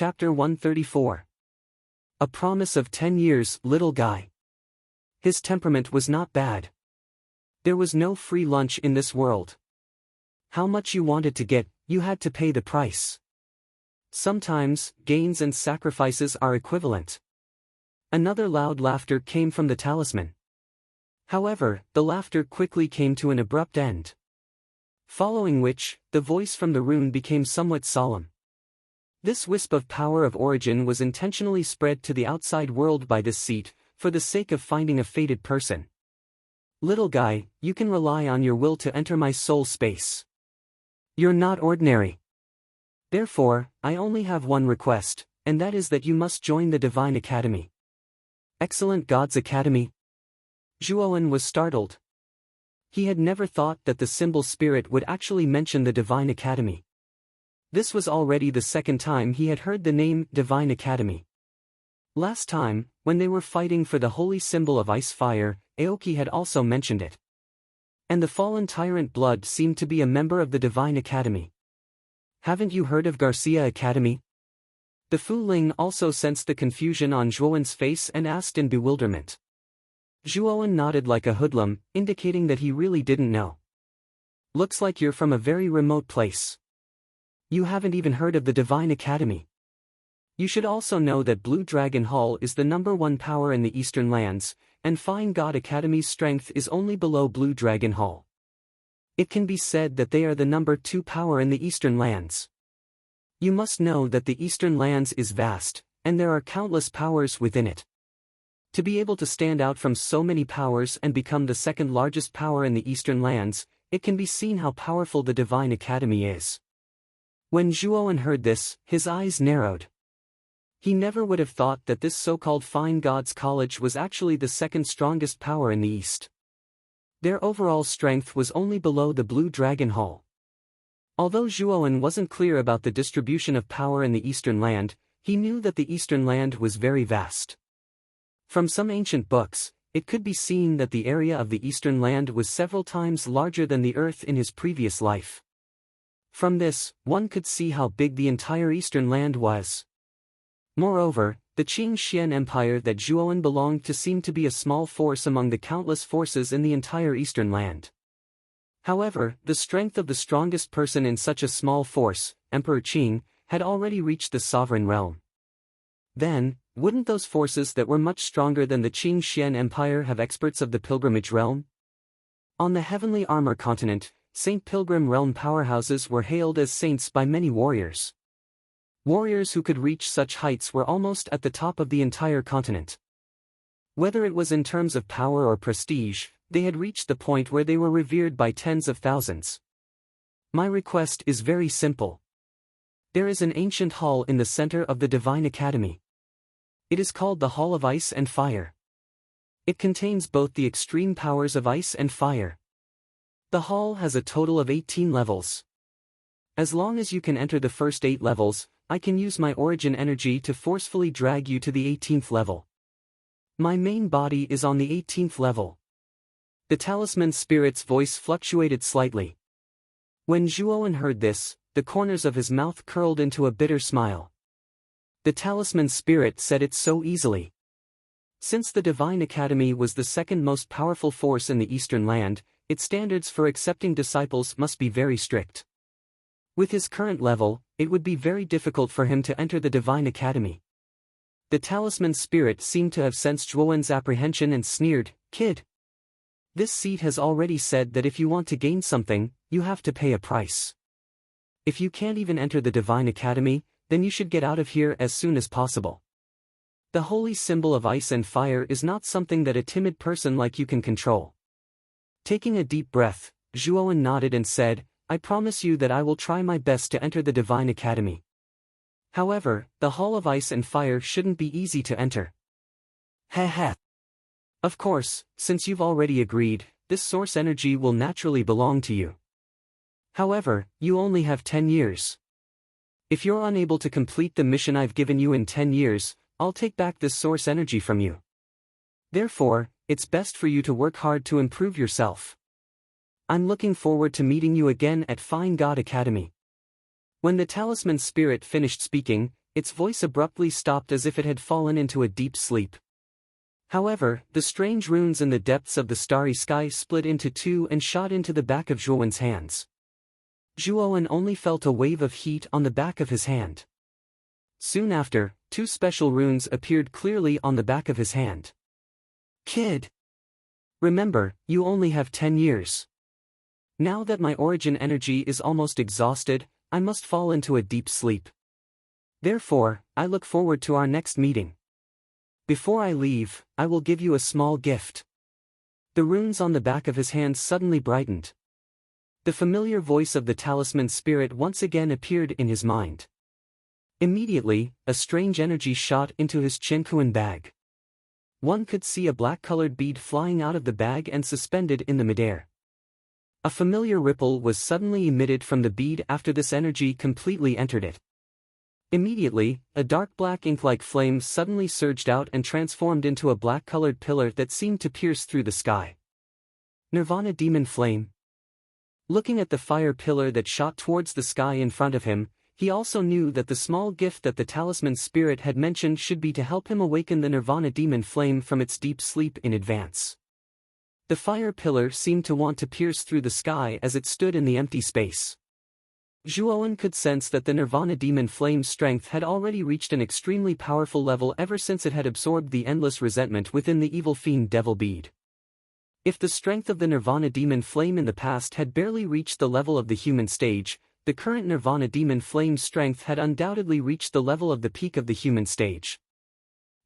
Chapter 134. A promise of 10 years, little guy. His temperament was not bad. There was no free lunch in this world. How much you wanted to get, you had to pay the price. Sometimes, gains and sacrifices are equivalent. Another loud laughter came from the talisman. However, the laughter quickly came to an abrupt end. Following which, the voice from the rune became somewhat solemn. This wisp of power of origin was intentionally spread to the outside world by this seat, for the sake of finding a fated person. Little guy, you can rely on your will to enter my soul space. You're not ordinary. Therefore, I only have one request, and that is that you must join the Divine Academy. Excellent God's Academy? Zhuowen was startled. He had never thought that the symbol spirit would actually mention the Divine Academy. This was already the second time he had heard the name Divine Academy. Last time, when they were fighting for the holy symbol of ice-fire, Aoki had also mentioned it. And the fallen tyrant Blood seemed to be a member of the Divine Academy. Haven't you heard of Garcia Academy? The Fu Ling also sensed the confusion on Zhuowen's face and asked in bewilderment. Zhuowen nodded like a hoodlum, indicating that he really didn't know. Looks like you're from a very remote place. You haven't even heard of the Divine Academy. You should also know that Blue Dragon Hall is the #1 power in the Eastern Lands, and Fine God Academy's strength is only below Blue Dragon Hall. It can be said that they are the #2 power in the Eastern Lands. You must know that the Eastern Lands is vast, and there are countless powers within it. To be able to stand out from so many powers and become the second largest power in the Eastern Lands, it can be seen how powerful the Divine Academy is. When Zhuowen heard this, his eyes narrowed. He never would have thought that this so-called Fine Gods College was actually the second strongest power in the East. Their overall strength was only below the Blue Dragon Hall. Although Zhuowen wasn't clear about the distribution of power in the Eastern Land, he knew that the Eastern Land was very vast. From some ancient books, it could be seen that the area of the Eastern Land was several times larger than the Earth in his previous life. From this, one could see how big the entire Eastern Land was. Moreover, the Qing Xian Empire that Zhuowen belonged to seemed to be a small force among the countless forces in the entire Eastern Land. However, the strength of the strongest person in such a small force, Emperor Qing, had already reached the sovereign realm. Then, wouldn't those forces that were much stronger than the Qing Xian Empire have experts of the pilgrimage realm? On the Heavenly Armor continent, Saint Pilgrim realm powerhouses were hailed as saints by many warriors. Warriors who could reach such heights were almost at the top of the entire continent. Whether it was in terms of power or prestige, they had reached the point where they were revered by tens of thousands. My request is very simple. There is an ancient hall in the center of the Divine Academy. It is called the Hall of Ice and Fire. It contains both the extreme powers of ice and fire. The hall has a total of 18 levels. As long as you can enter the first 8 levels, I can use my origin energy to forcefully drag you to the 18th level. My main body is on the 18th level. The talisman spirit's voice fluctuated slightly. When Zhuowen heard this, the corners of his mouth curled into a bitter smile. The talisman spirit said it so easily. Since the Divine Academy was the second most powerful force in the Eastern Land, its standards for accepting disciples must be very strict. With his current level, it would be very difficult for him to enter the Divine Academy. The talisman spirit seemed to have sensed Zhuowen's apprehension and sneered, "Kid. This seat has already said that if you want to gain something, you have to pay a price. If you can't even enter the Divine Academy, then you should get out of here as soon as possible. The holy symbol of ice and fire is not something that a timid person like you can control." Taking a deep breath, Zhuowen nodded and said, "I promise you that I will try my best to enter the Divine Academy. However, the Hall of Ice and Fire shouldn't be easy to enter." Heh. Of course, since you've already agreed, this source energy will naturally belong to you. However, you only have 10 years. If you're unable to complete the mission I've given you in 10 years, I'll take back this source energy from you. Therefore, it's best for you to work hard to improve yourself. I'm looking forward to meeting you again at Fine God Academy. When the talisman spirit finished speaking, its voice abruptly stopped as if it had fallen into a deep sleep. However, the strange runes in the depths of the starry sky split into two and shot into the back of Zhuowen's hands. Zhuowen only felt a wave of heat on the back of his hand. Soon after, two special runes appeared clearly on the back of his hand. Kid! Remember, you only have 10 years. Now that my origin energy is almost exhausted, I must fall into a deep sleep. Therefore, I look forward to our next meeting. Before I leave, I will give you a small gift. The runes on the back of his hand suddenly brightened. The familiar voice of the talisman spirit once again appeared in his mind. Immediately, a strange energy shot into his Chenkuan bag. One could see a black-colored bead flying out of the bag and suspended in the midair. A familiar ripple was suddenly emitted from the bead after this energy completely entered it. Immediately, a dark black ink-like flame suddenly surged out and transformed into a black-colored pillar that seemed to pierce through the sky. Nirvana Demon Flame. Looking at the fire pillar that shot towards the sky in front of him, he also knew that the small gift that the talisman spirit had mentioned should be to help him awaken the Nirvana Demon Flame from its deep sleep in advance. The fire pillar seemed to want to pierce through the sky as it stood in the empty space. Zhuowen could sense that the Nirvana Demon Flame's strength had already reached an extremely powerful level ever since it had absorbed the endless resentment within the evil fiend Devil Bead. If the strength of the Nirvana Demon Flame in the past had barely reached the level of the human stage, the current Nirvana Demon Flame's strength had undoubtedly reached the level of the peak of the human stage.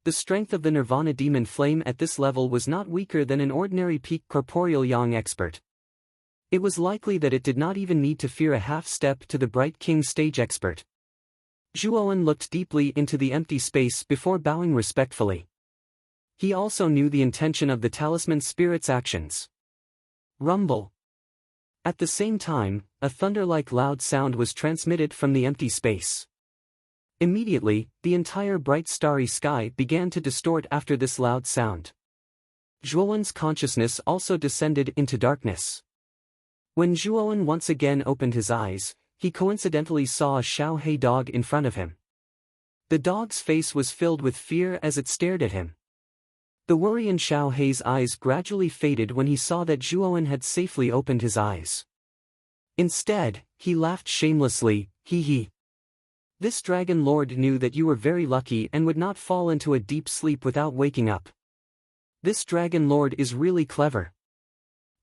The strength of the Nirvana Demon Flame at this level was not weaker than an ordinary peak corporeal Yang expert. It was likely that it did not even need to fear a half-step to the Bright King stage expert. Zhuowen looked deeply into the empty space before bowing respectfully. He also knew the intention of the talisman spirit's actions. Rumble. At the same time, a thunder-like loud sound was transmitted from the empty space. Immediately, the entire bright starry sky began to distort after this loud sound. Zhuowen's consciousness also descended into darkness. When Zhuowen once again opened his eyes, he coincidentally saw a Xiaohei dog in front of him. The dog's face was filled with fear as it stared at him. The worry in Xiaohei's eyes gradually faded when he saw that Zhuowen had safely opened his eyes. Instead, he laughed shamelessly, hee hee. This dragon lord knew that you were very lucky and would not fall into a deep sleep without waking up. This dragon lord is really clever.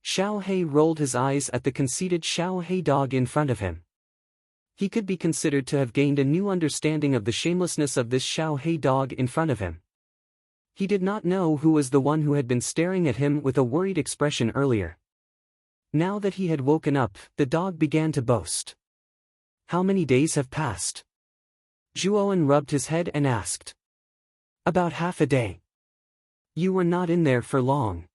Xiaohei rolled his eyes at the conceited Xiaohei dog in front of him. He could be considered to have gained a new understanding of the shamelessness of this Xiaohei dog in front of him. He did not know who was the one who had been staring at him with a worried expression earlier. Now that he had woken up, the dog began to boast. How many days have passed? Zhuowen rubbed his head and asked. About half a day. You were not in there for long.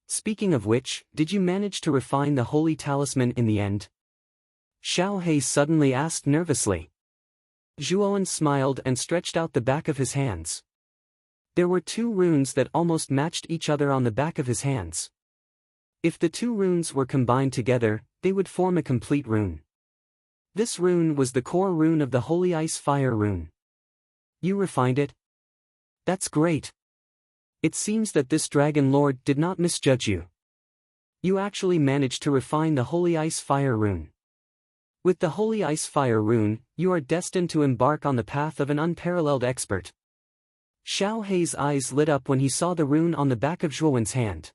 Speaking of which, did you manage to refine the holy talisman in the end? Xiaohei suddenly asked nervously. Zhuowen smiled and stretched out the back of his hands. There were two runes that almost matched each other on the back of his hands. If the two runes were combined together, they would form a complete rune. This rune was the core rune of the Holy Ice Fire rune. You refined it? That's great. It seems that this dragon lord did not misjudge you. You actually managed to refine the Holy Ice Fire rune. With the Holy Ice Fire rune, you are destined to embark on the path of an unparalleled expert. Xiaohei's eyes lit up when he saw the rune on the back of Zhuowen's hand.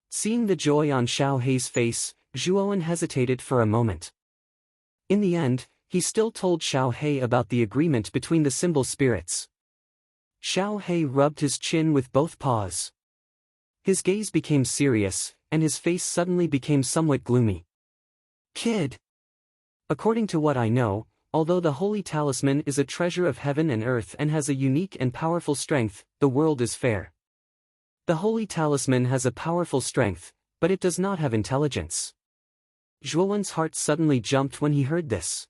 Seeing the joy on Xiaohei's face, Zhuowen hesitated for a moment. In the end, he still told Xiaohei about the agreement between the symbol spirits. Xiaohei rubbed his chin with both paws. His gaze became serious, and his face suddenly became somewhat gloomy. Kid! According to what I know, although the holy talisman is a treasure of heaven and earth and has a unique and powerful strength, the world is fair. The holy talisman has a powerful strength, but it does not have intelligence. Zhuowen's heart suddenly jumped when he heard this.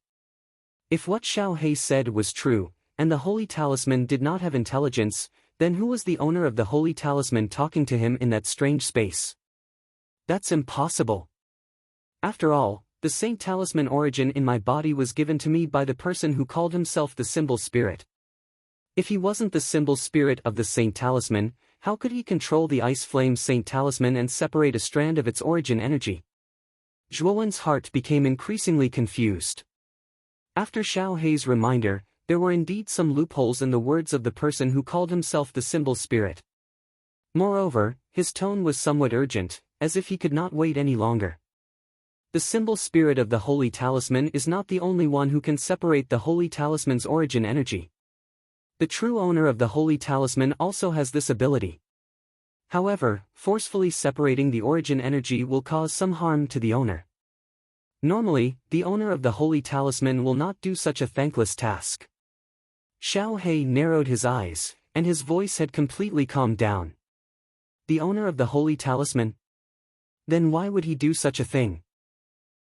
If what Xiaohei said was true, and the holy talisman did not have intelligence, then who was the owner of the holy talisman talking to him in that strange space? That's impossible. After all, The Saint Talisman origin in my body was given to me by the person who called himself the Symbol Spirit. If he wasn't the Symbol Spirit of the Saint Talisman, how could he control the Ice Flame Saint Talisman and separate a strand of its origin energy? Zhuowen's heart became increasingly confused. After Xiao Hei's reminder, there were indeed some loopholes in the words of the person who called himself the Symbol Spirit. Moreover, his tone was somewhat urgent, as if he could not wait any longer. The Symbol Spirit of the Holy Talisman is not the only one who can separate the Holy Talisman's origin energy. The true owner of the Holy Talisman also has this ability. However, forcefully separating the origin energy will cause some harm to the owner. Normally, the owner of the Holy Talisman will not do such a thankless task. Xiao Hei narrowed his eyes, and his voice had completely calmed down. The owner of the Holy Talisman? Then why would he do such a thing?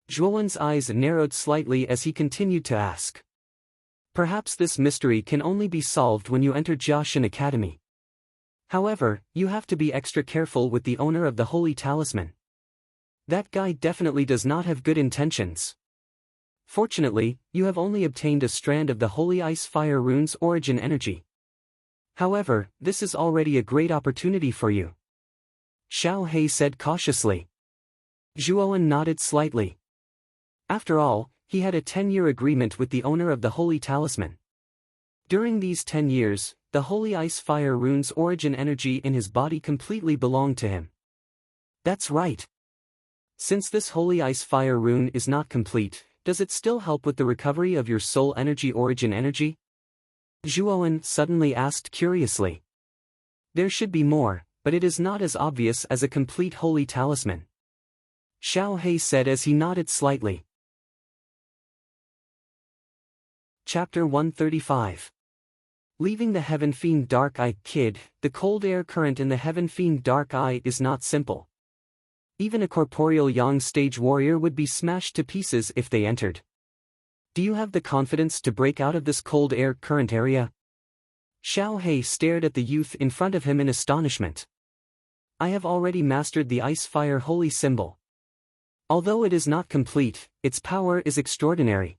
Zhuowen's eyes narrowed slightly as he continued to ask. Perhaps this mystery can only be solved when you enter Jiaxin Academy. However, you have to be extra careful with the owner of the Holy Talisman. That guy definitely does not have good intentions. Fortunately, you have only obtained a strand of the Holy Ice Fire Rune's origin energy. However, this is already a great opportunity for you. Xiao Hei said cautiously. Zhuowen nodded slightly. After all, he had a 10-year agreement with the owner of the Holy Talisman. During these 10 years, the Holy Ice Fire Rune's origin energy in his body completely belonged to him. That's right. Since this Holy Ice Fire Rune is not complete, does it still help with the recovery of your soul energy origin energy? Zhuowen suddenly asked curiously. There should be more, but it is not as obvious as a complete Holy Talisman. Xiao Hei said as he nodded slightly. Chapter 135. Leaving the Heaven Fiend Dark Eye Kid, the cold air current in the Heaven Fiend Dark Eye is not simple. Even a corporeal Yang stage warrior would be smashed to pieces if they entered. Do you have the confidence to break out of this cold air current area? Xiao Hei stared at the youth in front of him in astonishment. I have already mastered the Ice Fire Holy Symbol. Although it is not complete, its power is extraordinary.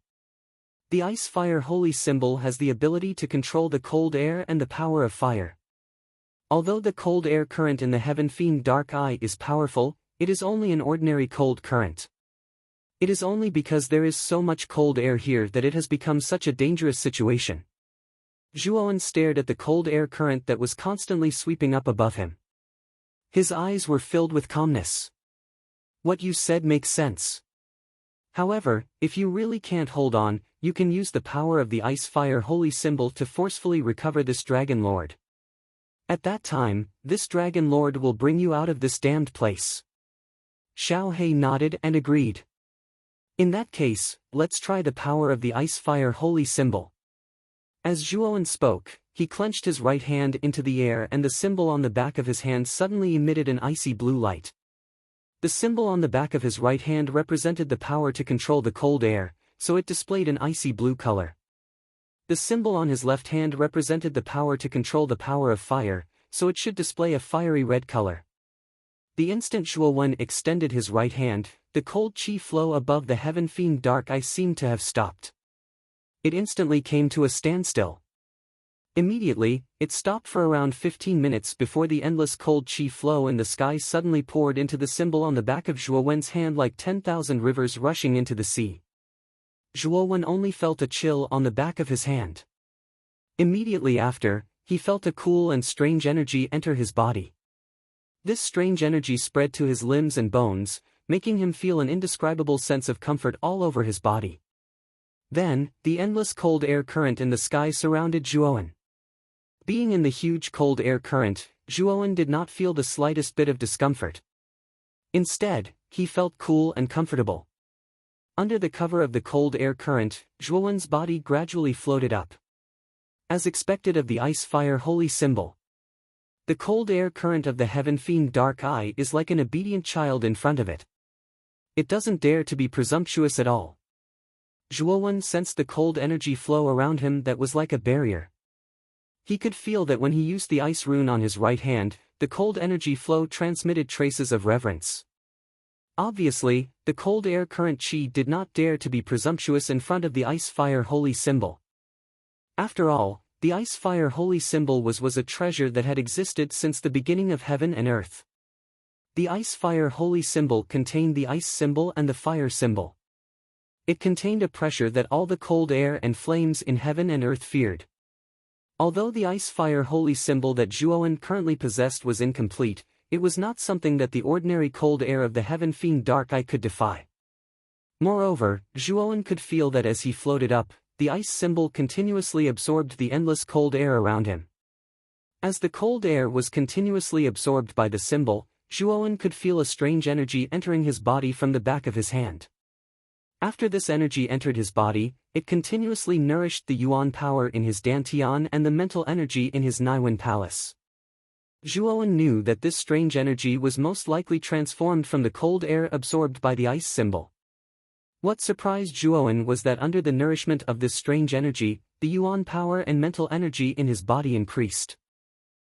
The Ice Fire Holy Symbol has the ability to control the cold air and the power of fire. Although the cold air current in the Heaven Fiend Dark Eye is powerful, it is only an ordinary cold current. It is only because there is so much cold air here that it has become such a dangerous situation. Zhuowen stared at the cold air current that was constantly sweeping up above him. His eyes were filled with calmness. What you said makes sense. However, if you really can't hold on, you can use the power of the Ice Fire Holy Symbol to forcefully recover this Dragon Lord. At that time, this Dragon Lord will bring you out of this damned place. Xiao Hei nodded and agreed. In that case, let's try the power of the Ice Fire Holy Symbol. As Zhuowen spoke, he clenched his right hand into the air and the symbol on the back of his hand suddenly emitted an icy blue light. The symbol on the back of his right hand represented the power to control the cold air, so it displayed an icy blue color. The symbol on his left hand represented the power to control the power of fire, so it should display a fiery red color. The instant Zhuowen extended his right hand, the cold chi flow above the Heaven Fiend Dark Eye seemed to have stopped. It instantly came to a standstill. Immediately, it stopped for around 15 minutes before the endless cold chi flow in the sky suddenly poured into the symbol on the back of Zhuowen's hand like 10,000 rivers rushing into the sea. Zhuowen only felt a chill on the back of his hand. Immediately after, he felt a cool and strange energy enter his body. This strange energy spread to his limbs and bones, making him feel an indescribable sense of comfort all over his body. Then, the endless cold air current in the sky surrounded Zhuowen. Being in the huge cold air current, Zhuowen did not feel the slightest bit of discomfort. Instead, he felt cool and comfortable. Under the cover of the cold air current, Zhuowen's body gradually floated up. As expected of the Ice Fire Holy Symbol. The cold air current of the Heaven Fiend Dark Eye is like an obedient child in front of it. It doesn't dare to be presumptuous at all. Zhuowen sensed the cold energy flow around him that was like a barrier. He could feel that when he used the ice rune on his right hand, the cold energy flow transmitted traces of reverence. Obviously, the cold air current chi did not dare to be presumptuous in front of the ice-fire holy symbol. After all, the ice-fire holy symbol was a treasure that had existed since the beginning of heaven and earth. The ice-fire holy symbol contained the ice symbol and the fire symbol. It contained a pressure that all the cold air and flames in heaven and earth feared. Although the ice-fire holy symbol that Zhuowen currently possessed was incomplete, it was not something that the ordinary cold air of the heaven fiend Dark Eye could defy. Moreover, Zhuowen could feel that as he floated up, the ice symbol continuously absorbed the endless cold air around him. As the cold air was continuously absorbed by the symbol, Zhuowen could feel a strange energy entering his body from the back of his hand. After this energy entered his body, it continuously nourished the yuan power in his dantian and the mental energy in his Naiwen palace. Zhuowen knew that this strange energy was most likely transformed from the cold air absorbed by the ice symbol. What surprised Zhuowen was that under the nourishment of this strange energy, the yuan power and mental energy in his body increased.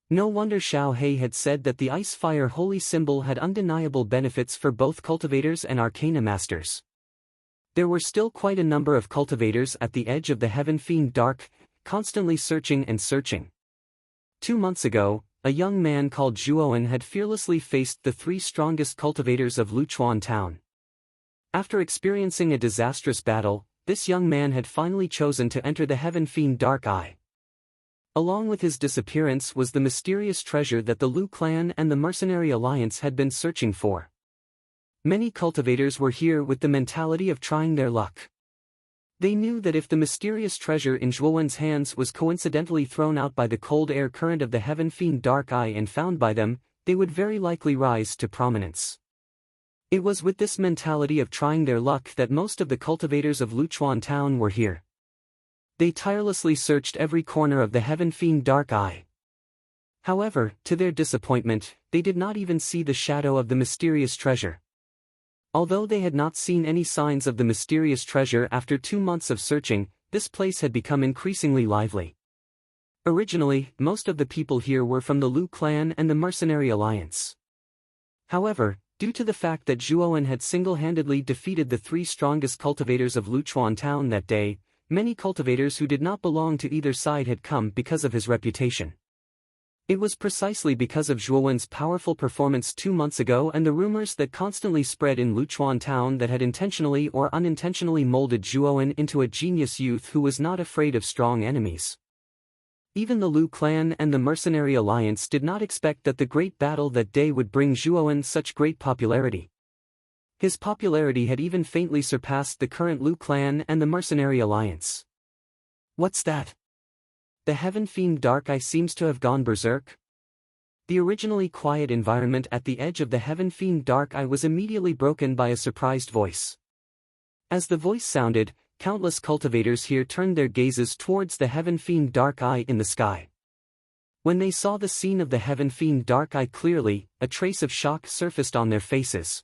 No wonder Xiao He had said that the ice-fire holy symbol had undeniable benefits for both cultivators and arcana masters. There were still quite a number of cultivators at the edge of the heaven fiend Dark, constantly searching and searching. 2 months ago, a young man called Zhuowen had fearlessly faced the 3 strongest cultivators of Luchuan town. After experiencing a disastrous battle, this young man had finally chosen to enter the heaven fiend Dark Eye. Along with his disappearance was the mysterious treasure that the Lu clan and the Mercenary Alliance had been searching for. Many cultivators were here with the mentality of trying their luck. They knew that if the mysterious treasure in Zhuowen's hands was coincidentally thrown out by the cold air current of the heaven fiend Dark Eye and found by them, they would very likely rise to prominence. It was with this mentality of trying their luck that most of the cultivators of Luchuan town were here. They tirelessly searched every corner of the heaven fiend Dark Eye. However, to their disappointment, they did not even see the shadow of the mysterious treasure. Although they had not seen any signs of the mysterious treasure after 2 months of searching, this place had become increasingly lively. Originally, most of the people here were from the Lu clan and the Mercenary Alliance. However, due to the fact that Zhuowen had single-handedly defeated the 3 strongest cultivators of Luchuan town that day, many cultivators who did not belong to either side had come because of his reputation. It was precisely because of Zhuowen's powerful performance 2 months ago and the rumors that constantly spread in Luchuan town that had intentionally or unintentionally molded Zhuowen into a genius youth who was not afraid of strong enemies. Even the Lu clan and the Mercenary Alliance did not expect that the great battle that day would bring Zhuowen such great popularity. His popularity had even faintly surpassed the current Lu clan and the Mercenary Alliance. What's that? The heaven fiend Dark Eye seems to have gone berserk. The originally quiet environment at the edge of the heaven fiend Dark Eye was immediately broken by a surprised voice. As the voice sounded, countless cultivators here turned their gazes towards the heaven fiend Dark Eye in the sky. When they saw the scene of the heaven fiend Dark Eye clearly, a trace of shock surfaced on their faces.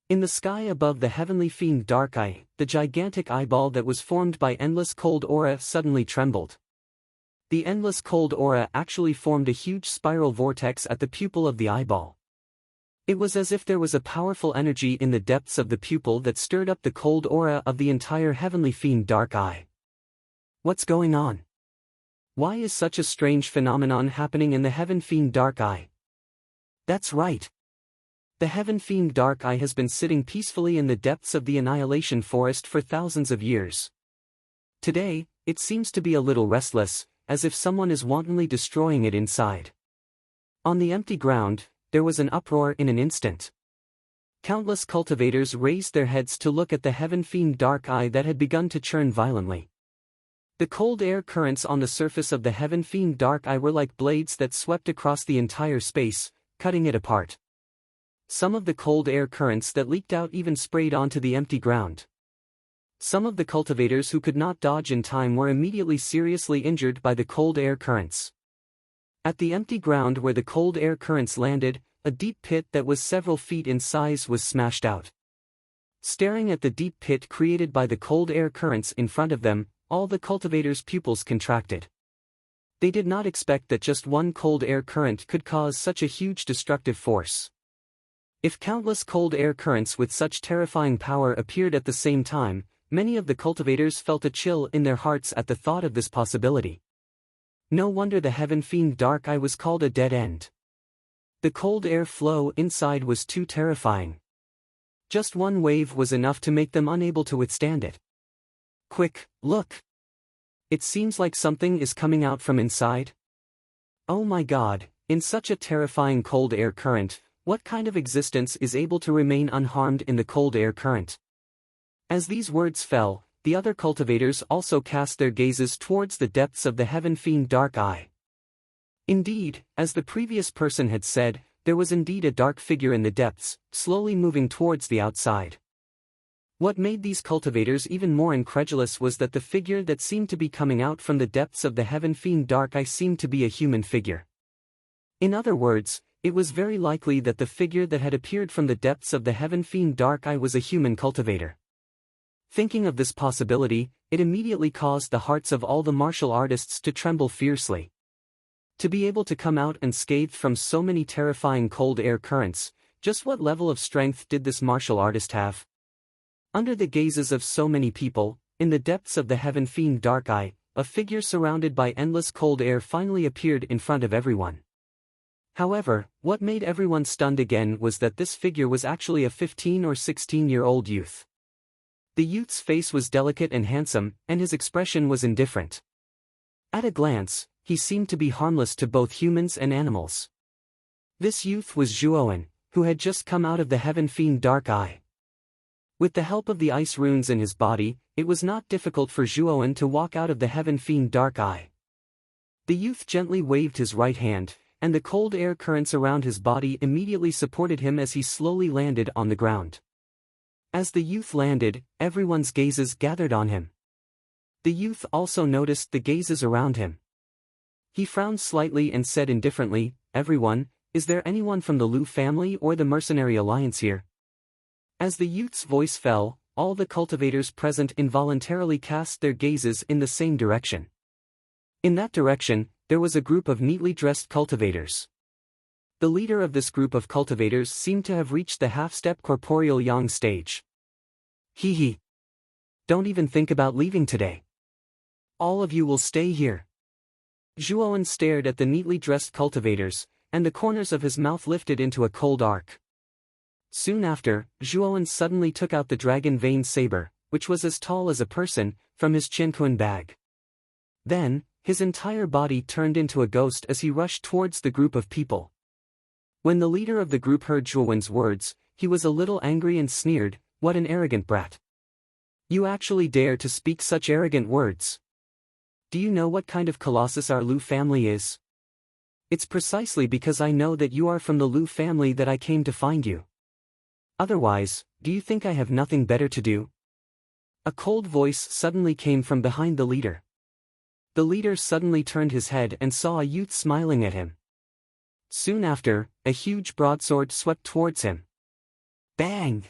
In the sky above the heavenly fiend Dark Eye, the gigantic eyeball that was formed by endless cold aura suddenly trembled. The endless cold aura actually formed a huge spiral vortex at the pupil of the eyeball. It was as if there was a powerful energy in the depths of the pupil that stirred up the cold aura of the entire heavenly fiend Dark Eye. What's going on? Why is such a strange phenomenon happening in the heaven fiend Dark Eye? That's right. The heaven fiend Dark Eye has been sitting peacefully in the depths of the Annihilation Forest for thousands of years. Today, it seems to be a little restless, as if someone is wantonly destroying it inside. On the empty ground, there was an uproar in an instant. Countless cultivators raised their heads to look at the heaven fiend Dark Eye that had begun to churn violently. The cold air currents on the surface of the heaven fiend Dark Eye were like blades that swept across the entire space, cutting it apart. Some of the cold air currents that leaked out even sprayed onto the empty ground. Some of the cultivators who could not dodge in time were immediately seriously injured by the cold air currents. At the empty ground where the cold air currents landed, a deep pit that was several feet in size was smashed out. Staring at the deep pit created by the cold air currents in front of them, all the cultivators' pupils contracted. They did not expect that just one cold air current could cause such a huge destructive force. If countless cold air currents with such terrifying power appeared at the same time, many of the cultivators felt a chill in their hearts at the thought of this possibility. No wonder the heaven-fiend Dark Eye was called a dead end. The cold air flow inside was too terrifying. Just one wave was enough to make them unable to withstand it. Quick, look! It seems like something is coming out from inside. Oh my God, in such a terrifying cold air current, what kind of existence is able to remain unharmed in the cold air current? As these words fell, the other cultivators also cast their gazes towards the depths of the heaven-fiend Dark Eye. Indeed, as the previous person had said, there was indeed a dark figure in the depths, slowly moving towards the outside. What made these cultivators even more incredulous was that the figure that seemed to be coming out from the depths of the heaven-fiend Dark Eye seemed to be a human figure. In other words, it was very likely that the figure that had appeared from the depths of the heaven-fiend Dark Eye was a human cultivator. Thinking of this possibility, it immediately caused the hearts of all the martial artists to tremble fiercely. To be able to come out unscathed from so many terrifying cold air currents, just what level of strength did this martial artist have? Under the gazes of so many people, in the depths of the heaven-fiend Dark Eye, a figure surrounded by endless cold air finally appeared in front of everyone. However, what made everyone stunned again was that this figure was actually a 15 or 16-year-old youth. The youth's face was delicate and handsome, and his expression was indifferent. At a glance, he seemed to be harmless to both humans and animals. This youth was Zhuowen, who had just come out of the heaven-fiend Dark Eye. With the help of the ice runes in his body, it was not difficult for Zhuowen to walk out of the heaven-fiend Dark Eye. The youth gently waved his right hand, and the cold air currents around his body immediately supported him as he slowly landed on the ground. As the youth landed, everyone's gazes gathered on him. The youth also noticed the gazes around him. He frowned slightly and said indifferently, "Everyone, is there anyone from the Liu family or the Mercenary Alliance here?" As the youth's voice fell, all the cultivators present involuntarily cast their gazes in the same direction. In that direction, there was a group of neatly dressed cultivators. The leader of this group of cultivators seemed to have reached the half-step corporeal yang stage. Hee. Don't even think about leaving today. All of you will stay here. Zhuowen stared at the neatly dressed cultivators, and the corners of his mouth lifted into a cold arc. Soon after, Zhuowen suddenly took out the dragon vein saber, which was as tall as a person, from his chinquan bag. Then, his entire body turned into a ghost as he rushed towards the group of people. When the leader of the group heard Zhuowen's words, he was a little angry and sneered, "What an arrogant brat. You actually dare to speak such arrogant words. Do you know what kind of colossus our Liu family is? It's precisely because I know that you are from the Liu family that I came to find you. Otherwise, do you think I have nothing better to do?" A cold voice suddenly came from behind the leader. The leader suddenly turned his head and saw a youth smiling at him. Soon after, a huge broadsword swept towards him. Bang!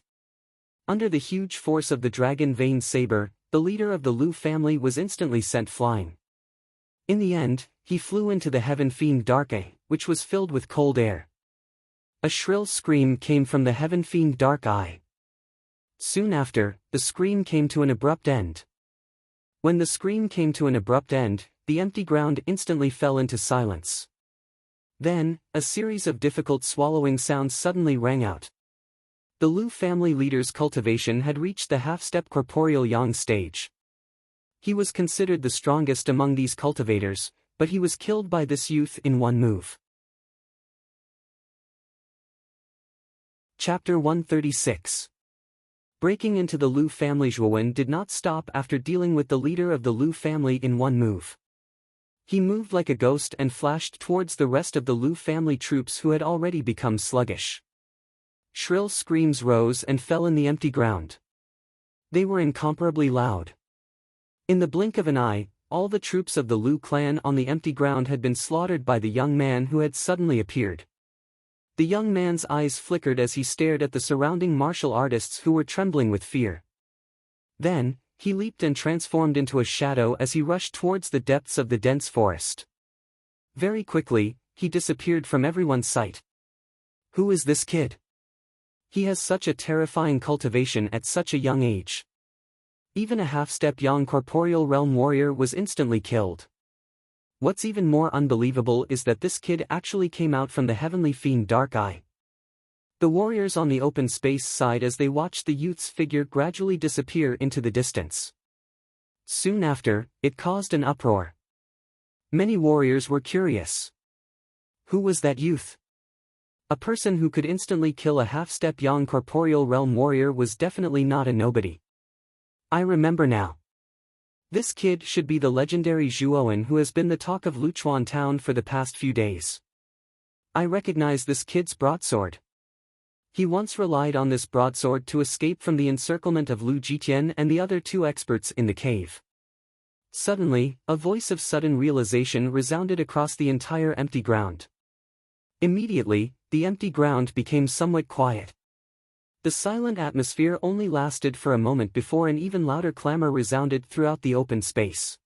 Under the huge force of the dragon vein saber, the leader of the Liu family was instantly sent flying. In the end, he flew into the heaven-fiend Dark Eye, which was filled with cold air. A shrill scream came from the heaven-fiend Dark Eye. Soon after, the scream came to an abrupt end. When the scream came to an abrupt end, the empty ground instantly fell into silence. Then, a series of difficult swallowing sounds suddenly rang out. The Liu family leader's cultivation had reached the half-step corporeal yang stage. He was considered the strongest among these cultivators, but he was killed by this youth in one move. Chapter 136. Breaking into the Liu family. Zhuowen did not stop after dealing with the leader of the Liu family in one move. He moved like a ghost and flashed towards the rest of the Liu family troops who had already become sluggish. Shrill screams rose and fell in the empty ground. They were incomparably loud. In the blink of an eye, all the troops of the Liu clan on the empty ground had been slaughtered by the young man who had suddenly appeared. The young man's eyes flickered as he stared at the surrounding martial artists who were trembling with fear. Then, he leaped and transformed into a shadow as he rushed towards the depths of the dense forest. Very quickly, he disappeared from everyone's sight. Who is this kid? He has such a terrifying cultivation at such a young age. Even a half-step young corporeal realm warrior was instantly killed. What's even more unbelievable is that this kid actually came out from the heavenly fiend Dark Eye. The warriors on the open space sighed as they watched the youth's figure gradually disappear into the distance. Soon after, it caused an uproar. Many warriors were curious. Who was that youth? A person who could instantly kill a half-step young corporeal realm warrior was definitely not a nobody. I remember now. This kid should be the legendary Zhuowen who has been the talk of Luchuan town for the past few days. I recognize this kid's broadsword. He once relied on this broadsword to escape from the encirclement of Lu Jitian and the other two experts in the cave. Suddenly, a voice of sudden realization resounded across the entire empty ground. Immediately, the empty ground became somewhat quiet. The silent atmosphere only lasted for a moment before an even louder clamor resounded throughout the open space.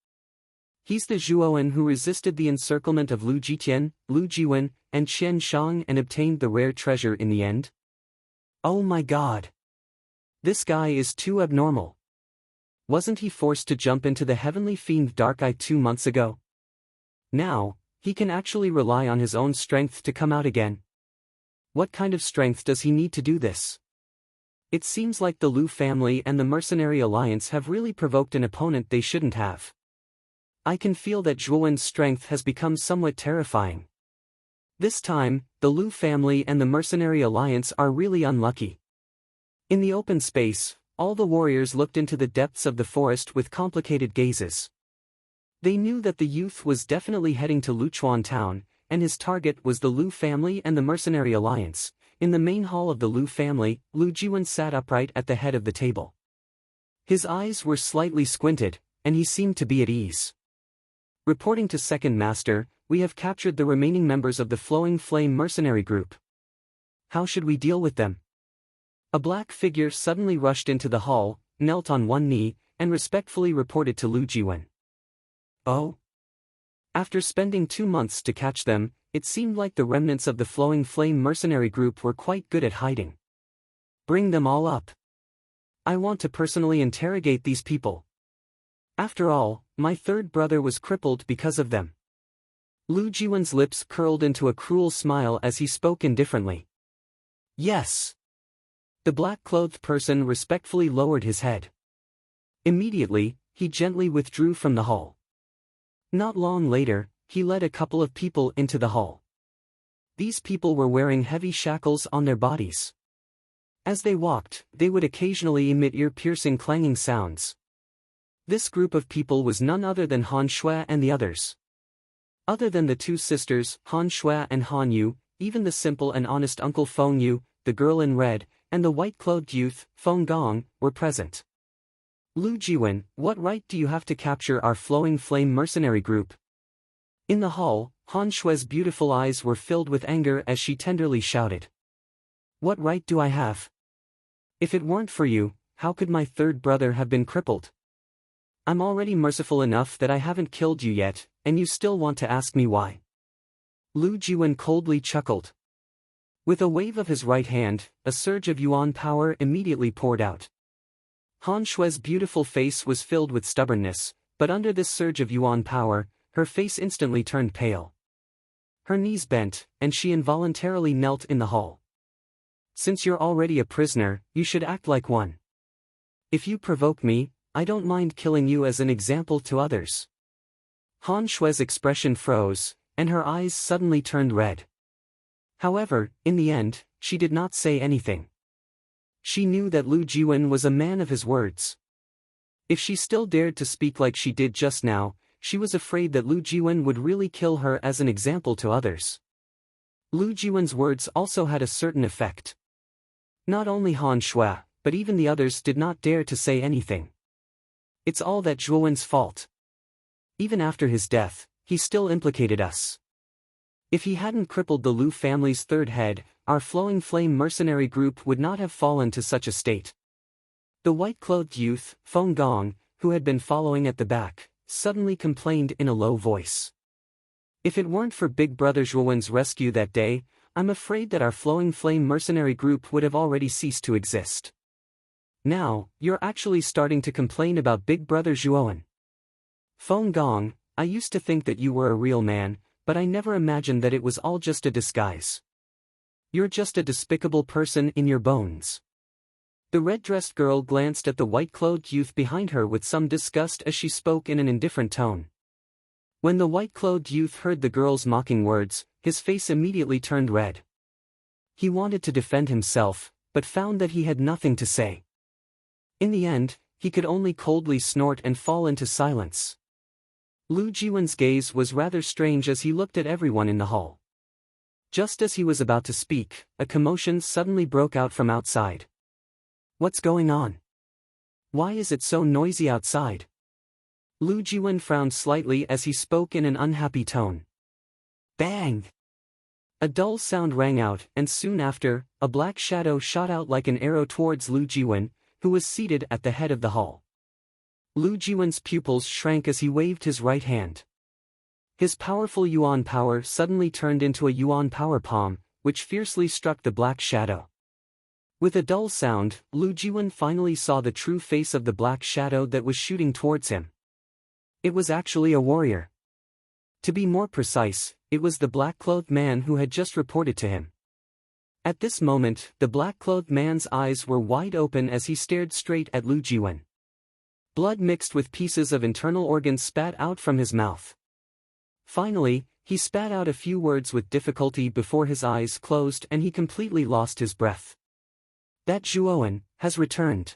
He's the Zhuowen who resisted the encirclement of Lu Jitian, Lu Jiwen, and Qian Shang and obtained the rare treasure in the end? Oh my god! This guy is too abnormal. Wasn't he forced to jump into the heavenly fiend Dark Eye 2 months ago? Now, he can actually rely on his own strength to come out again. What kind of strength does he need to do this? It seems like the Lu family and the Mercenary Alliance have really provoked an opponent they shouldn't have. I can feel that Zhuowen's strength has become somewhat terrifying. This time, the Lu family and the Mercenary Alliance are really unlucky. In the open space, all the warriors looked into the depths of the forest with complicated gazes. They knew that the youth was definitely heading to Luchuan town, and his target was the Lu family and the Mercenary Alliance. In the main hall of the Lu family, Lu Jiwen sat upright at the head of the table. His eyes were slightly squinted, and he seemed to be at ease. Reporting to Second Master, we have captured the remaining members of the Flowing Flame mercenary group. How should we deal with them? A black figure suddenly rushed into the hall, knelt on one knee, and respectfully reported to Lu Jiwen. Oh? After spending 2 months to catch them, it seemed like the remnants of the Flowing Flame mercenary group were quite good at hiding. Bring them all up. I want to personally interrogate these people. After all, my third brother was crippled because of them. Lu Jiwen's lips curled into a cruel smile as he spoke indifferently. Yes. The black-clothed person respectfully lowered his head. Immediately, he gently withdrew from the hall. Not long later, he led a couple of people into the hall. These people were wearing heavy shackles on their bodies. As they walked, they would occasionally emit ear-piercing clanging sounds. This group of people was none other than Han Shui and the others. Other than the two sisters, Han Shui and Han Yu, even the simple and honest Uncle Feng Yu, the girl in red, and the white-clothed youth, Feng Gong, were present. Lu Jiwen, what right do you have to capture our Flowing Flame mercenary group? In the hall, Han Shui's beautiful eyes were filled with anger as she tenderly shouted. What right do I have? If it weren't for you, how could my third brother have been crippled? I'm already merciful enough that I haven't killed you yet, and you still want to ask me why. Lu Jiwen coldly chuckled. With a wave of his right hand, a surge of yuan power immediately poured out. Han Shui's beautiful face was filled with stubbornness, but under this surge of yuan power, her face instantly turned pale. Her knees bent, and she involuntarily knelt in the hall. Since you're already a prisoner, you should act like one. If you provoke me, I don't mind killing you as an example to others. Han Shui's expression froze, and her eyes suddenly turned red. However, in the end, she did not say anything. She knew that Lu Jiwen was a man of his words. If she still dared to speak like she did just now, she was afraid that Lu Jiwen would really kill her as an example to others. Lu Jiwen's words also had a certain effect. Not only Han Shui, but even the others did not dare to say anything. It's all that Zhuowen's fault. Even after his death, he still implicated us. If he hadn't crippled the Lu family's third head, our Flowing Flame mercenary group would not have fallen to such a state. The white-clothed youth, Feng Gong, who had been following at the back, suddenly complained in a low voice. If it weren't for Big Brother Zhuowen's rescue that day, I'm afraid that our Flowing Flame mercenary group would have already ceased to exist. Now, you're actually starting to complain about Big Brother Zhuowen. Feng Gong, I used to think that you were a real man, but I never imagined that it was all just a disguise. You're just a despicable person in your bones. The red-dressed girl glanced at the white-clothed youth behind her with some disgust as she spoke in an indifferent tone. When the white-clothed youth heard the girl's mocking words, his face immediately turned red. He wanted to defend himself, but found that he had nothing to say. In the end, he could only coldly snort and fall into silence. Lu Jiwen's gaze was rather strange as he looked at everyone in the hall. Just as he was about to speak, a commotion suddenly broke out from outside. What's going on? Why is it so noisy outside? Lu Jiwen frowned slightly as he spoke in an unhappy tone. Bang! A dull sound rang out, and soon after, a black shadow shot out like an arrow towards Lu Jiwen, who was seated at the head of the hall. Lu Jiwen's pupils shrank as he waved his right hand. His powerful Yuan power suddenly turned into a Yuan power palm, which fiercely struck the black shadow. With a dull sound, Lu Jiwen finally saw the true face of the black shadow that was shooting towards him. It was actually a warrior. To be more precise, it was the black-clothed man who had just reported to him. At this moment, the black-clothed man's eyes were wide open as he stared straight at Lu Jiwen. Blood mixed with pieces of internal organs spat out from his mouth. Finally, he spat out a few words with difficulty before his eyes closed and he completely lost his breath. That Zhuowen has returned.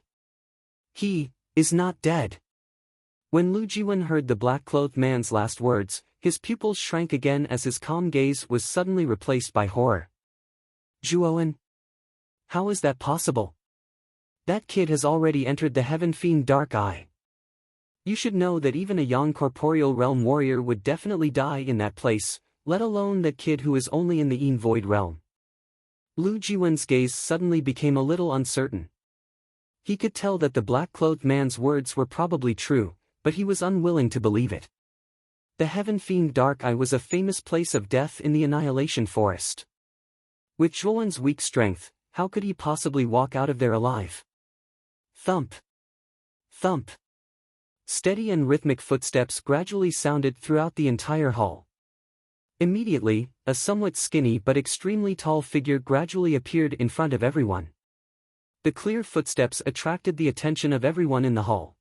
He is not dead. When Lu Jiwen heard the black-clothed man's last words, his pupils shrank again as his calm gaze was suddenly replaced by horror. Zhuowen? How is that possible? That kid has already entered the Heaven Fiend Dark Eye. You should know that even a young corporeal realm warrior would definitely die in that place, let alone that kid who is only in the Yin Void realm. Lu Jiwen's gaze suddenly became a little uncertain. He could tell that the black-clothed man's words were probably true, but he was unwilling to believe it. The Heaven Fiend Dark Eye was a famous place of death in the Annihilation Forest. With Zhuowen's weak strength, how could he possibly walk out of there alive? Thump! Thump! Steady and rhythmic footsteps gradually sounded throughout the entire hall. Immediately, a somewhat skinny but extremely tall figure gradually appeared in front of everyone. The clear footsteps attracted the attention of everyone in the hall.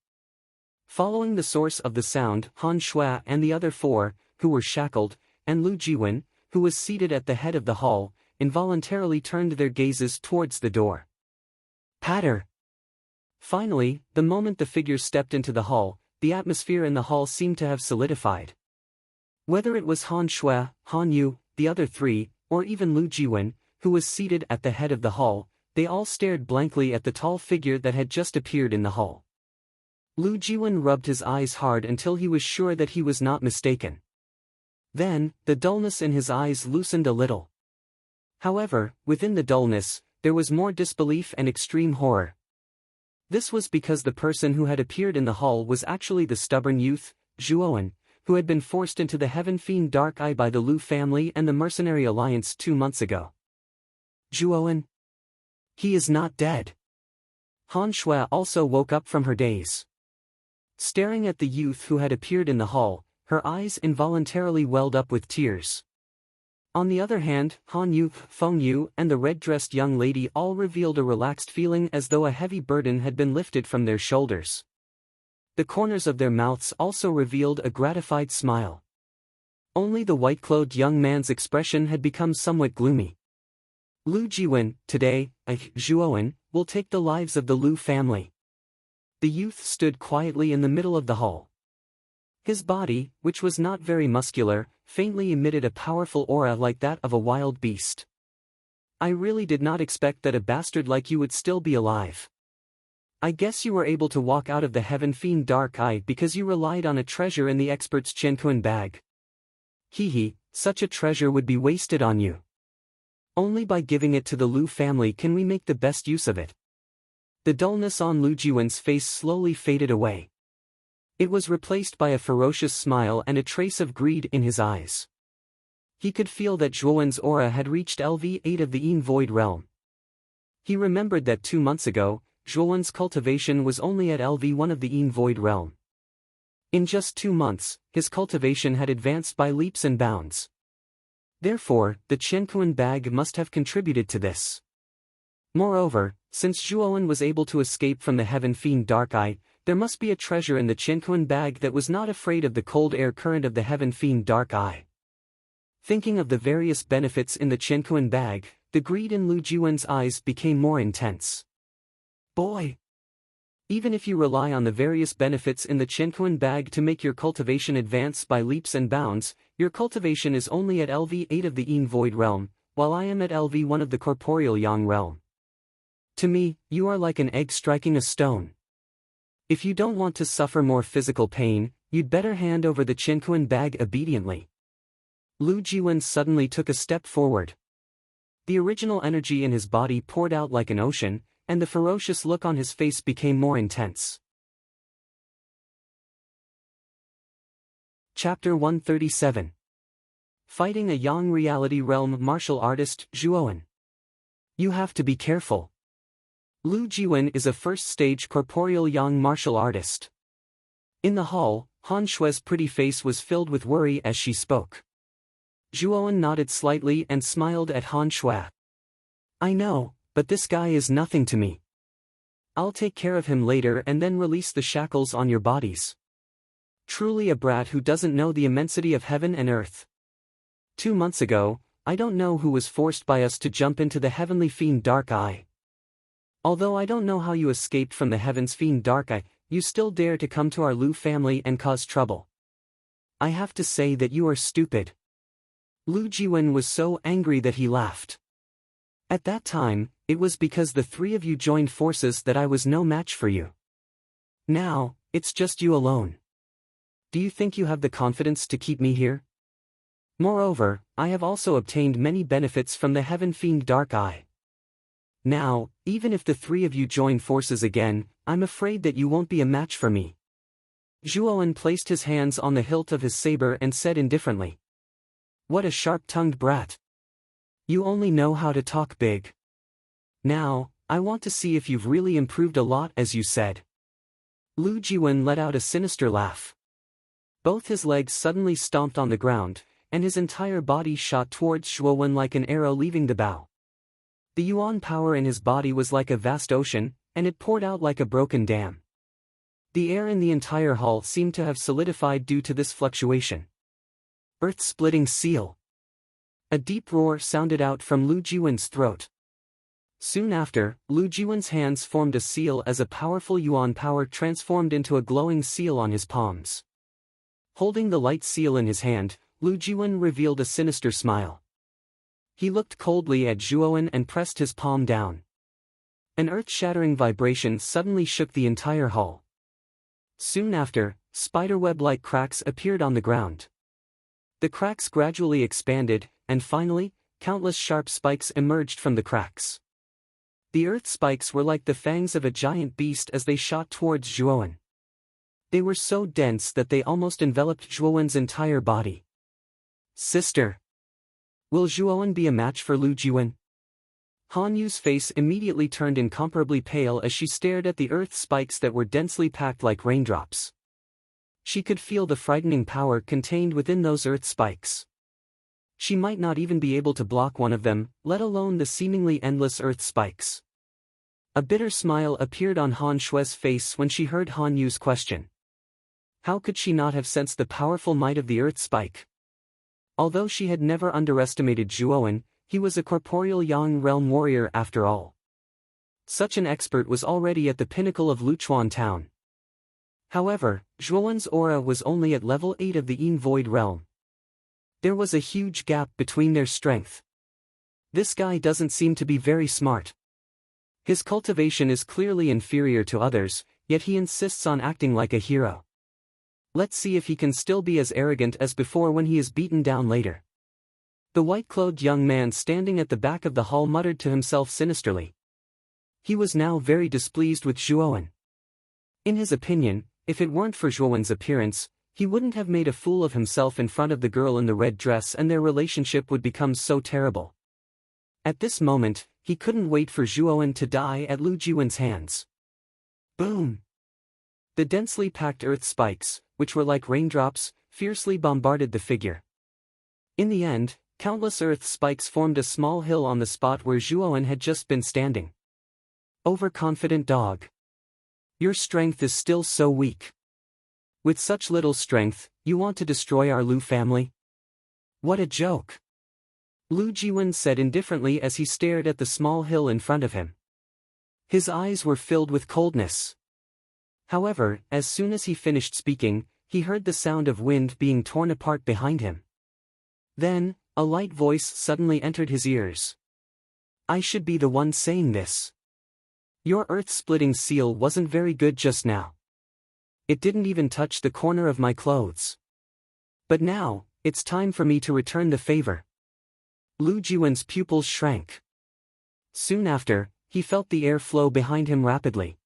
Following the source of the sound, Han Shui and the other four, who were shackled, and Lu Jiwen, who was seated at the head of the hall, involuntarily turned their gazes towards the door. Patter! Finally, the moment the figure stepped into the hall, the atmosphere in the hall seemed to have solidified. Whether it was Han Shui, Han Yu, the other three, or even Lu Jiwen, who was seated at the head of the hall, they all stared blankly at the tall figure that had just appeared in the hall. Lu Jiwen rubbed his eyes hard until he was sure that he was not mistaken. Then, the dullness in his eyes loosened a little. However, within the dullness, there was more disbelief and extreme horror. This was because the person who had appeared in the hall was actually the stubborn youth, Zhuowen, who had been forced into the Heaven Fiend Dark Eye by the Lu family and the Mercenary Alliance 2 months ago. Zhuowen? He is not dead. Han Shui also woke up from her daze. Staring at the youth who had appeared in the hall, her eyes involuntarily welled up with tears. On the other hand, Han Yu, Feng Yu and the red-dressed young lady all revealed a relaxed feeling as though a heavy burden had been lifted from their shoulders. The corners of their mouths also revealed a gratified smile. Only the white-clothed young man's expression had become somewhat gloomy. Lu Jiwen, today, Zhuowen, will take the lives of the Lu family. The youth stood quietly in the middle of the hall. His body, which was not very muscular, faintly emitted a powerful aura like that of a wild beast. I really did not expect that a bastard like you would still be alive. I guess you were able to walk out of the Heaven Fiend Dark Eye because you relied on a treasure in the expert's Qianquan bag. Hehe, such a treasure would be wasted on you. Only by giving it to the Lu family can we make the best use of it. The dullness on Lu Jiwen's face slowly faded away. It was replaced by a ferocious smile and a trace of greed in his eyes. He could feel that Zhuowen's aura had reached LV8 of the Yin Void realm. He remembered that 2 months ago, Zhuowen's cultivation was only at LV1 of the Yin Void realm. In just 2 months, his cultivation had advanced by leaps and bounds. Therefore, the Qianquan bag must have contributed to this. Moreover, since Zhuowen was able to escape from the Heaven Fiend Dark Eye, there must be a treasure in the Qianquan bag that was not afraid of the cold air current of the Heaven Fiend Dark Eye. Thinking of the various benefits in the Qianquan bag, the greed in Lu Jiwen's eyes became more intense. Boy! Even if you rely on the various benefits in the Qianquan bag to make your cultivation advance by leaps and bounds, your cultivation is only at LV8 of the Yin Void realm, while I am at LV1 of the corporeal Yang realm. To me, you are like an egg striking a stone. If you don't want to suffer more physical pain, you'd better hand over the Qianquan bag obediently. Lu Jiwen suddenly took a step forward. The original energy in his body poured out like an ocean, and the ferocious look on his face became more intense. Chapter 137. Fighting a Yang Reality Realm Martial Artist, Zhuowen. You have to be careful. Lu Jiwen is a first-stage corporeal Yang martial artist. In the hall, Han Shue's pretty face was filled with worry as she spoke. Zhuowen nodded slightly and smiled at Han Shue. I know, but this guy is nothing to me. I'll take care of him later and then release the shackles on your bodies. Truly a brat who doesn't know the immensity of heaven and earth. 2 months ago, I don't know who was forced by us to jump into the Heavenly Fiend Dark Eye. Although I don't know how you escaped from the Heaven's Fiend Dark Eye, you still dare to come to our Lu family and cause trouble. I have to say that you are stupid. Lu Jiwen was so angry that he laughed. At that time, it was because the 3 of you joined forces that I was no match for you. Now, it's just you alone. Do you think you have the confidence to keep me here? Moreover, I have also obtained many benefits from the Heaven Fiend Dark Eye. Now, even if the 3 of you join forces again, I'm afraid that you won't be a match for me. Zhuowen placed his hands on the hilt of his saber and said indifferently. What a sharp-tongued brat. You only know how to talk big. Now, I want to see if you've really improved a lot as you said. Lu Jiwen let out a sinister laugh. Both his legs suddenly stomped on the ground, and his entire body shot towards Zhuowen like an arrow leaving the bow. The yuan power in his body was like a vast ocean, and it poured out like a broken dam. The air in the entire hall seemed to have solidified due to this fluctuation. Earth-splitting seal. A deep roar sounded out from Lu Jiwen's throat. Soon after, Lu Jiwen's hands formed a seal as a powerful yuan power transformed into a glowing seal on his palms. Holding the light seal in his hand, Lu Jiwen revealed a sinister smile. He looked coldly at Zhuowen and pressed his palm down. An earth-shattering vibration suddenly shook the entire hall. Soon after, spiderweb-like cracks appeared on the ground. The cracks gradually expanded, and finally, countless sharp spikes emerged from the cracks. The earth spikes were like the fangs of a giant beast as they shot towards Zhuowen. They were so dense that they almost enveloped Zhuowen's entire body. Sister! Will Zhuowen be a match for Lu Jiwen? Han Yu's face immediately turned incomparably pale as she stared at the earth spikes that were densely packed like raindrops. She could feel the frightening power contained within those earth spikes. She might not even be able to block one of them, let alone the seemingly endless earth spikes. A bitter smile appeared on Han Shue's face when she heard Han Yu's question. How could she not have sensed the powerful might of the earth spike? Although she had never underestimated Zhuowen, he was a corporeal Yang realm warrior after all. Such an expert was already at the pinnacle of Luchuan town. However, Zhuowen's aura was only at level 8 of the Yin Void realm. There was a huge gap between their strength. This guy doesn't seem to be very smart. His cultivation is clearly inferior to others, yet he insists on acting like a hero. Let's see if he can still be as arrogant as before when he is beaten down later. The white-clothed young man standing at the back of the hall muttered to himself sinisterly. He was now very displeased with Zhuowen. In his opinion, if it weren't for Zhuowen's appearance, He wouldn't have made a fool of himself in front of the girl in the red dress, and their relationship would become so terrible. At this moment, he couldn't wait for Zhuowen to die at Lu Jiwen's hands. Boom! The densely packed earth spikes, which were like raindrops, fiercely bombarded the figure. In the end, countless earth spikes formed a small hill on the spot where Zhuowen had just been standing. Overconfident dog. Your strength is still so weak. With such little strength, you want to destroy our Lu family? What a joke! Lu Jiwen said indifferently as he stared at the small hill in front of him. His eyes were filled with coldness. However, as soon as he finished speaking, he heard the sound of wind being torn apart behind him. Then, a light voice suddenly entered his ears. I should be the one saying this. Your earth-splitting seal wasn't very good just now. It didn't even touch the corner of my clothes. But now, it's time for me to return the favor. Lu Jiwen's pupils shrank. Soon after, he felt the air flow behind him rapidly.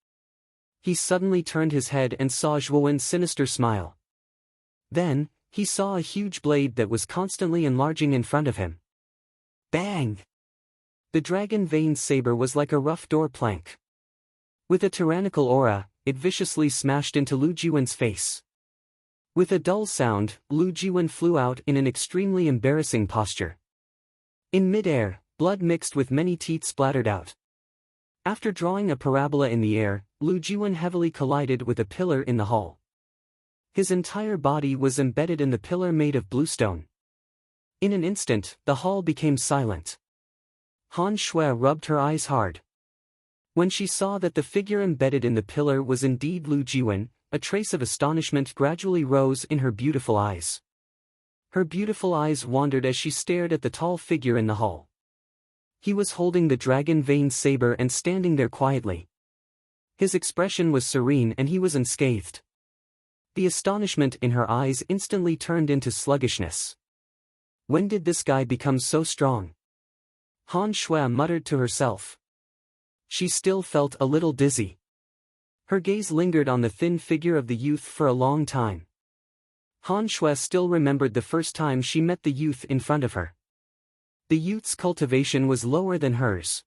He suddenly turned his head and saw Zhuowen's sinister smile. Then, he saw a huge blade that was constantly enlarging in front of him. Bang! The dragon vein saber was like a rough door plank. With a tyrannical aura, it viciously smashed into Lu Jiwen's face. With a dull sound, Lu Jiwen flew out in an extremely embarrassing posture. In midair, blood mixed with many teeth splattered out. After drawing a parabola in the air, Lu Jiwen heavily collided with a pillar in the hall. His entire body was embedded in the pillar made of bluestone. In an instant, the hall became silent. Han Shui rubbed her eyes hard. When she saw that the figure embedded in the pillar was indeed Lu Jiwen, a trace of astonishment gradually rose in her beautiful eyes. Her beautiful eyes wandered as she stared at the tall figure in the hall. He was holding the dragon vein saber and standing there quietly. His expression was serene and he was unscathed. The astonishment in her eyes instantly turned into sluggishness. When did this guy become so strong? Han Shui muttered to herself. She still felt a little dizzy. Her gaze lingered on the thin figure of the youth for a long time. Han Shui still remembered the first time she met the youth in front of her. The youth's cultivation was lower than hers.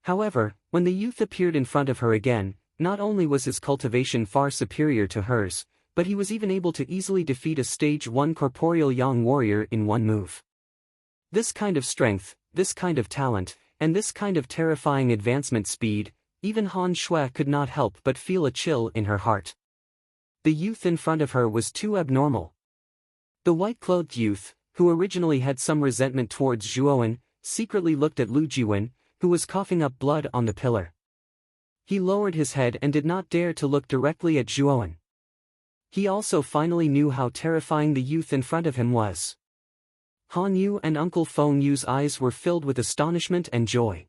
However, when the youth appeared in front of her again, not only was his cultivation far superior to hers, but he was even able to easily defeat a stage 1 corporeal young warrior in one move. This kind of strength, this kind of talent, and this kind of terrifying advancement speed, even Han Shui could not help but feel a chill in her heart. The youth in front of her was too abnormal. The white-clothed youth, who originally had some resentment towards Zhuowen, secretly looked at Lu Jiwen, who was coughing up blood on the pillar. He lowered his head and did not dare to look directly at Zhuowen. He also finally knew how terrifying the youth in front of him was. Han Yu and Uncle Feng Yu's eyes were filled with astonishment and joy.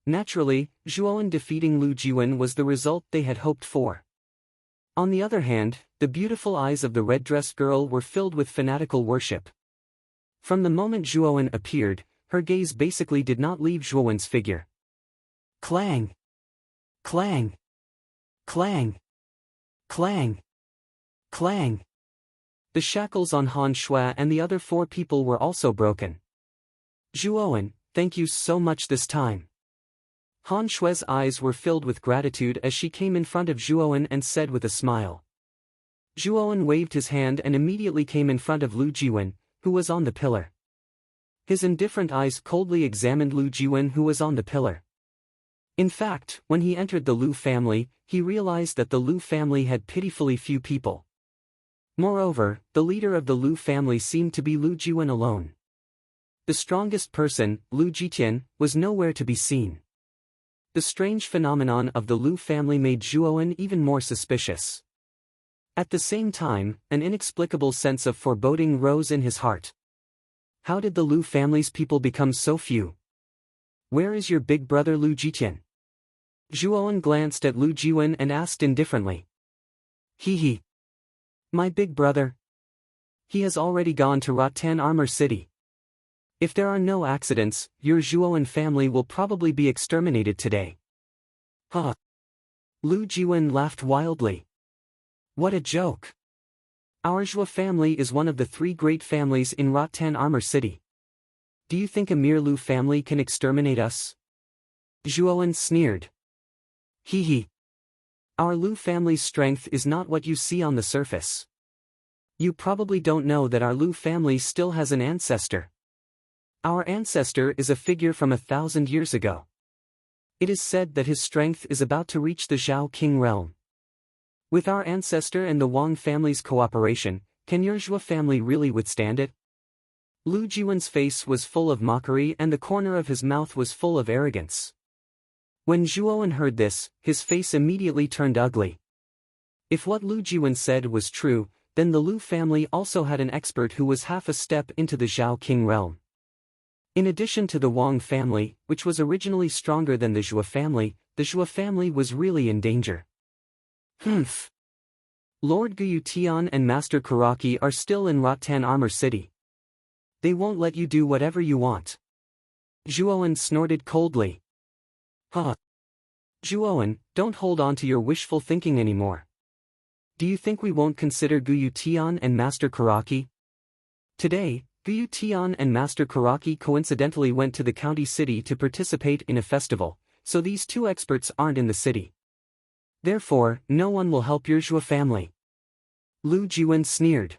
Naturally, Zhuowen defeating Lu Jiwen was the result they had hoped for. On the other hand, the beautiful eyes of the red-dressed girl were filled with fanatical worship. From the moment Zhuowen appeared, her gaze basically did not leave Zhuowen's figure. Clang! Clang! Clang! Clang! Clang! The shackles on Han Shui and the other 4 people were also broken. Zhuowen, thank you so much this time. Han Shui's eyes were filled with gratitude as she came in front of Zhuowen and said with a smile. Zhuowen waved his hand and immediately came in front of Lu Jiwen, who was on the pillar. His indifferent eyes coldly examined Lu Jiwen, who was on the pillar. In fact, when he entered the Lu family, he realized that the Lu family had pitifully few people. Moreover, the leader of the Lu family seemed to be Lu Jiwen alone. The strongest person, Lu Jitian, was nowhere to be seen. The strange phenomenon of the Lu family made Zhuowen even more suspicious. At the same time, an inexplicable sense of foreboding rose in his heart. How did the Lu family's people become so few? Where is your big brother Lu Jitian? Zhuowen glanced at Lu Jiwen and asked indifferently. He. My big brother? He has already gone to Rattan Armor City. If there are no accidents, your Zhuowen family will probably be exterminated today. Huh. Lu Jiwen laughed wildly. What a joke. Our Zhua family is one of the 3 great families in Rotan Armor City. Do you think a mere Lu family can exterminate us? Zhuowen sneered. Hee hee. Our Lu family's strength is not what you see on the surface. You probably don't know that our Lu family still has an ancestor. Our ancestor is a figure from 1,000 years ago. It is said that his strength is about to reach the Zhao King realm. With our ancestor and the Wang family's cooperation, can your Zhua family really withstand it? Lu Jiwen's face was full of mockery and the corner of his mouth was full of arrogance. When Zhuowen heard this, his face immediately turned ugly. If what Lu Jiwen said was true, then the Lu family also had an expert who was half a step into the Zhao King realm. In addition to the Wang family, which was originally stronger than the Zhua family was really in danger. Humph. Lord Guyu Tian and Master Karaki are still in Rotan Armor City. They won't let you do whatever you want. Zhuowen snorted coldly. Huh. Zhuowen, don't hold on to your wishful thinking anymore. Do you think we won't consider Guyu Tian and Master Karaki? Today, Guyu Tian and Master Karaki coincidentally went to the county city to participate in a festival, so these 2 experts aren't in the city. Therefore, no one will help your Zhua family. Lu Jiwen sneered.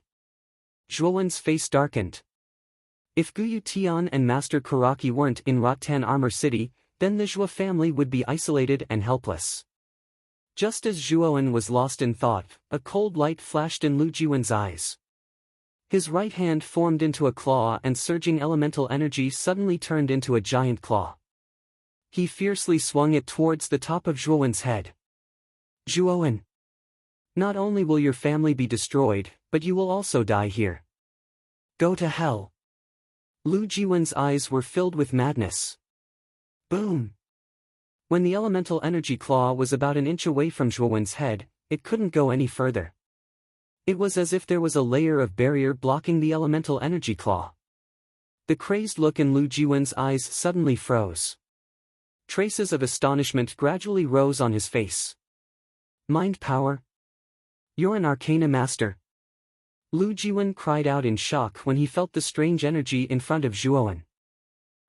Zhuowen's face darkened. If Guyu Tian and Master Karaki weren't in Rotan Armor City, then the Zhua family would be isolated and helpless. Just as Zhuowen was lost in thought, a cold light flashed in Lu Jiwen's eyes. His right hand formed into a claw and surging elemental energy suddenly turned into a giant claw. He fiercely swung it towards the top of Zhuowen's head. Zhuowen. Not only will your family be destroyed, but you will also die here. Go to hell. Lu Jiwen's eyes were filled with madness. Boom. When the elemental energy claw was about an inch away from Zhuowen's head, it couldn't go any further. It was as if there was a layer of barrier blocking the elemental energy claw. The crazed look in Lu Jiwen's eyes suddenly froze. Traces of astonishment gradually rose on his face. Mind power? You're an Arcana master. Lu Jiwen cried out in shock when he felt the strange energy in front of Zhuowen.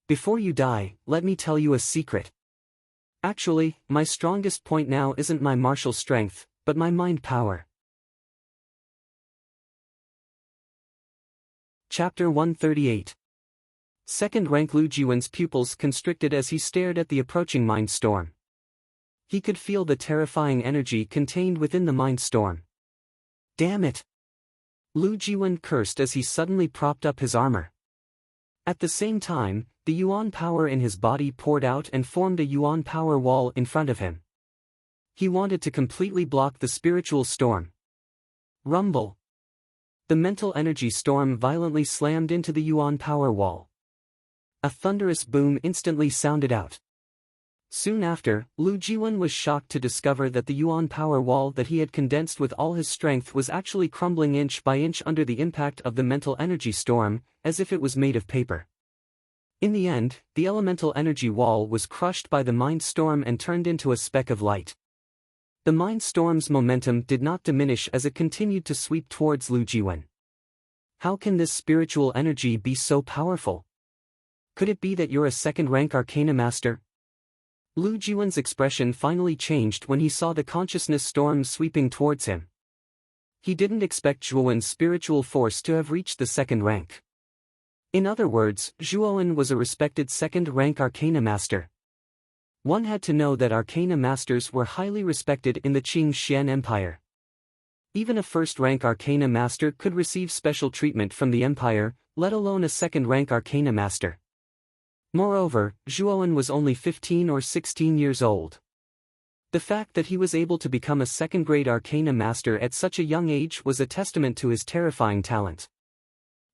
Before you die, let me tell you a secret. Actually, my strongest point now isn't my martial strength, but my mind power. Chapter 138. Second rank Lu Jiwen's pupils constricted as he stared at the approaching mind storm. He could feel the terrifying energy contained within the mind storm. Damn it! Lu Jiwen cursed as he suddenly propped up his armor. At the same time, the Yuan power in his body poured out and formed a Yuan power wall in front of him. He wanted to completely block the spiritual storm. Rumble. The mental energy storm violently slammed into the Yuan power wall. A thunderous boom instantly sounded out. Soon after, Lu Jiwen was shocked to discover that the Yuan power wall that he had condensed with all his strength was actually crumbling inch by inch under the impact of the mental energy storm, as if it was made of paper. In the end, the elemental energy wall was crushed by the mind storm and turned into a speck of light. The mind storm's momentum did not diminish as it continued to sweep towards Lu Jiwen. How can this spiritual energy be so powerful? Could it be that you're a second-rank Arcana master? Lu Jiwen's expression finally changed when he saw the consciousness storm sweeping towards him. He didn't expect Zhuowen's spiritual force to have reached the second rank. In other words, Zhuowen was a respected second-rank Arcana master. One had to know that Arcana masters were highly respected in the Qing Xian Empire. Even a first-rank Arcana master could receive special treatment from the Empire, let alone a second-rank Arcana master. Moreover, Zhuowen was only 15 or 16 years old. The fact that he was able to become a second-grade Arcana master at such a young age was a testament to his terrifying talent.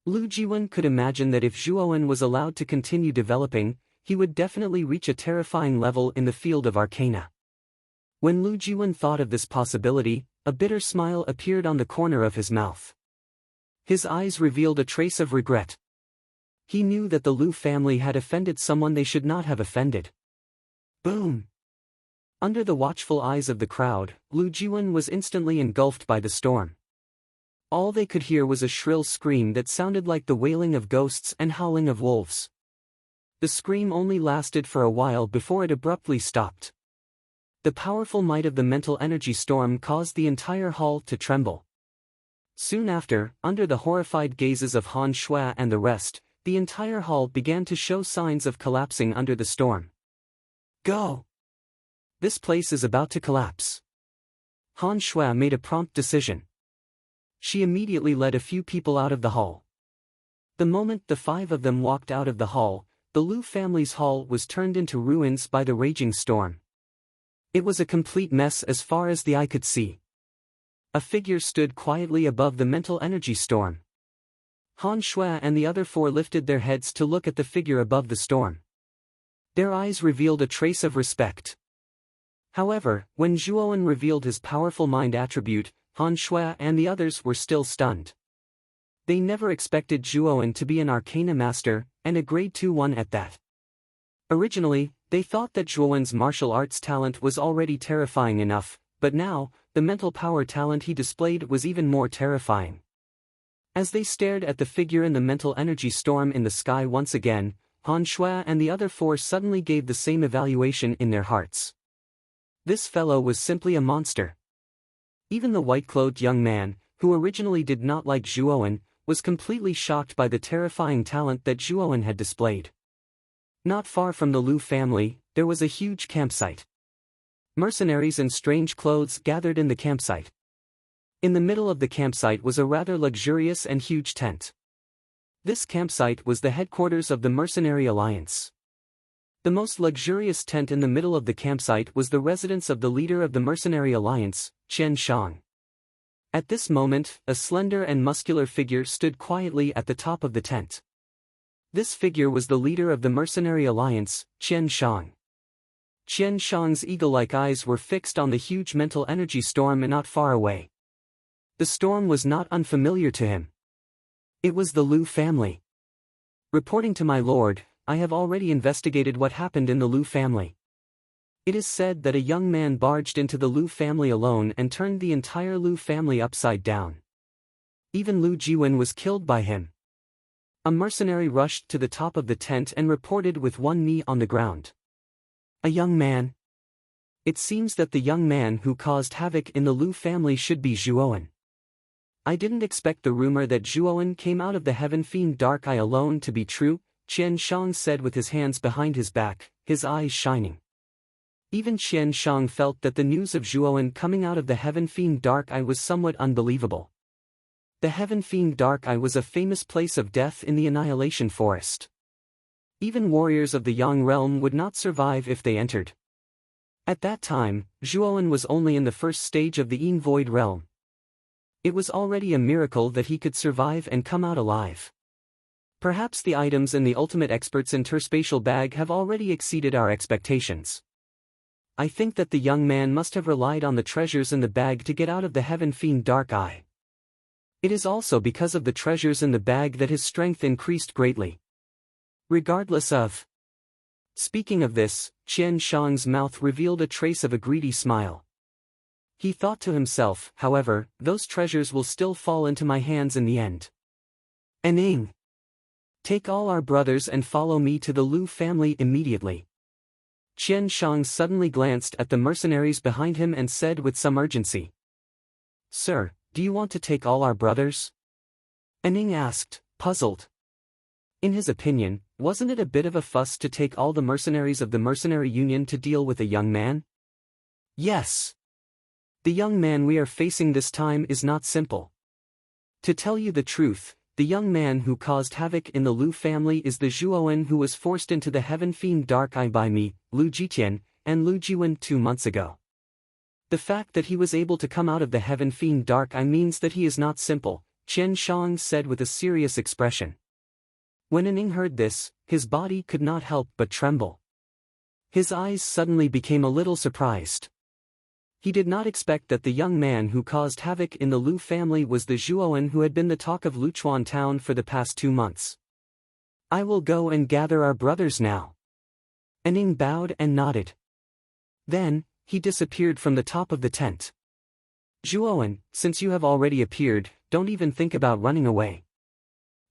Lu Jiwen could imagine that if Zhuowen was allowed to continue developing, he would definitely reach a terrifying level in the field of Arcana. When Lu Jiwen thought of this possibility, a bitter smile appeared on the corner of his mouth. His eyes revealed a trace of regret. He knew that the Lu family had offended someone they should not have offended. Boom! Under the watchful eyes of the crowd, Lu Jiwen was instantly engulfed by the storm. all they could hear was a shrill scream that sounded like the wailing of ghosts and howling of wolves. The scream only lasted for a while before it abruptly stopped. The powerful might of the mental energy storm caused the entire hall to tremble. Soon after, under the horrified gazes of Han Shui and the rest, the entire hall began to show signs of collapsing under the storm. Go! This place is about to collapse. Han Shui made a prompt decision. She immediately led a few people out of the hall. The moment the 5 of them walked out of the hall, the Liu family's hall was turned into ruins by the raging storm. It was a complete mess as far as the eye could see. A figure stood quietly above the mental energy storm. Han Shui and the other 4 lifted their heads to look at the figure above the storm. Their eyes revealed a trace of respect. However, when Zhuowen revealed his powerful mind attribute, Han Shui and the others were still stunned. They never expected Zhuowen to be an Arcana master, and a grade 2 one at that. Originally, they thought that Zhuowen's martial arts talent was already terrifying enough, but now, the mental power talent he displayed was even more terrifying. As they stared at the figure in the mental energy storm in the sky once again, Han Shui and the other 4 suddenly gave the same evaluation in their hearts. This fellow was simply a monster. Even the white-clothed young man, who originally did not like Zhuowen, was completely shocked by the terrifying talent that Zhuowen had displayed. Not far from the Liu family, there was a huge campsite. Mercenaries in strange clothes gathered in the campsite. In the middle of the campsite was a rather luxurious and huge tent. This campsite was the headquarters of the Mercenary Alliance. The most luxurious tent in the middle of the campsite was the residence of the leader of the Mercenary Alliance, Qian Shang. At this moment, a slender and muscular figure stood quietly at the top of the tent. This figure was the leader of the Mercenary Alliance, Qian Shang. Qian Shang's eagle-like eyes were fixed on the huge mental energy storm not far away. The storm was not unfamiliar to him. It was the Liu family. Reporting to my lord, I have already investigated what happened in the Liu family. It is said that a young man barged into the Liu family alone and turned the entire Liu family upside down. Even Liu Jiwen was killed by him. A mercenary rushed to the top of the tent and reported with one knee on the ground. A young man? It seems that the young man who caused havoc in the Liu family should be Zhuowen. I didn't expect the rumor that Zhuowen came out of the Heaven Fiend Dark Eye alone to be true, Qian Shang said with his hands behind his back, his eyes shining. Even Qian Shang felt that the news of Zhuowen coming out of the Heaven Fiend Dark Eye was somewhat unbelievable. The Heaven Fiend Dark Eye was a famous place of death in the Annihilation Forest. Even warriors of the Yang realm would not survive if they entered. At that time, Zhuowen was only in the first stage of the Yin Void realm. It was already a miracle that he could survive and come out alive. Perhaps the items in the Ultimate Expert's interspatial bag have already exceeded our expectations. I think that the young man must have relied on the treasures in the bag to get out of the Heaven Fiend Dark Eye. It is also because of the treasures in the bag that his strength increased greatly. Regardless of. Speaking of this, Qian Shang's mouth revealed a trace of a greedy smile. He thought to himself, however, those treasures will still fall into my hands in the end. Aning. Take all our brothers and follow me to the Liu family immediately. Qian Shang suddenly glanced at the mercenaries behind him and said with some urgency. Sir, do you want to take all our brothers? Aning asked, puzzled. In his opinion, wasn't it a bit of a fuss to take all the mercenaries of the Mercenary Union to deal with a young man? Yes. The young man we are facing this time is not simple. To tell you the truth, the young man who caused havoc in the Liu family is the Zhuowen who was forced into the Heaven Fiend Dark Eye by me, Liu Jitian, and Liu Jiwen 2 months ago. The fact that he was able to come out of the Heaven Fiend Dark Eye means that he is not simple, Qian Shang said with a serious expression. When Aning heard this, his body could not help but tremble. His eyes suddenly became a little surprised. He did not expect that the young man who caused havoc in the Liu family was the Zhuowen who had been the talk of Luchuan town for the past 2 months. I will go and gather our brothers now. Aning bowed and nodded. Then, he disappeared from the top of the tent. Zhuowen, since you have already appeared, don't even think about running away.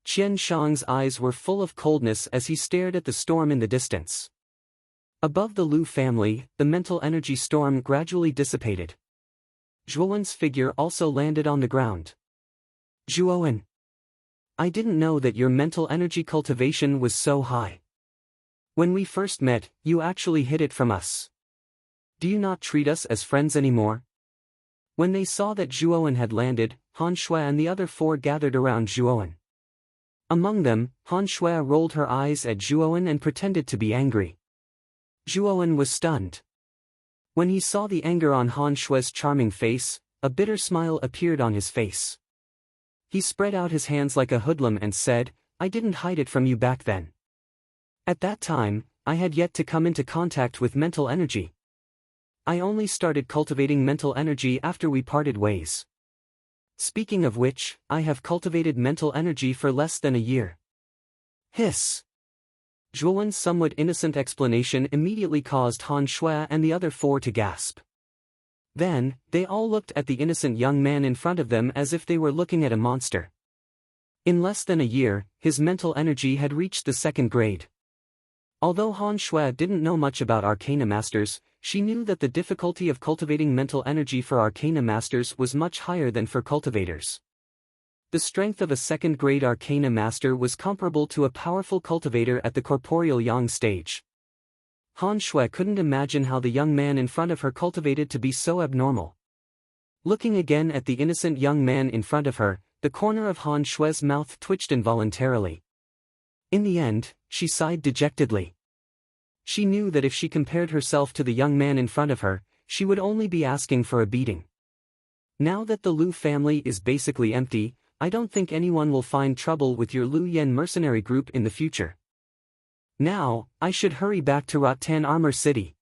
Qian Shang's eyes were full of coldness as he stared at the storm in the distance. Above the Lu family, the mental energy storm gradually dissipated. Zhuowen's figure also landed on the ground. Zhuowen. I didn't know that your mental energy cultivation was so high. When we first met, you actually hid it from us. Do you not treat us as friends anymore? When they saw that Zhuowen had landed, Han Shui and the other four gathered around Zhuowen. Among them, Han Shui rolled her eyes at Zhuowen and pretended to be angry. Zhuowen was stunned. When he saw the anger on Han Shui's charming face, a bitter smile appeared on his face. He spread out his hands like a hoodlum and said, I didn't hide it from you back then. At that time, I had yet to come into contact with mental energy. I only started cultivating mental energy after we parted ways. Speaking of which, I have cultivated mental energy for less than a year. Hiss. Zhuowen's somewhat innocent explanation immediately caused Han Shui and the other four to gasp. Then, they all looked at the innocent young man in front of them as if they were looking at a monster. In less than a year, his mental energy had reached the 2nd grade. Although Han Shui didn't know much about Arcana Masters, she knew that the difficulty of cultivating mental energy for Arcana Masters was much higher than for cultivators. The strength of a 2nd grade Arcana Master was comparable to a powerful cultivator at the corporeal Yang stage. Han Shui couldn't imagine how the young man in front of her cultivated to be so abnormal. Looking again at the innocent young man in front of her, the corner of Han Shui's mouth twitched involuntarily. In the end, she sighed dejectedly. She knew that if she compared herself to the young man in front of her, she would only be asking for a beating. Now that the Lu family is basically empty, I don't think anyone will find trouble with your Lu Yen mercenary group in the future. Now, I should hurry back to Rattan Armor City.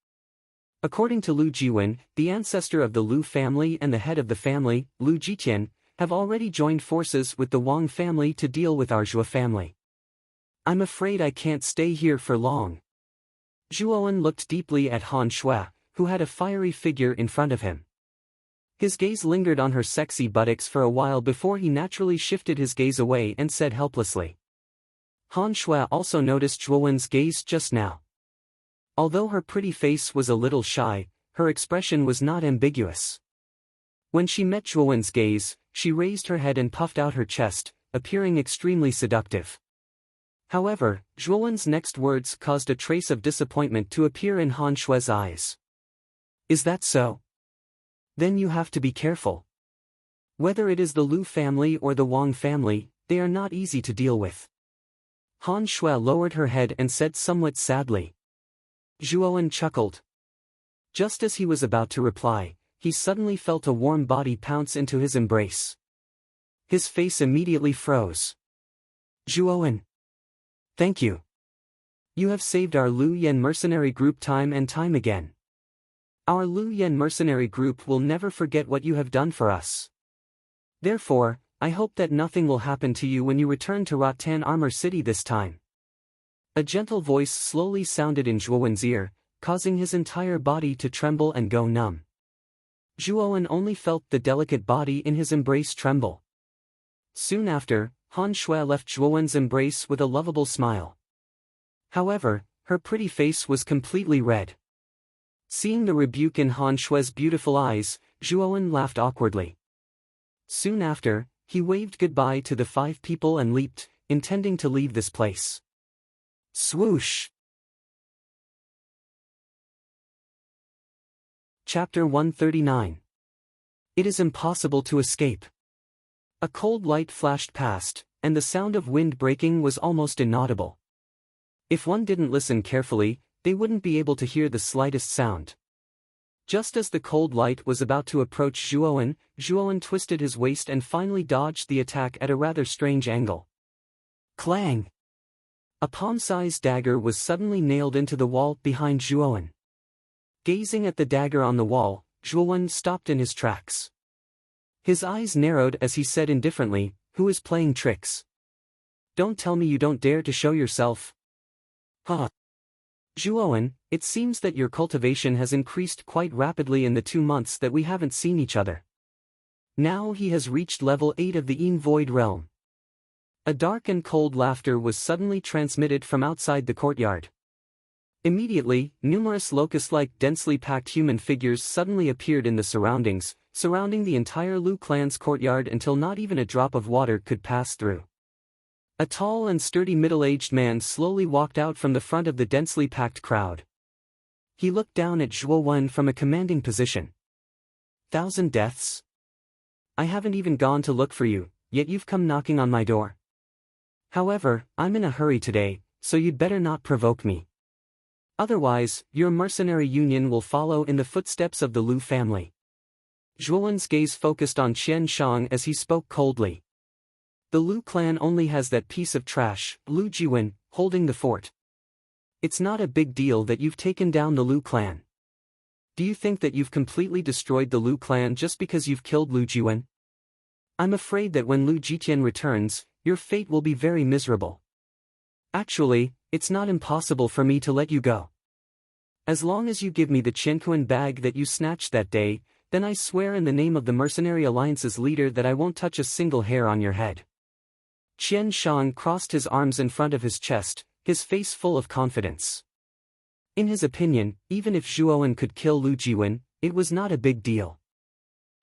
According to Lu Jiwen, the ancestor of the Lu family and the head of the family, Lu Jitian, have already joined forces with the Wang family to deal with our Zhou family. I'm afraid I can't stay here for long. Zhuowen looked deeply at Han Shui, who had a fiery figure in front of him. His gaze lingered on her sexy buttocks for a while before he naturally shifted his gaze away and said helplessly. Han Shui also noticed Zhuowen's gaze just now. Although her pretty face was a little shy, her expression was not ambiguous. When she met Zhuowen's gaze, she raised her head and puffed out her chest, appearing extremely seductive. However, Zhuowen's next words caused a trace of disappointment to appear in Han Shui's eyes. Is that so? Then you have to be careful. Whether it is the Lu family or the Wang family, they are not easy to deal with. Han Shui lowered her head and said somewhat sadly. Zhuowen chuckled. Just as he was about to reply, he suddenly felt a warm body pounce into his embrace. His face immediately froze. Zhuowen. Thank you. You have saved our Lu Yen mercenary group time and time again. Our Lu Yen mercenary group will never forget what you have done for us. Therefore, I hope that nothing will happen to you when you return to Rattan Armor City this time. A gentle voice slowly sounded in Zhuowen's ear, causing his entire body to tremble and go numb. Zhuowen only felt the delicate body in his embrace tremble. Soon after, Han Shui left Zhuowen's embrace with a lovable smile. However, her pretty face was completely red. Seeing the rebuke in Han Shui's beautiful eyes, Zhuowen laughed awkwardly. Soon after, he waved goodbye to the 5 people and leaped, intending to leave this place. Swoosh! Chapter 139. It is impossible to escape. A cold light flashed past, and the sound of wind breaking was almost inaudible. If one didn't listen carefully, they wouldn't be able to hear the slightest sound. Just as the cold light was about to approach Zhuowen, Zhuowen twisted his waist and finally dodged the attack at a rather strange angle. Clang! A palm-sized dagger was suddenly nailed into the wall behind Zhuowen. Gazing at the dagger on the wall, Zhuowen stopped in his tracks. His eyes narrowed as he said indifferently, "Who is playing tricks? Don't tell me you don't dare to show yourself." Huh. Zhuowen, it seems that your cultivation has increased quite rapidly in the 2 months that we haven't seen each other. Now he has reached level 8 of the Void realm. A dark and cold laughter was suddenly transmitted from outside the courtyard. Immediately, numerous locust-like densely packed human figures suddenly appeared in the surroundings, surrounding the entire Lu clan's courtyard until not even a drop of water could pass through. A tall and sturdy middle-aged man slowly walked out from the front of the densely packed crowd. He looked down at Zhuo Wen from a commanding position. 1,000 deaths? I haven't even gone to look for you, yet you've come knocking on my door. However, I'm in a hurry today, so you'd better not provoke me. Otherwise, your mercenary union will follow in the footsteps of the Lu family. Zhuo Wen's gaze focused on Qian Shang as he spoke coldly. The Lu clan only has that piece of trash, Lu Jiwen, holding the fort. It's not a big deal that you've taken down the Lu clan. Do you think that you've completely destroyed the Lu clan just because you've killed Lu Jiwen? I'm afraid that when Lu Jitian returns, your fate will be very miserable. Actually, it's not impossible for me to let you go. As long as you give me the Qianquan bag that you snatched that day, then I swear in the name of the Mercenary Alliance's leader that I won't touch a single hair on your head. Qian Shang crossed his arms in front of his chest, his face full of confidence. In his opinion, even if Zhuo Wen could kill Lu Jiwen, it was not a big deal.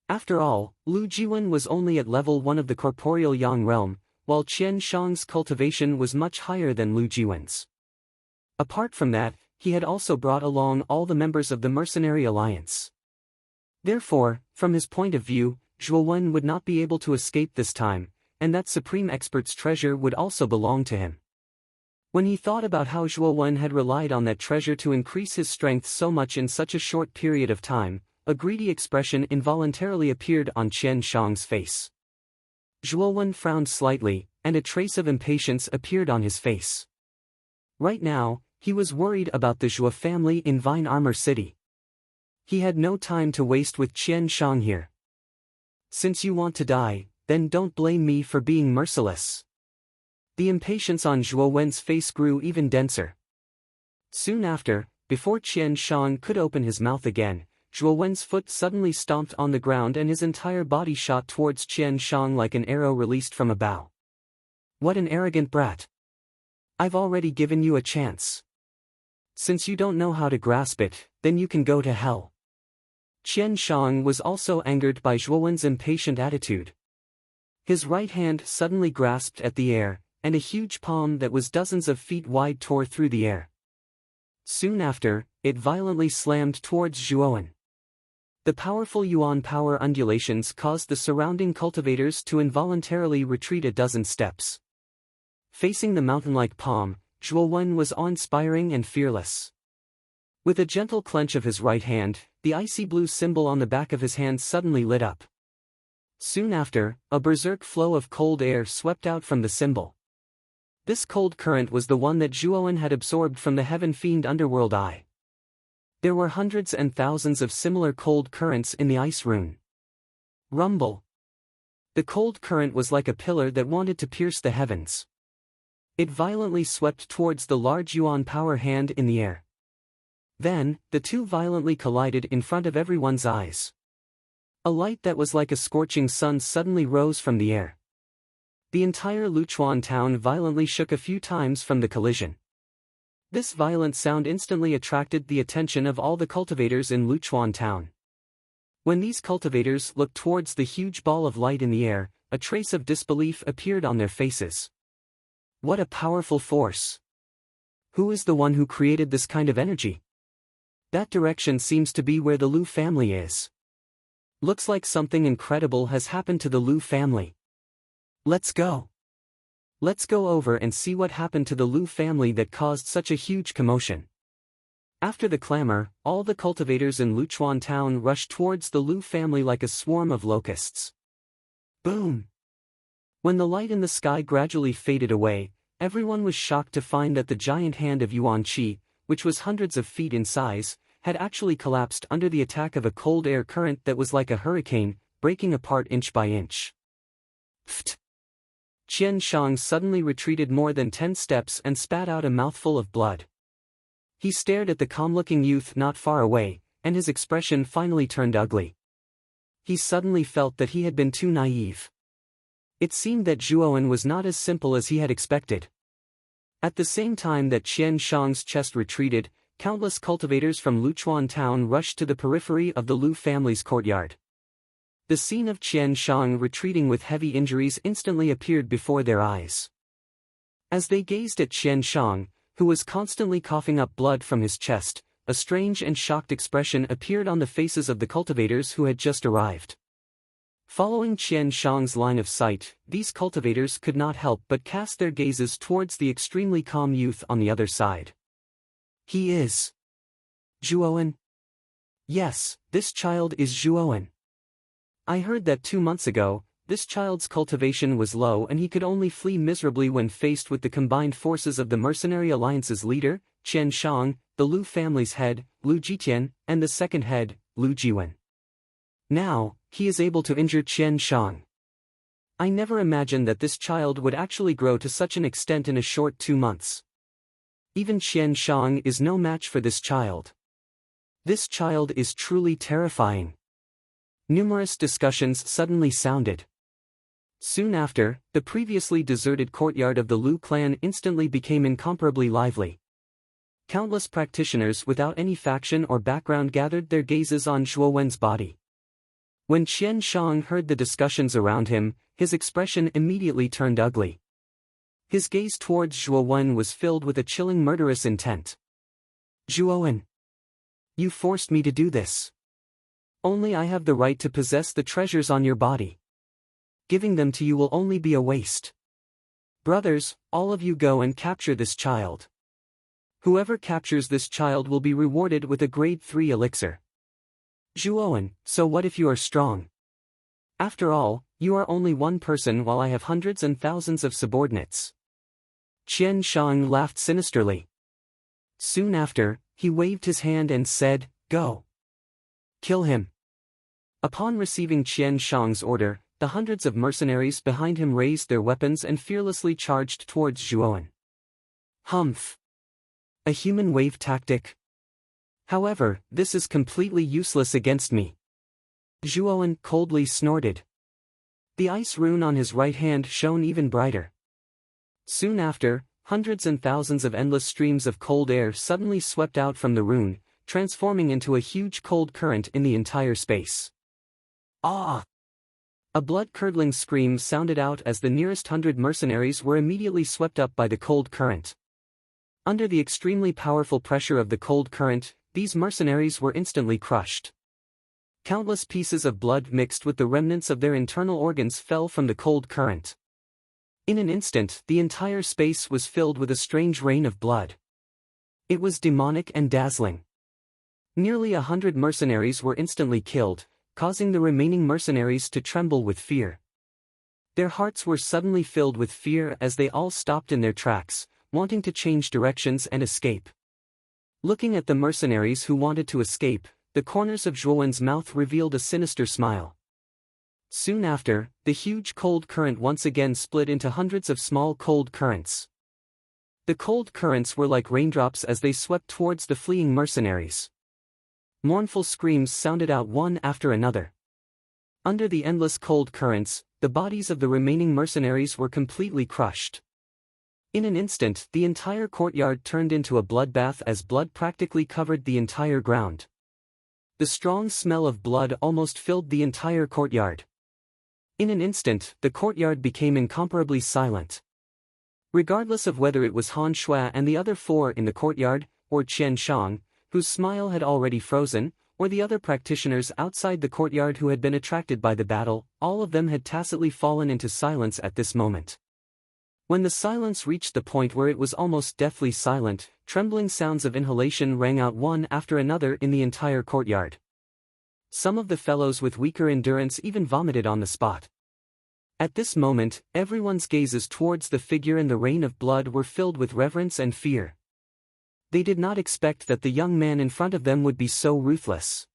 After all, Lu Jiwen was only at level 1 of the corporeal Yang realm, while Qian Shang's cultivation was much higher than Lu Jiwen's. Apart from that, he had also brought along all the members of the Mercenary Alliance. Therefore, from his point of view, Zhuo Wen would not be able to escape this time, and that Supreme Expert's treasure would also belong to him. When he thought about how Zhuo Wen had relied on that treasure to increase his strength so much in such a short period of time, a greedy expression involuntarily appeared on Qian Shang's face. Zhuo Wen frowned slightly, and a trace of impatience appeared on his face. Right now, he was worried about the Zhuo family in Vine Armor City. He had no time to waste with Qian Shang here. Since you want to die, then don't blame me for being merciless. The impatience on Zhuo Wen's face grew even denser. Soon after, before Qian Shang could open his mouth again, Zhuo Wen's foot suddenly stomped on the ground and his entire body shot towards Qian Shang like an arrow released from a bow. What an arrogant brat! I've already given you a chance. Since you don't know how to grasp it, then you can go to hell. Qian Shang was also angered by Zhuo Wen's impatient attitude. His right hand suddenly grasped at the air, and a huge palm that was dozens of feet wide tore through the air. Soon after, it violently slammed towards Zhuo Wen. The powerful Yuan power undulations caused the surrounding cultivators to involuntarily retreat a dozen steps. Facing the mountain-like palm, Zhuo Wen was awe-inspiring and fearless. With a gentle clench of his right hand, the icy blue symbol on the back of his hand suddenly lit up. Soon after, a berserk flow of cold air swept out from the symbol. This cold current was the one that Zhuo Wen had absorbed from the Heaven Fiend Underworld Eye. There were hundreds and thousands of similar cold currents in the ice rune. Rumble. The cold current was like a pillar that wanted to pierce the heavens. It violently swept towards the large Yuan power hand in the air. Then, the two violently collided in front of everyone's eyes. A light that was like a scorching sun suddenly rose from the air. The entire Luchuan town violently shook a few times from the collision. This violent sound instantly attracted the attention of all the cultivators in Luchuan town. When these cultivators looked towards the huge ball of light in the air, a trace of disbelief appeared on their faces. What a powerful force! Who is the one who created this kind of energy? That direction seems to be where the Lu family is. Looks like something incredible has happened to the Lu family. Let's go. Let's go over and see what happened to the Lu family that caused such a huge commotion. After the clamor, all the cultivators in Luchuan town rushed towards the Lu family like a swarm of locusts. Boom! When the light in the sky gradually faded away, everyone was shocked to find that the giant hand of Yuan Qi, which was hundreds of feet in size, had actually collapsed under the attack of a cold air current that was like a hurricane, breaking apart inch by inch. Pfft! Qian Shang suddenly retreated more than 10 steps and spat out a mouthful of blood. He stared at the calm-looking youth not far away, and his expression finally turned ugly. He suddenly felt that he had been too naive. It seemed that Zhuowen was not as simple as he had expected. At the same time that Qian Shang's chest retreated, countless cultivators from Luchuan town rushed to the periphery of the Lu family's courtyard. The scene of Qian Shang retreating with heavy injuries instantly appeared before their eyes. As they gazed at Qian Shang, who was constantly coughing up blood from his chest, a strange and shocked expression appeared on the faces of the cultivators who had just arrived. Following Qian Shang's line of sight, these cultivators could not help but cast their gazes towards the extremely calm youth on the other side. He is Zhuowen? Yes, this child is Zhuowen. I heard that 2 months ago, this child's cultivation was low and he could only flee miserably when faced with the combined forces of the Mercenary Alliance's leader, Qian Shang, the Lu family's head, Lu Jitian, and the second head, Lu Jiwen. Now, he is able to injure Qian Shang. I never imagined that this child would actually grow to such an extent in a short 2 months. Even Qian Shang is no match for this child. This child is truly terrifying. Numerous discussions suddenly sounded. Soon after, the previously deserted courtyard of the Lu clan instantly became incomparably lively. Countless practitioners without any faction or background gathered their gazes on Zhuowen's body. When Qian Shang heard the discussions around him, his expression immediately turned ugly. His gaze towards Zhuowen was filled with a chilling murderous intent. Zhuowen! You forced me to do this. Only I have the right to possess the treasures on your body. Giving them to you will only be a waste. Brothers, all of you go and capture this child. Whoever captures this child will be rewarded with a grade 3 elixir. Zhuowen, so what if you are strong? After all, you are only one person while I have hundreds and thousands of subordinates. Qian Shang laughed sinisterly. Soon after, he waved his hand and said, "Go. Kill him." Upon receiving Qian Shang's order, the hundreds of mercenaries behind him raised their weapons and fearlessly charged towards Zhuowen. Humph! A human wave tactic? However, this is completely useless against me. Zhuowen coldly snorted. The ice rune on his right hand shone even brighter. Soon after, hundreds and thousands of endless streams of cold air suddenly swept out from the rune, transforming into a huge cold current in the entire space. Ah! A blood-curdling scream sounded out as the nearest 100 mercenaries were immediately swept up by the cold current. Under the extremely powerful pressure of the cold current, these mercenaries were instantly crushed. Countless pieces of blood mixed with the remnants of their internal organs fell from the cold current. In an instant, the entire space was filled with a strange rain of blood. It was demonic and dazzling. Nearly 100 mercenaries were instantly killed, causing the remaining mercenaries to tremble with fear. Their hearts were suddenly filled with fear as they all stopped in their tracks, wanting to change directions and escape. Looking at the mercenaries who wanted to escape, the corners of Zhuowen's mouth revealed a sinister smile. Soon after, the huge cold current once again split into hundreds of small cold currents. The cold currents were like raindrops as they swept towards the fleeing mercenaries. Mournful screams sounded out one after another. Under the endless cold currents, the bodies of the remaining mercenaries were completely crushed. In an instant, the entire courtyard turned into a bloodbath as blood practically covered the entire ground. The strong smell of blood almost filled the entire courtyard. In an instant, the courtyard became incomparably silent. Regardless of whether it was Han Shui and the other 4 in the courtyard, or Qian Shang, whose smile had already frozen, or the other practitioners outside the courtyard who had been attracted by the battle, all of them had tacitly fallen into silence at this moment. When the silence reached the point where it was almost deathly silent, trembling sounds of inhalation rang out one after another in the entire courtyard. Some of the fellows with weaker endurance even vomited on the spot. At this moment, everyone's gazes towards the figure and the rain of blood were filled with reverence and fear. They did not expect that the young man in front of them would be so ruthless.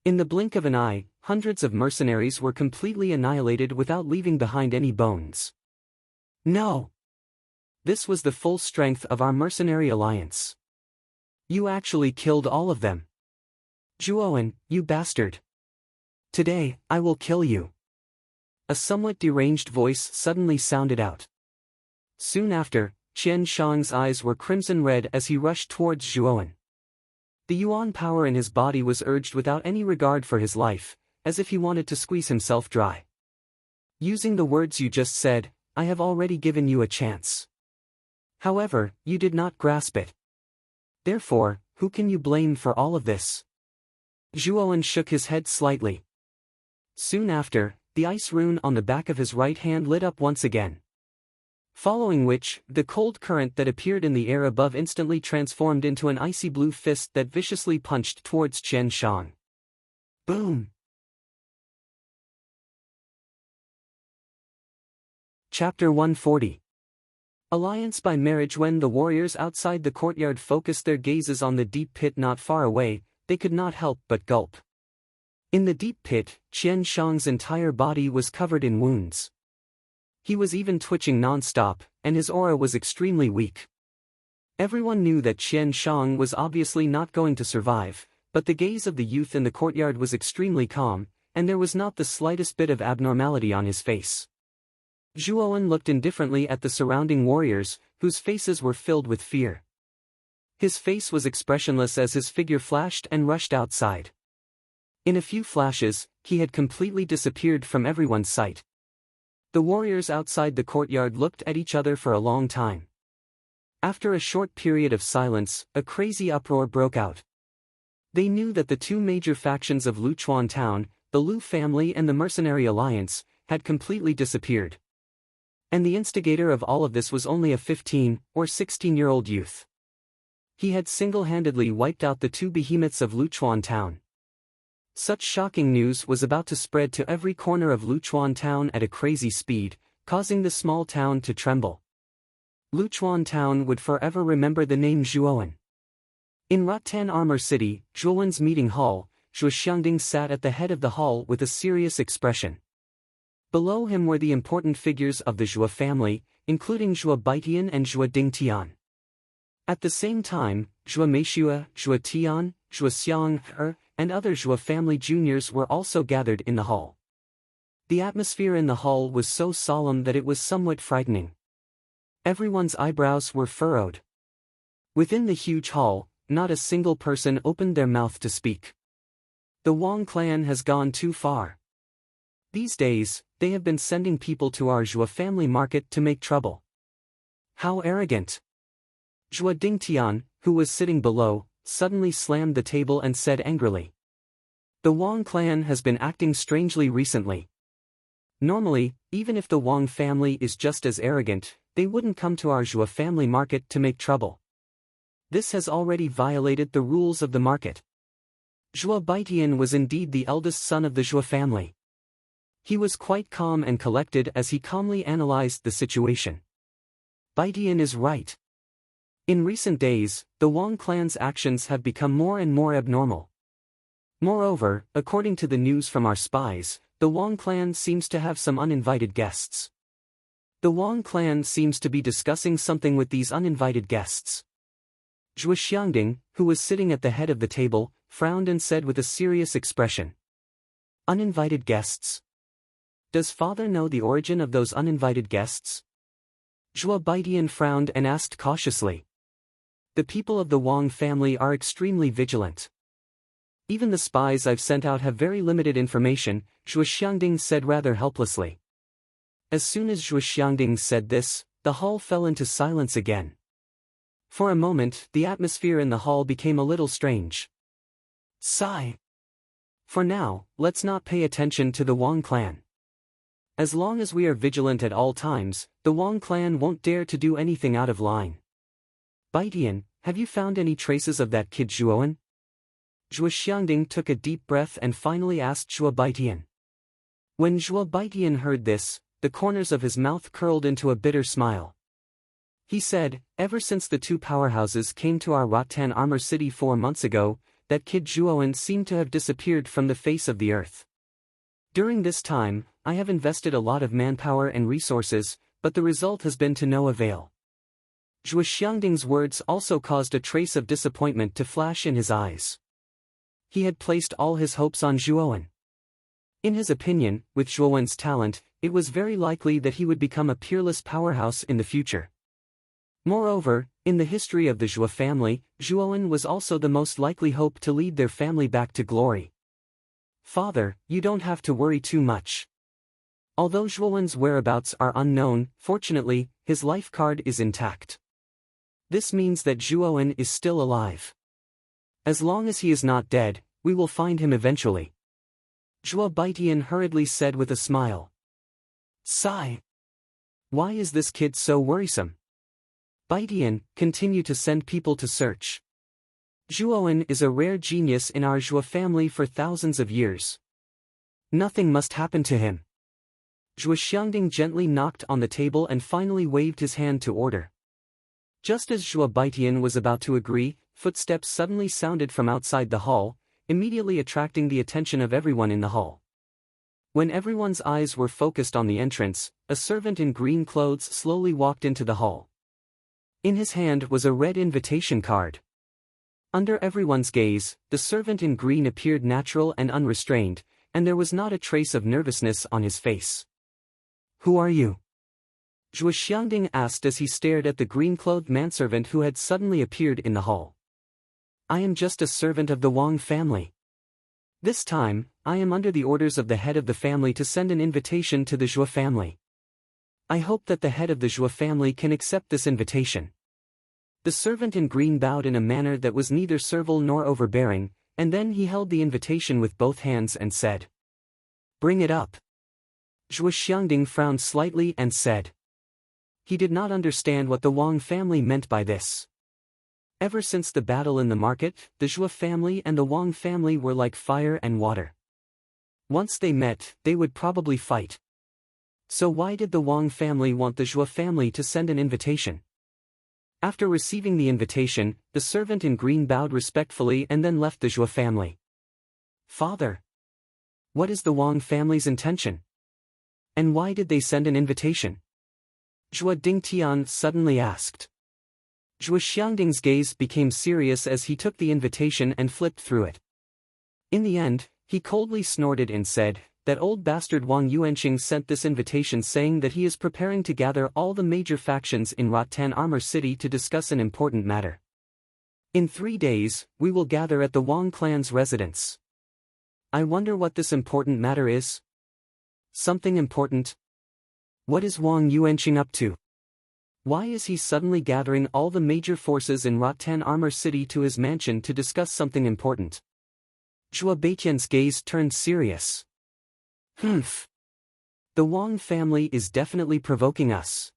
In the blink of an eye, hundreds of mercenaries were completely annihilated without leaving behind any bones. No! This was the full strength of our mercenary alliance. You actually killed all of them. Zhuowen, you bastard! Today, I will kill you. A somewhat deranged voice suddenly sounded out. Soon after, Qian Shang's eyes were crimson red as he rushed towards Zhuowen. The yuan power in his body was urged without any regard for his life, as if he wanted to squeeze himself dry. Using the words you just said, I have already given you a chance. However, you did not grasp it. Therefore, who can you blame for all of this? Zhuowen shook his head slightly. Soon after, the ice rune on the back of his right hand lit up once again. Following which, the cold current that appeared in the air above instantly transformed into an icy blue fist that viciously punched towards Qian Shang. Boom! Chapter 140. Alliance by marriage. When the warriors outside the courtyard focused their gazes on the deep pit not far away, they could not help but gulp. In the deep pit, Qian Shang's entire body was covered in wounds. He was even twitching non-stop, and his aura was extremely weak. Everyone knew that Qian Shang was obviously not going to survive, but the gaze of the youth in the courtyard was extremely calm, and there was not the slightest bit of abnormality on his face. Zhuowen looked indifferently at the surrounding warriors, whose faces were filled with fear. His face was expressionless as his figure flashed and rushed outside. In a few flashes, he had completely disappeared from everyone's sight. The warriors outside the courtyard looked at each other for a long time. After a short period of silence, a crazy uproar broke out. They knew that the two major factions of Luchuan town, the Lu family and the Mercenary Alliance, had completely disappeared. And the instigator of all of this was only a 15 or 16-year-old youth. He had single-handedly wiped out the two behemoths of Luchuan town. Such shocking news was about to spread to every corner of Luchuan town at a crazy speed, causing the small town to tremble. Luchuan town would forever remember the name Zhuowen. In Rattan Armor City, Zhuowen's meeting hall, Zhuo Xiangding sat at the head of the hall with a serious expression. Below him were the important figures of the Zhuo family, including Zhuo Baitian and Zhuo Dingtian. At the same time, Zhuo Meishua, Zhuo Tian, Zhuo Xianghe, and other Zhuo family juniors were also gathered in the hall. The atmosphere in the hall was so solemn that it was somewhat frightening. Everyone's eyebrows were furrowed. Within the huge hall, not a single person opened their mouth to speak. The Wang clan has gone too far. These days, they have been sending people to our Zhuo family market to make trouble. How arrogant! Zhuo Dingtian, who was sitting below, suddenly slammed the table and said angrily. The Wang clan has been acting strangely recently. Normally, even if the Wang family is just as arrogant, they wouldn't come to our Zhuo family market to make trouble. This has already violated the rules of the market. Zhuo Baitian was indeed the eldest son of the Zhuo family. He was quite calm and collected as he calmly analyzed the situation. Baitian is right. In recent days, the Wang clan's actions have become more and more abnormal. Moreover, according to the news from our spies, the Wang clan seems to have some uninvited guests. The Wang clan seems to be discussing something with these uninvited guests. Zhuo Xiangding, who was sitting at the head of the table, frowned and said with a serious expression. Uninvited guests? Does father know the origin of those uninvited guests? Zhuo Baitian frowned and asked cautiously. The people of the Wang family are extremely vigilant. Even the spies I've sent out have very limited information, Zhuo Xiangding said rather helplessly. As soon as Zhuo Xiangding said this, the hall fell into silence again. For a moment, the atmosphere in the hall became a little strange. Sigh. For now, let's not pay attention to the Wang clan. As long as we are vigilant at all times, the Wang clan won't dare to do anything out of line. Baitian, have you found any traces of that kid Zhuowen? Zhuo Xiangding took a deep breath and finally asked Zhuo Baitian. When Zhuo Baitian heard this, the corners of his mouth curled into a bitter smile. He said, ever since the two powerhouses came to our Rattan Armor City 4 months ago, that kid Zhuowen seemed to have disappeared from the face of the earth. During this time, I have invested a lot of manpower and resources, but the result has been to no avail. Zhuo Xiangding's words also caused a trace of disappointment to flash in his eyes. He had placed all his hopes on Zhuowen. In his opinion, with Zhuowen's talent, it was very likely that he would become a peerless powerhouse in the future. Moreover, in the history of the Zhuo family, Zhuowen was also the most likely hope to lead their family back to glory. Father, you don't have to worry too much. Although Zhuowen's whereabouts are unknown, fortunately, his life card is intact. This means that Zhuowen is still alive. As long as he is not dead, we will find him eventually. Zhuo Baitian hurriedly said with a smile. Sigh. Why is this kid so worrisome? Baitian, continue to send people to search. Zhuowen is a rare genius in our Zhuo family for thousands of years. Nothing must happen to him. Zhuo Xiangding gently knocked on the table and finally waved his hand to order. Just as Zhuo Baitian was about to agree, footsteps suddenly sounded from outside the hall, immediately attracting the attention of everyone in the hall. When everyone's eyes were focused on the entrance, a servant in green clothes slowly walked into the hall. In his hand was a red invitation card. Under everyone's gaze, the servant in green appeared natural and unrestrained, and there was not a trace of nervousness on his face. Who are you? Zhuo Xiangding asked as he stared at the green-clothed manservant who had suddenly appeared in the hall. I am just a servant of the Wang family. This time, I am under the orders of the head of the family to send an invitation to the Zhuo family. I hope that the head of the Zhuo family can accept this invitation. The servant in green bowed in a manner that was neither servile nor overbearing, and then he held the invitation with both hands and said, Bring it up. Zhuo Xiangding frowned slightly and said. He did not understand what the Wang family meant by this. Ever since the battle in the market, the Zhuo family and the Wang family were like fire and water. Once they met, they would probably fight. So why did the Wang family want the Zhuo family to send an invitation? After receiving the invitation, the servant in green bowed respectfully and then left the Zhuo family. Father, what is the Wang family's intention? And why did they send an invitation? Zhuo Dingtian suddenly asked. Zhuo Xiangding's gaze became serious as he took the invitation and flipped through it. In the end, he coldly snorted and said, that old bastard Wang Yuanqing sent this invitation saying that he is preparing to gather all the major factions in Rotan Armor City to discuss an important matter. In 3 days, we will gather at the Wang clan's residence. I wonder what this important matter is? Something important? What is Wang Yuanqing up to? Why is he suddenly gathering all the major forces in Rotan Armor City to his mansion to discuss something important? Zhuo Baitian's gaze turned serious. The Wang family is definitely provoking us.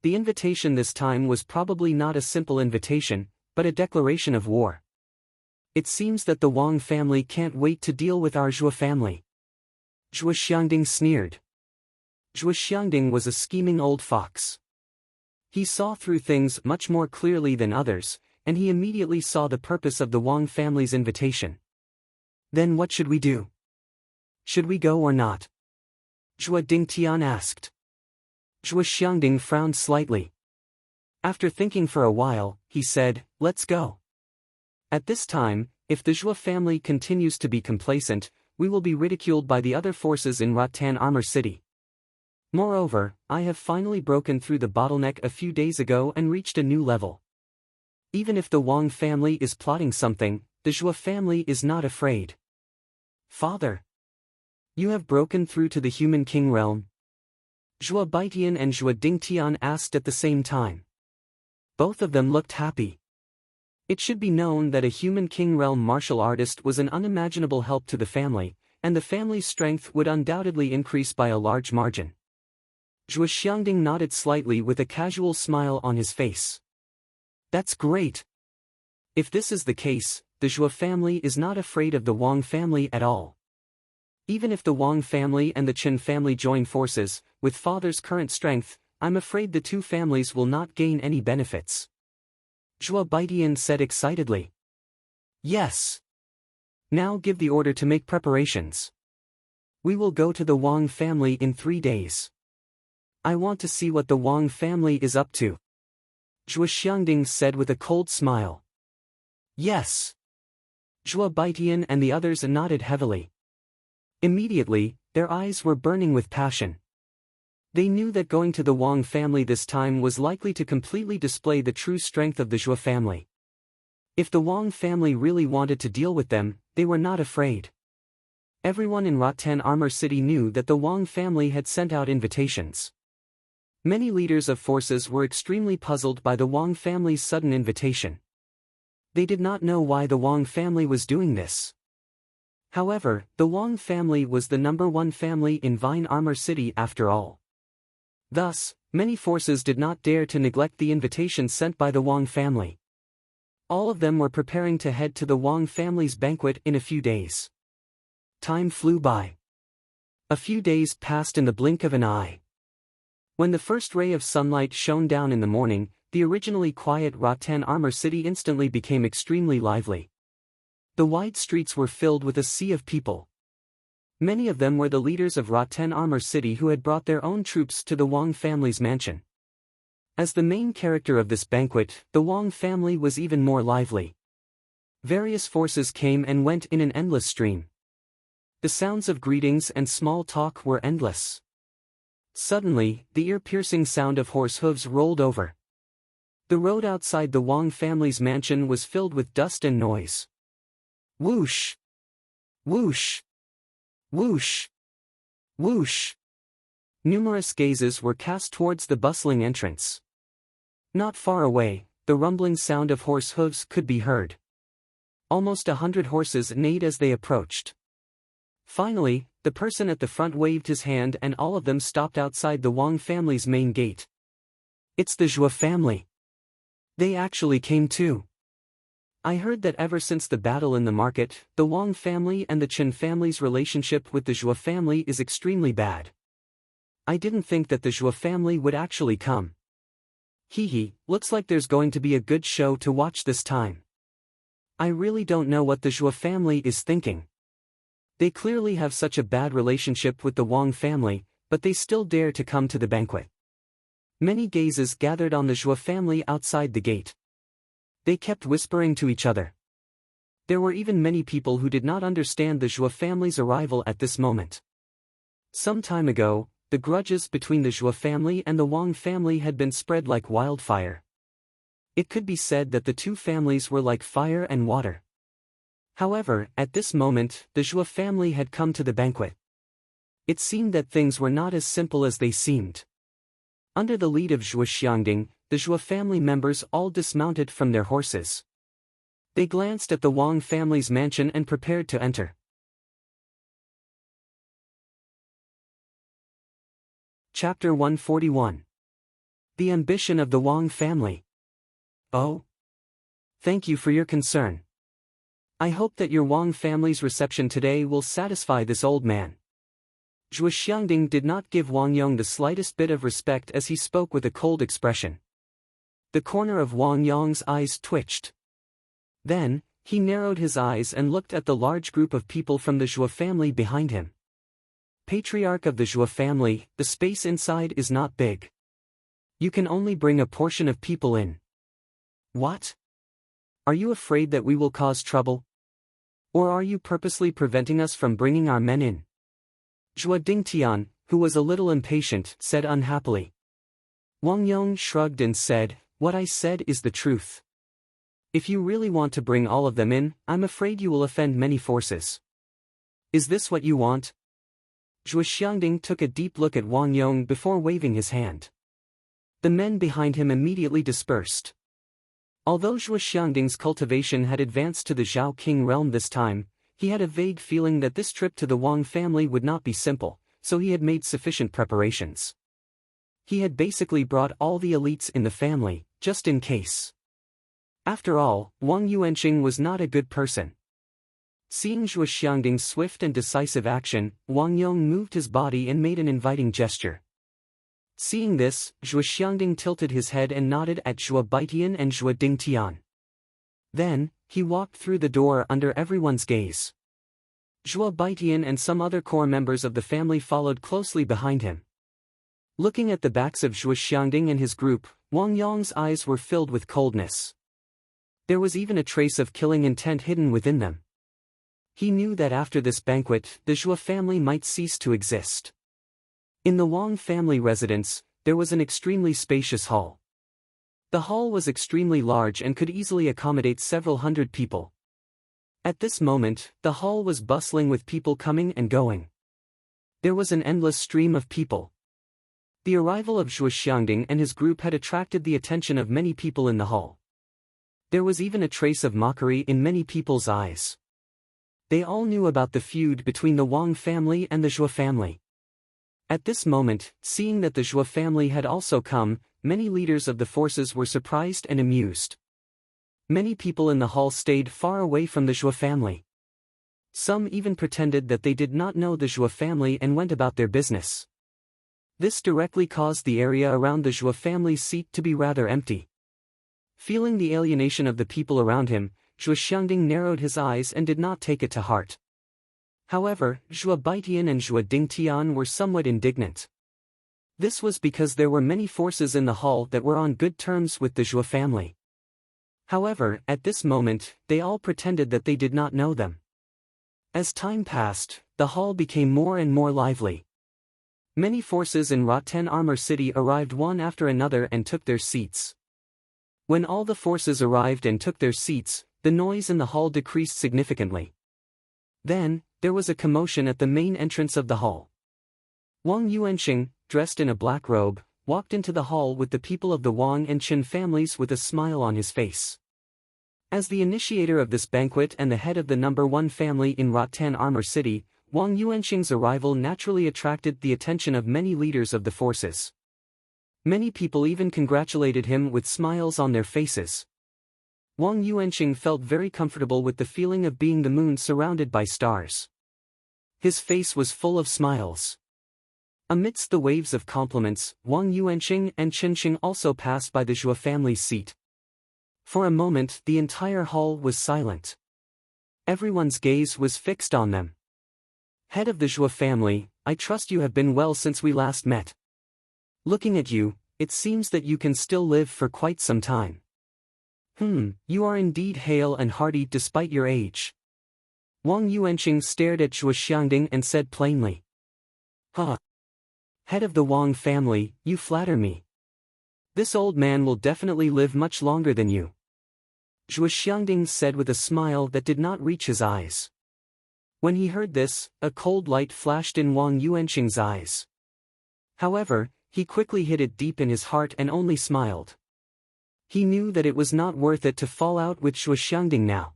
The invitation this time was probably not a simple invitation, but a declaration of war. It seems that the Wang family can't wait to deal with our Zhuo family. Zhuo Xiangding sneered. Zhuo Xiangding was a scheming old fox. He saw through things much more clearly than others, and he immediately saw the purpose of the Wang family's invitation. Then what should we do? Should we go or not? Zhuo Dingtian asked. Zhuo Xiangding frowned slightly. After thinking for a while, he said, let's go. At this time, if the Zhuo family continues to be complacent, we will be ridiculed by the other forces in Rotan Armor City. Moreover, I have finally broken through the bottleneck a few days ago and reached a new level. Even if the Wang family is plotting something, the Zhuo family is not afraid. Father, you have broken through to the human king realm? Zhuo Baitian and Zhuo Dingtian asked at the same time. Both of them looked happy. It should be known that a human king realm martial artist was an unimaginable help to the family, and the family's strength would undoubtedly increase by a large margin. Zhuo Xiangding nodded slightly with a casual smile on his face. That's great. If this is the case, the Zhuo family is not afraid of the Wang family at all. Even if the Wang family and the Chen family join forces, with father's current strength, I'm afraid the two families will not gain any benefits. Zhuo Baitian said excitedly. Yes. Now give the order to make preparations. We will go to the Wang family in 3 days. I want to see what the Wang family is up to. Zhuo Xiangding said with a cold smile. Yes. Zhuo Baitian and the others nodded heavily. Immediately, their eyes were burning with passion. They knew that going to the Wang family this time was likely to completely display the true strength of the Zhou family. If the Wang family really wanted to deal with them, they were not afraid. Everyone in Rotten Armor City knew that the Wang family had sent out invitations. Many leaders of forces were extremely puzzled by the Wang family's sudden invitation. They did not know why the Wang family was doing this. However, the Wang family was the #1 family in Vine Armor City after all. Thus, many forces did not dare to neglect the invitation sent by the Wang family. All of them were preparing to head to the Wang family's banquet in a few days. Time flew by. A few days passed in the blink of an eye. When the first ray of sunlight shone down in the morning, the originally quiet Rotten Armor City instantly became extremely lively. The wide streets were filled with a sea of people. Many of them were the leaders of Rotten Armor City who had brought their own troops to the Wang family's mansion. As the main character of this banquet, the Wang family was even more lively. Various forces came and went in an endless stream. The sounds of greetings and small talk were endless. Suddenly, the ear-piercing sound of horse hooves rolled over. The road outside the Wang family's mansion was filled with dust and noise. Whoosh! Whoosh! Whoosh! Whoosh! Numerous gazes were cast towards the bustling entrance. Not far away, the rumbling sound of horse hooves could be heard. Almost 100 horses neighed as they approached. Finally, the person at the front waved his hand and all of them stopped outside the Wang family's main gate. It's the Zhou family. They actually came too. I heard that ever since the battle in the market, the Wang family and the Chen family's relationship with the Zhou family is extremely bad. I didn't think that the Zhou family would actually come. Hee, looks like there's going to be a good show to watch this time. I really don't know what the Zhou family is thinking. They clearly have such a bad relationship with the Wang family, but they still dare to come to the banquet. Many gazes gathered on the Zhou family outside the gate. They kept whispering to each other. There were even many people who did not understand the Zhou family's arrival at this moment. Some time ago, the grudges between the Zhou family and the Wang family had been spread like wildfire. It could be said that the two families were like fire and water. However, at this moment, the Zhou family had come to the banquet. It seemed that things were not as simple as they seemed. Under the lead of Zhou Xiangding, the Zhou family members all dismounted from their horses. They glanced at the Wang family's mansion and prepared to enter. Chapter 141. The Ambition of the Wang Family. Oh? Thank you for your concern. I hope that your Wang family's reception today will satisfy this old man. Zhou Xiangding did not give Wang Yong the slightest bit of respect as he spoke with a cold expression. The corner of Wang Yong's eyes twitched. Then, he narrowed his eyes and looked at the large group of people from the Zhou family behind him. Patriarch of the Zhou family, the space inside is not big. You can only bring a portion of people in. What? Are you afraid that we will cause trouble? Or are you purposely preventing us from bringing our men in? Zhou Dingtian, who was a little impatient, said unhappily. Wang Yong shrugged and said, "What I said is the truth. If you really want to bring all of them in, I'm afraid you will offend many forces. Is this what you want?" Zhou Xiangding took a deep look at Wang Yong before waving his hand. The men behind him immediately dispersed. Although Zhou Xiangding's cultivation had advanced to the Zhao King realm this time, he had a vague feeling that this trip to the Wang family would not be simple, so he had made sufficient preparations. He had basically brought all the elites in the family, just in case. After all, Wang Yuanqing was not a good person. Seeing Zhou Xiangding's swift and decisive action, Wang Yong moved his body and made an inviting gesture. Seeing this, Zhou Xiangding tilted his head and nodded at Zhou Baitian and Zhou Dingtian. Then, he walked through the door under everyone's gaze. Zhou Baitian and some other core members of the family followed closely behind him. Looking at the backs of Zhou Xiangding and his group, Wang Yong's eyes were filled with coldness. There was even a trace of killing intent hidden within them. He knew that after this banquet, the Zhou family might cease to exist. In the Wang family residence, there was an extremely spacious hall. The hall was extremely large and could easily accommodate several hundred people. At this moment, the hall was bustling with people coming and going. There was an endless stream of people. The arrival of Zhuo Xiangding and his group had attracted the attention of many people in the hall. There was even a trace of mockery in many people's eyes. They all knew about the feud between the Wang family and the Zhuo family. At this moment, seeing that the Zhuo family had also come, many leaders of the forces were surprised and amused. Many people in the hall stayed far away from the Zhuo family. Some even pretended that they did not know the Zhuo family and went about their business. This directly caused the area around the Zhuo family's seat to be rather empty. Feeling the alienation of the people around him, Zhuo Xiangding narrowed his eyes and did not take it to heart. However, Zhuo Baitian and Zhuo Dingtian were somewhat indignant. This was because there were many forces in the hall that were on good terms with the Zhuo family. However, at this moment, they all pretended that they did not know them. As time passed, the hall became more and more lively. Many forces in Rotten Armor City arrived one after another and took their seats. When all the forces arrived and took their seats, the noise in the hall decreased significantly. Then, there was a commotion at the main entrance of the hall. Wang Yuanxing, dressed in a black robe, walked into the hall with the people of the Wang and Qin families with a smile on his face. As the initiator of this banquet and the head of the number 1 family in Rotten Armor City, Wang Yuanxing's arrival naturally attracted the attention of many leaders of the forces. Many people even congratulated him with smiles on their faces. Wang Yuanxing felt very comfortable with the feeling of being the moon surrounded by stars. His face was full of smiles. Amidst the waves of compliments, Wang Yuanxing and Qin Sheng also passed by the Zhuo family's seat. For a moment, the entire hall was silent. Everyone's gaze was fixed on them. Head of the Zhuo family, I trust you have been well since we last met. Looking at you, it seems that you can still live for quite some time. You are indeed hale and hearty despite your age. Wang Yuanxing stared at Zhuo Xiangding and said plainly. Head of the Wang family, you flatter me. This old man will definitely live much longer than you. Zhuo Xiangding said with a smile that did not reach his eyes. When he heard this, a cold light flashed in Wang Yuanxing's eyes. However, he quickly hid it deep in his heart and only smiled. He knew that it was not worth it to fall out with Zhuo Xiangding now.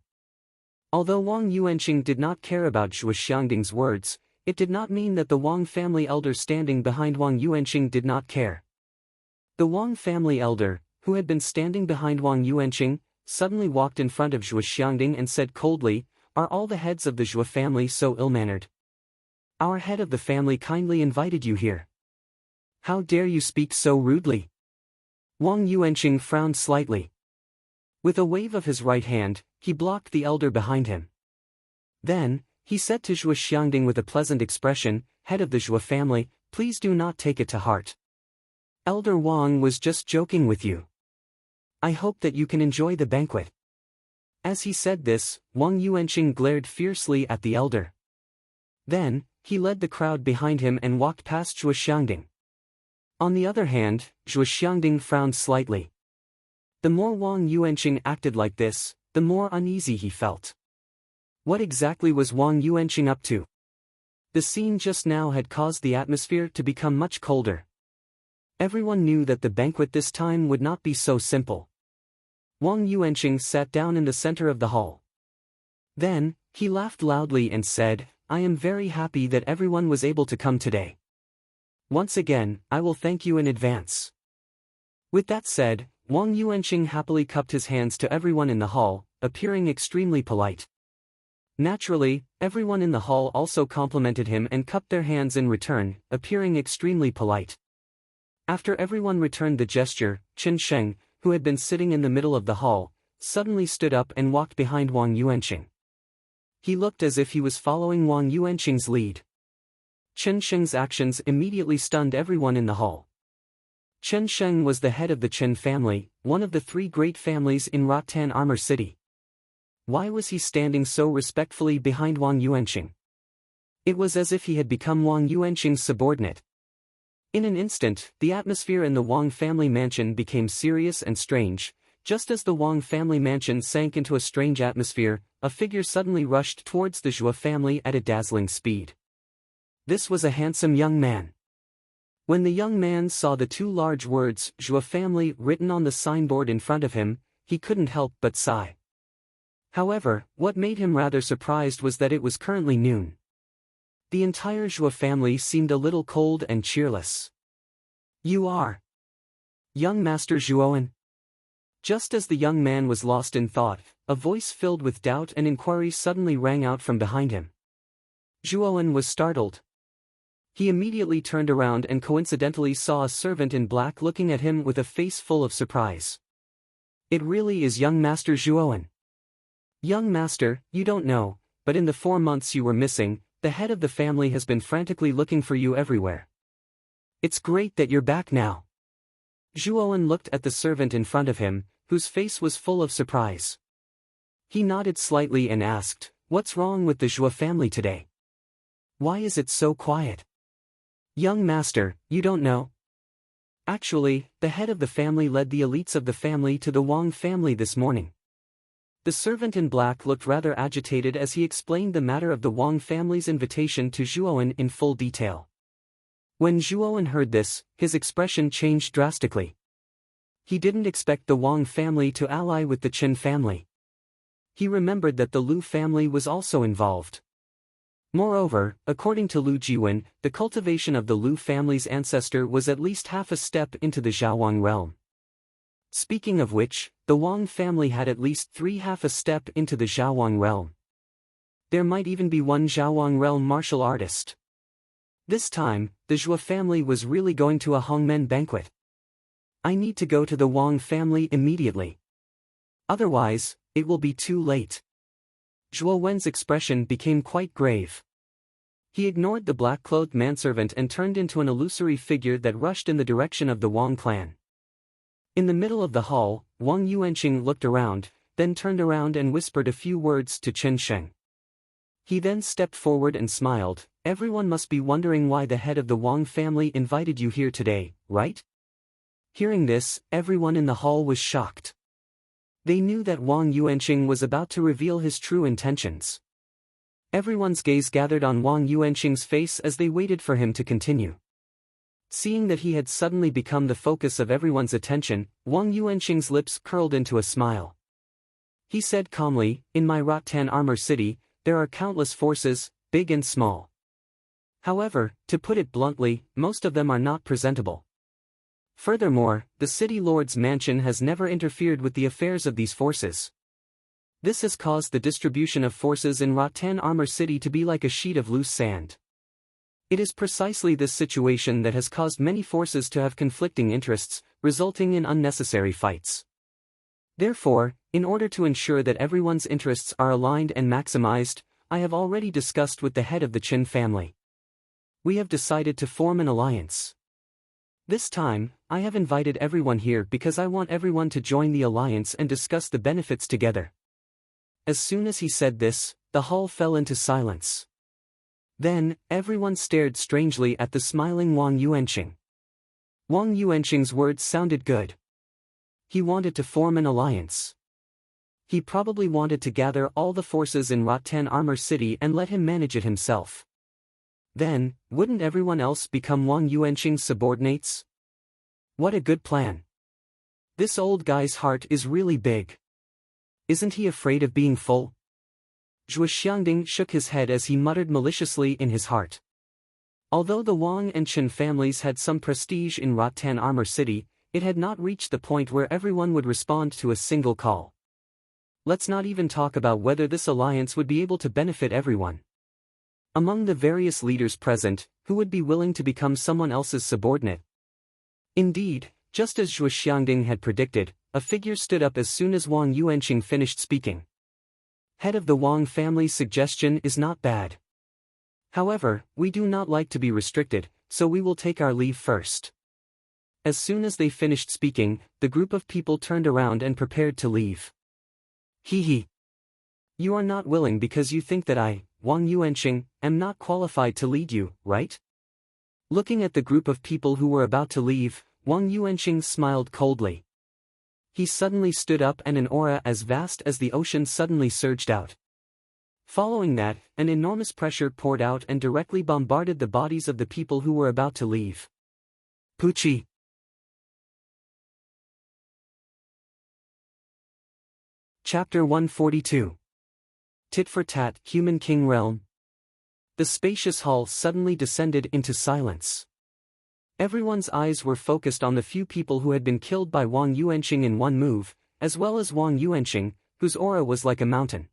Although Wang Yuanxing did not care about Zhuo Xiangding's words, it did not mean that the Wang family elder standing behind Wang Yuanxing did not care. The Wang family elder, who had been standing behind Wang Yuanxing, suddenly walked in front of Zhuo Xiangding and said coldly, "Are all the heads of the Zhuo family so ill-mannered? Our head of the family kindly invited you here. How dare you speak so rudely?" Wang Yuanxing frowned slightly. With a wave of his right hand, he blocked the elder behind him. Then, he said to Zhuo Xiangding with a pleasant expression, "Head of the Zhuo family, please do not take it to heart. Elder Wang was just joking with you. I hope that you can enjoy the banquet." As he said this, Wang Yuanxing glared fiercely at the elder. Then, he led the crowd behind him and walked past Zhuo Xiangding. On the other hand, Zhuo Xiangding frowned slightly. The more Wang Yuanxing acted like this, the more uneasy he felt. What exactly was Wang Yuanxing up to? The scene just now had caused the atmosphere to become much colder. Everyone knew that the banquet this time would not be so simple. Wang Yuanxing sat down in the center of the hall. Then, he laughed loudly and said, "I am very happy that everyone was able to come today. Once again, I will thank you in advance." With that said, Wang Yuanxing happily cupped his hands to everyone in the hall, appearing extremely polite. Naturally, everyone in the hall also complimented him and cupped their hands in return, appearing extremely polite. After everyone returned the gesture, Qin Sheng, who had been sitting in the middle of the hall, suddenly stood up and walked behind Wang Yuanxing. He looked as if he was following Wang Yuanxing's lead. Qin Sheng's actions immediately stunned everyone in the hall. Qin Sheng was the head of the Qin family, one of the 3 great families in Rotten Armor City. Why was he standing so respectfully behind Wang Yuanqing? It was as if he had become Wang Yuanqing's subordinate. In an instant, the atmosphere in the Wang family mansion became serious and strange. Just as the Wang family mansion sank into a strange atmosphere, a figure suddenly rushed towards the Zhou family at a dazzling speed. This was a handsome young man. When the young man saw the two large words, Zhou family, written on the signboard in front of him, he couldn't help but sigh. However, what made him rather surprised was that it was currently noon. The entire Zhou family seemed a little cold and cheerless. "You are young Master Zhuowen?" Just as the young man was lost in thought, a voice filled with doubt and inquiry suddenly rang out from behind him. Zhuowen was startled. He immediately turned around and coincidentally saw a servant in black looking at him with a face full of surprise. "It really is young Master Zhuowen." "Young Master, you don't know, but in the 4 months you were missing, the head of the family has been frantically looking for you everywhere. It's great that you're back now." Zhuowen looked at the servant in front of him, whose face was full of surprise. He nodded slightly and asked, "What's wrong with the Zhou family today? Why is it so quiet?" "Young Master, you don't know? Actually, the head of the family led the elites of the family to the Wang family this morning." The servant in black looked rather agitated as he explained the matter of the Wang family's invitation to Zhuowen in full detail. When Zhuowen heard this, his expression changed drastically. He didn't expect the Wang family to ally with the Qin family. He remembered that the Lu family was also involved. Moreover, according to Lu Jiwen, the cultivation of the Lu family's ancestor was at least half a step into the Zhaowang realm. Speaking of which, the Wang family had at least half a step into the Zhaowang realm. There might even be one Zhaowang realm martial artist. This time, the Zhou family was really going to a Hongmen banquet. I need to go to the Wang family immediately. Otherwise, it will be too late. Zhuo Wen's expression became quite grave. He ignored the black-clothed manservant and turned into an illusory figure that rushed in the direction of the Wang clan. In the middle of the hall, Wang Yuanqing looked around, then turned around and whispered a few words to Chen Sheng. He then stepped forward and smiled. "Everyone must be wondering why the head of the Wang family invited you here today, right?" Hearing this, everyone in the hall was shocked. They knew that Wang Yuanqing was about to reveal his true intentions. Everyone's gaze gathered on Wang Yuanqing's face as they waited for him to continue. Seeing that he had suddenly become the focus of everyone's attention, Wang Yuanqing's lips curled into a smile. He said calmly, "In my Rattan armor city, there are countless forces, big and small. However, to put it bluntly, most of them are not presentable. Furthermore, the city lord's mansion has never interfered with the affairs of these forces. This has caused the distribution of forces in Rattan Armor City to be like a sheet of loose sand. It is precisely this situation that has caused many forces to have conflicting interests, resulting in unnecessary fights. Therefore, in order to ensure that everyone's interests are aligned and maximized, I have already discussed with the head of the Qin family. We have decided to form an alliance. This time, I have invited everyone here because I want everyone to join the alliance and discuss the benefits together." As soon as he said this, the hall fell into silence. Then, everyone stared strangely at the smiling Wang Yuanqing. Wang Yuanqing's words sounded good. He wanted to form an alliance. He probably wanted to gather all the forces in Rattan Armor City and let him manage it himself. Then, wouldn't everyone else become Wang Yuanqing's subordinates? What a good plan. This old guy's heart is really big. Isn't he afraid of being full? Zhuo Xiangding shook his head as he muttered maliciously in his heart. Although the Wang and Chen families had some prestige in Rattan Armor City, it had not reached the point where everyone would respond to a single call. Let's not even talk about whether this alliance would be able to benefit everyone. Among the various leaders present, who would be willing to become someone else's subordinate? Indeed, just as Zhuo Xiangding had predicted, a figure stood up as soon as Wang Yuanqing finished speaking. Head of the Wang family's suggestion is not bad. However, we do not like to be restricted, so we will take our leave first. As soon as they finished speaking, the group of people turned around and prepared to leave. Hee hee. You are not willing because you think that I, Wang Yuanqing, am not qualified to lead you, right? Looking at the group of people who were about to leave, Wang Yuanqing smiled coldly. He suddenly stood up and an aura as vast as the ocean suddenly surged out. Following that, an enormous pressure poured out and directly bombarded the bodies of the people who were about to leave. Pucci. Chapter 142. Tit for tat, Human King Realm. The spacious hall suddenly descended into silence. Everyone's eyes were focused on the few people who had been killed by Wang Yuanqing in one move, as well as Wang Yuanqing, whose aura was like a mountain.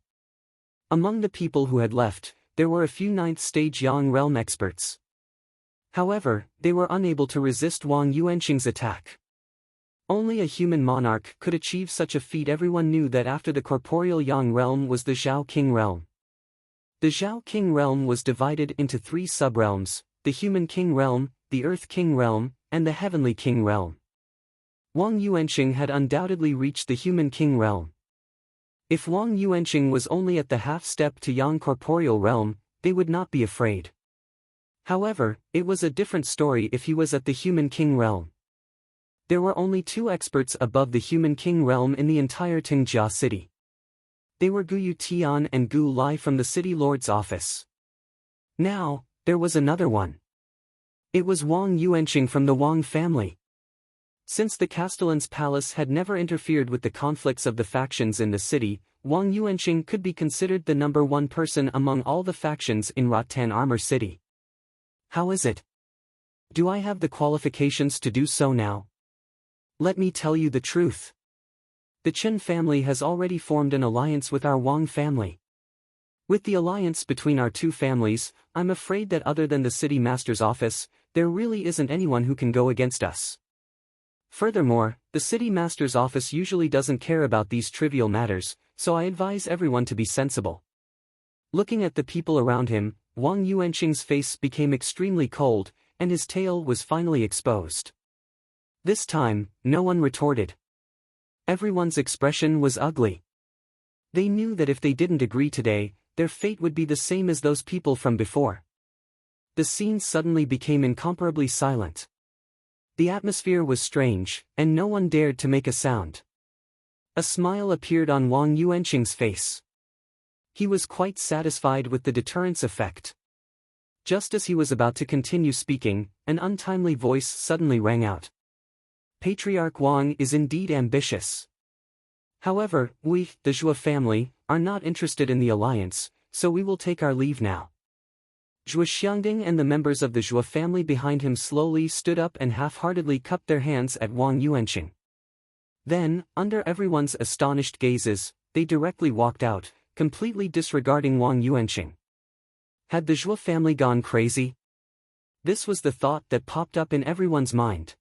Among the people who had left, there were a few 9th stage Yang realm experts. However, they were unable to resist Wang Yuanqing's attack. Only a human monarch could achieve such a feat. Everyone knew that after the corporeal Yang realm was the Zhao King realm. The Zhao King realm was divided into 3 sub-realms, the Human King realm, the Earth King realm, and the Heavenly King realm. Wang Yuanqing had undoubtedly reached the Human King realm. If Wang Yuanqing was only at the half-step to Yang corporeal realm, they would not be afraid. However, it was a different story if he was at the Human King realm. There were only 2 experts above the Human King realm in the entire Tingjia city. They were Gu Yutian and Gu Lai from the city lord's office. Now, there was another one. It was Wang Yuanqing from the Wang family. Since the Castellan's palace had never interfered with the conflicts of the factions in the city, Wang Yuanqing could be considered the number 1 person among all the factions in Rattan Armor City. How is it? Do I have the qualifications to do so now? Let me tell you the truth. The Chen family has already formed an alliance with our Wang family. With the alliance between our 2 families, I'm afraid that other than the city master's office, there really isn't anyone who can go against us. Furthermore, the city master's office usually doesn't care about these trivial matters, so I advise everyone to be sensible. Looking at the people around him, Wang Yuanqing's face became extremely cold, and his tail was finally exposed. This time, no one retorted. Everyone's expression was ugly. They knew that if they didn't agree today, their fate would be the same as those people from before. The scene suddenly became incomparably silent. The atmosphere was strange, and no one dared to make a sound. A smile appeared on Wang Yuanqing's face. He was quite satisfied with the deterrence effect. Just as he was about to continue speaking, an untimely voice suddenly rang out. Patriarch Wang is indeed ambitious. However, we, the Zhua family, are not interested in the alliance, so we will take our leave now. Zhua Xiangding and the members of the Zhua family behind him slowly stood up and half-heartedly cupped their hands at Wang Yuanqing. Then, under everyone's astonished gazes, they directly walked out, completely disregarding Wang Yuanqing. Had the Zhua family gone crazy? This was the thought that popped up in everyone's mind.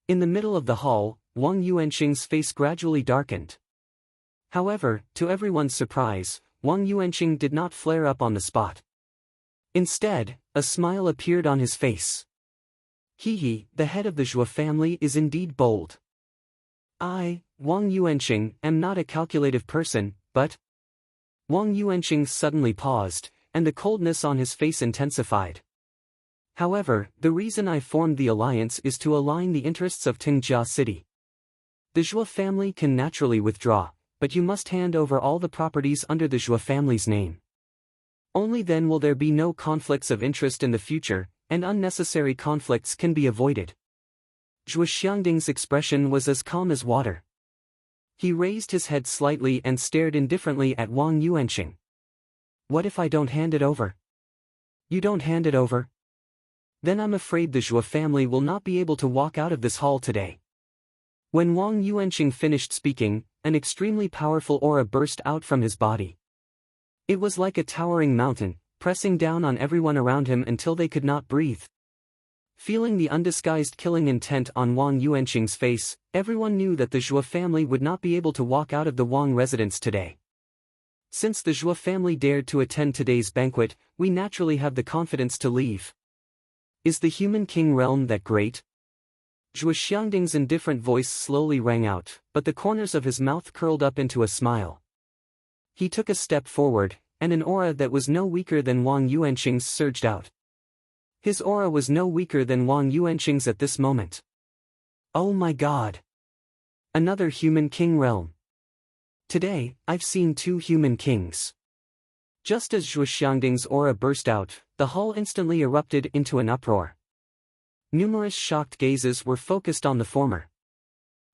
In the middle of the hall, Wang Yuanqing's face gradually darkened. However, to everyone's surprise, Wang Yuanqing did not flare up on the spot. Instead, a smile appeared on his face. He, the head of the Zhua family, is indeed bold. I, Wang Yuanqing, am not a calculative person, but... Wang Yuanqing suddenly paused, and the coldness on his face intensified. However, the reason I formed the alliance is to align the interests of Tingjia City. The Zhua family can naturally withdraw, but you must hand over all the properties under the Zhua family's name. Only then will there be no conflicts of interest in the future, and unnecessary conflicts can be avoided. Zhua Xiangding's expression was as calm as water. He raised his head slightly and stared indifferently at Wang Yuanqing. What if I don't hand it over? You don't hand it over? Then I'm afraid the Zhua family will not be able to walk out of this hall today. When Wang Yuanqing finished speaking, an extremely powerful aura burst out from his body. It was like a towering mountain, pressing down on everyone around him until they could not breathe. Feeling the undisguised killing intent on Wang Yuanqing's face, everyone knew that the Zhua family would not be able to walk out of the Wang residence today. Since the Zhua family dared to attend today's banquet, we naturally have the confidence to leave. Is the Human King realm that great? Zhua Xiangding's indifferent voice slowly rang out, but the corners of his mouth curled up into a smile. He took a step forward, and an aura that was no weaker than Wang Yuanqing's surged out. His aura was no weaker than Wang Yuanqing's at this moment. Oh my god! Another human king realm. Today, I've seen 2 human kings. Just as Zhuo Xiangding's aura burst out, the hall instantly erupted into an uproar. Numerous shocked gazes were focused on the former.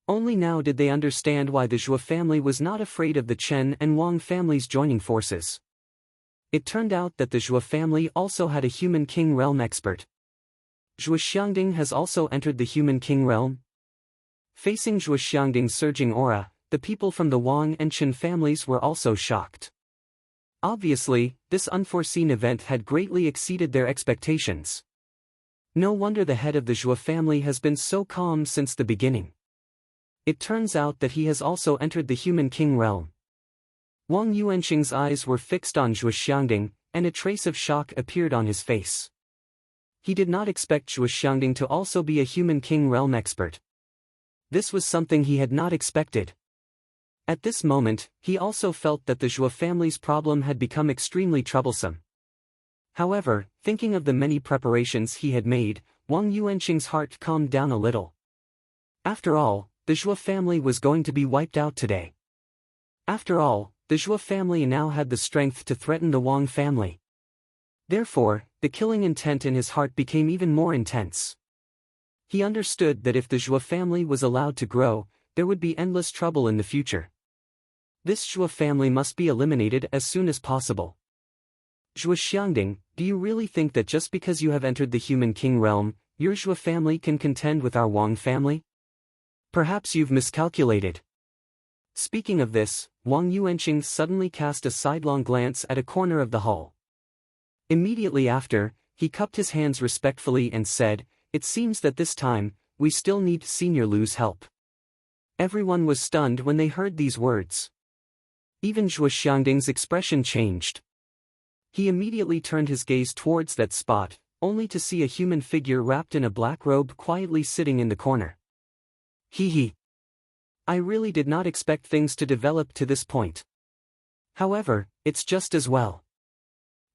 Only now did they understand why the Zhuo family was not afraid of the Chen and Wang families joining forces. It turned out that the Zhuo family also had a human king realm expert. Zhuo Xiangding has also entered the human king realm. Facing Zhuo Xiangding's surging aura, the people from the Wang and Chen families were also shocked. Obviously, this unforeseen event had greatly exceeded their expectations. No wonder the head of the Zhuo family has been so calm since the beginning. It turns out that he has also entered the human king realm. Wang Yuanqing's eyes were fixed on Zhuo Xiangding, and a trace of shock appeared on his face. He did not expect Zhuo Xiangding to also be a human king realm expert. This was something he had not expected. At this moment, he also felt that the Zhuo family's problem had become extremely troublesome. However, thinking of the many preparations he had made, Wang Yuanqing's heart calmed down a little. After all, the Zhuo family was going to be wiped out today. After all, the Zhuo family now had the strength to threaten the Wang family. Therefore, the killing intent in his heart became even more intense. He understood that if the Zhuo family was allowed to grow, there would be endless trouble in the future. This Zhuo family must be eliminated as soon as possible. Zhuo Xiangding, do you really think that just because you have entered the human king realm, your Zhuo family can contend with our Wang family? Perhaps you've miscalculated. Speaking of this, Wang Yuanqing suddenly cast a sidelong glance at a corner of the hall. Immediately after, he cupped his hands respectfully and said, "It seems that this time, we still need Senior Lu's help." Everyone was stunned when they heard these words. Even Zhuo Xiangding's expression changed. He immediately turned his gaze towards that spot, only to see a human figure wrapped in a black robe quietly sitting in the corner. Hee. I really did not expect things to develop to this point. However, it's just as well.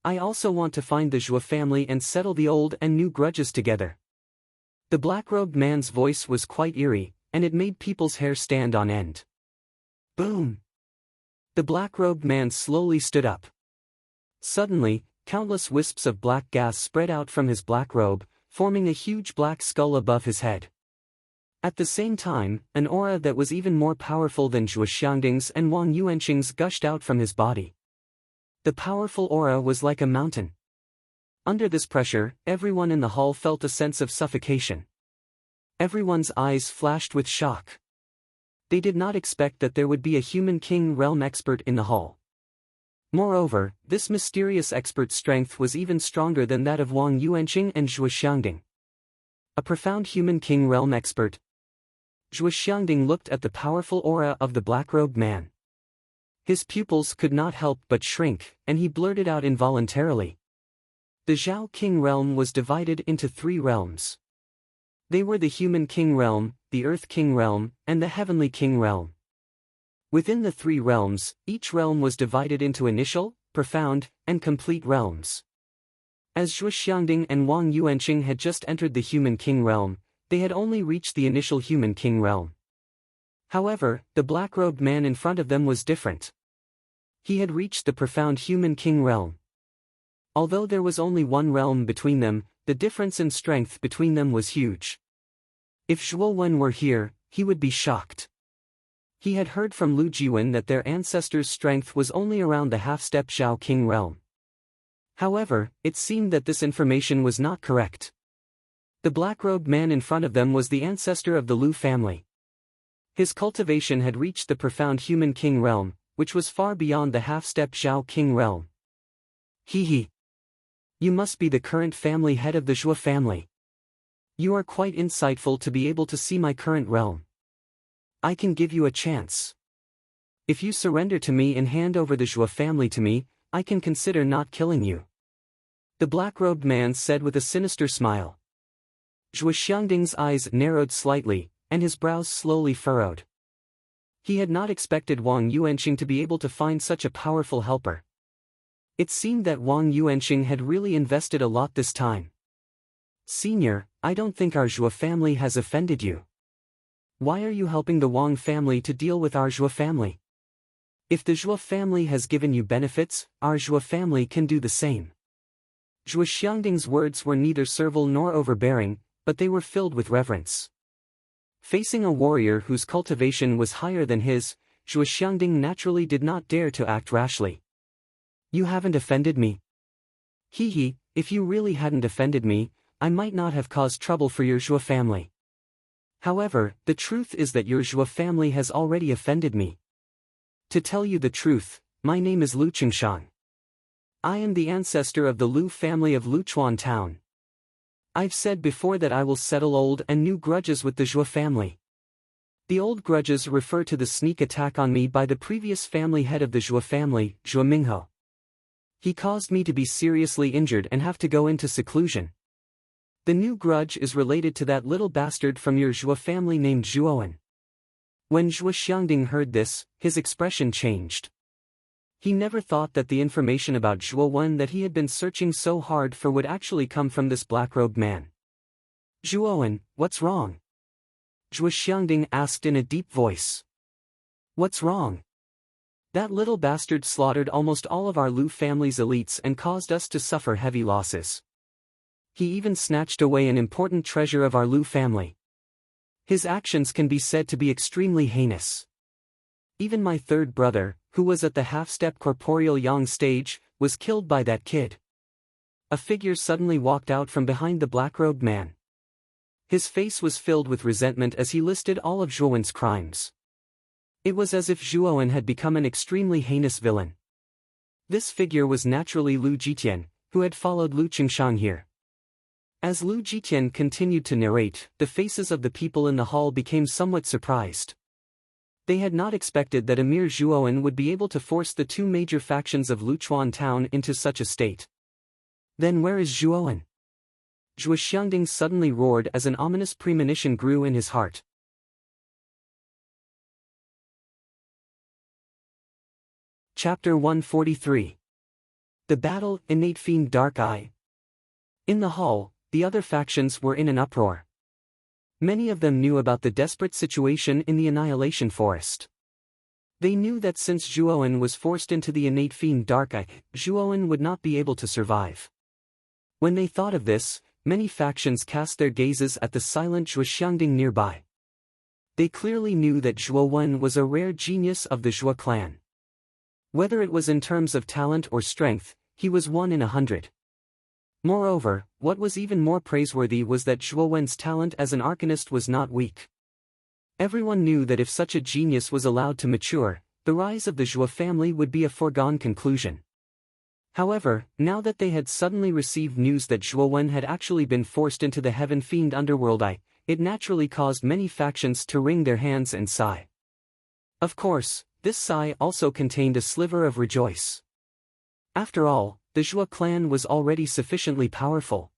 I also want to find the Zhuo family and settle the old and new grudges together. The black-robed man's voice was quite eerie, and it made people's hair stand on end. Boom! The black-robed man slowly stood up. Suddenly, countless wisps of black gas spread out from his black robe, forming a huge black skull above his head. At the same time, an aura that was even more powerful than Zhuo Xiangding's and Wang Yuanqing's gushed out from his body. The powerful aura was like a mountain. Under this pressure, everyone in the hall felt a sense of suffocation. Everyone's eyes flashed with shock. They did not expect that there would be a human king realm expert in the hall. Moreover, this mysterious expert's strength was even stronger than that of Wang Yuanqing and Zhuo Xiangding. A profound human king realm expert. Zhuo Xiangding looked at the powerful aura of the black-robed man. His pupils could not help but shrink, and he blurted out involuntarily. The Zhao King realm was divided into 3 realms. They were the human king realm, the earth king realm, and the heavenly king realm. Within the 3 realms, each realm was divided into initial, profound, and complete realms. As Zhuo Xiangding and Wang Yuanqing had just entered the human king realm, they had only reached the initial human king realm. However, the black-robed man in front of them was different. He had reached the profound human king realm. Although there was only 1 realm between them, the difference in strength between them was huge. If Zhuo Wen were here, he would be shocked. He had heard from Lu Jiwen that their ancestors' strength was only around the half-step Zhao King realm. However, it seemed that this information was not correct. The black-robed man in front of them was the ancestor of the Lu family. His cultivation had reached the profound human king realm, which was far beyond the half-step Zhao King realm. Hee. You must be the current family head of the Zhuo family. You are quite insightful to be able to see my current realm. I can give you a chance. If you surrender to me and hand over the Zhuo family to me, I can consider not killing you. The black-robed man said with a sinister smile. Zhuo Xiangding's eyes narrowed slightly, and his brows slowly furrowed. He had not expected Wang Yuanqing to be able to find such a powerful helper. It seemed that Wang Yuanqing had really invested a lot this time. Senior, I don't think our Zhuo family has offended you. Why are you helping the Wang family to deal with our Zhuo family? If the Zhuo family has given you benefits, our Zhuo family can do the same. Zhuo Xiangding's words were neither servile nor overbearing, but they were filled with reverence. Facing a warrior whose cultivation was higher than his, Zhuo Xiangding naturally did not dare to act rashly. You haven't offended me. Hee, if you really hadn't offended me, I might not have caused trouble for your Zhuo family. However, the truth is that your Zhuo family has already offended me. To tell you the truth, my name is Lu Qingshan. I am the ancestor of the Lu family of Luchuan town. I've said before that I will settle old and new grudges with the Zhuo family. The old grudges refer to the sneak attack on me by the previous family head of the Zhuo family, Zhuo Minghe. He caused me to be seriously injured and have to go into seclusion. The new grudge is related to that little bastard from your Zhuo family named Zhuowen. When Zhuo Xiangding heard this, his expression changed. He never thought that the information about Zhuowen that he had been searching so hard for would actually come from this black-robed man. Zhuowen, what's wrong? Zhuo Xiangding asked in a deep voice. What's wrong? That little bastard slaughtered almost all of our Lu family's elites and caused us to suffer heavy losses. He even snatched away an important treasure of our Lu family. His actions can be said to be extremely heinous. Even my third brother, who was at the half-step corporeal yang stage, was killed by that kid. A figure suddenly walked out from behind the black-robed man. His face was filled with resentment as he listed all of Zhuowen's crimes. It was as if Zhuowen had become an extremely heinous villain. This figure was naturally Lu Jitian, who had followed Lu Qingshan here. As Lu Jitian continued to narrate, the faces of the people in the hall became somewhat surprised. They had not expected that a mere Zhuowen would be able to force the two major factions of Luchuan town into such a state. Then where is Zhuowen? Zhuo Xiangding suddenly roared as an ominous premonition grew in his heart. Chapter 143. The Battle, Innate Fiend Dark Eye. In the hall, the other factions were in an uproar. Many of them knew about the desperate situation in the Annihilation Forest. They knew that since Zhuowen was forced into the Innate Fiend Dark Eye, Zhuowen would not be able to survive. When they thought of this, many factions cast their gazes at the silent Zhuo Xiangding nearby. They clearly knew that Zhuowen was a rare genius of the Zhuo clan. Whether it was in terms of talent or strength, he was 1 in 100. Moreover, what was even more praiseworthy was that Zhuowen's talent as an arcanist was not weak. Everyone knew that if such a genius was allowed to mature, the rise of the Zhuo family would be a foregone conclusion. However, now that they had suddenly received news that Zhuowen had actually been forced into the Heaven Fiend Underworld Eye, it naturally caused many factions to wring their hands and sigh. Of course, this sigh also contained a sliver of rejoice. After all, the Zhuo clan was already sufficiently powerful.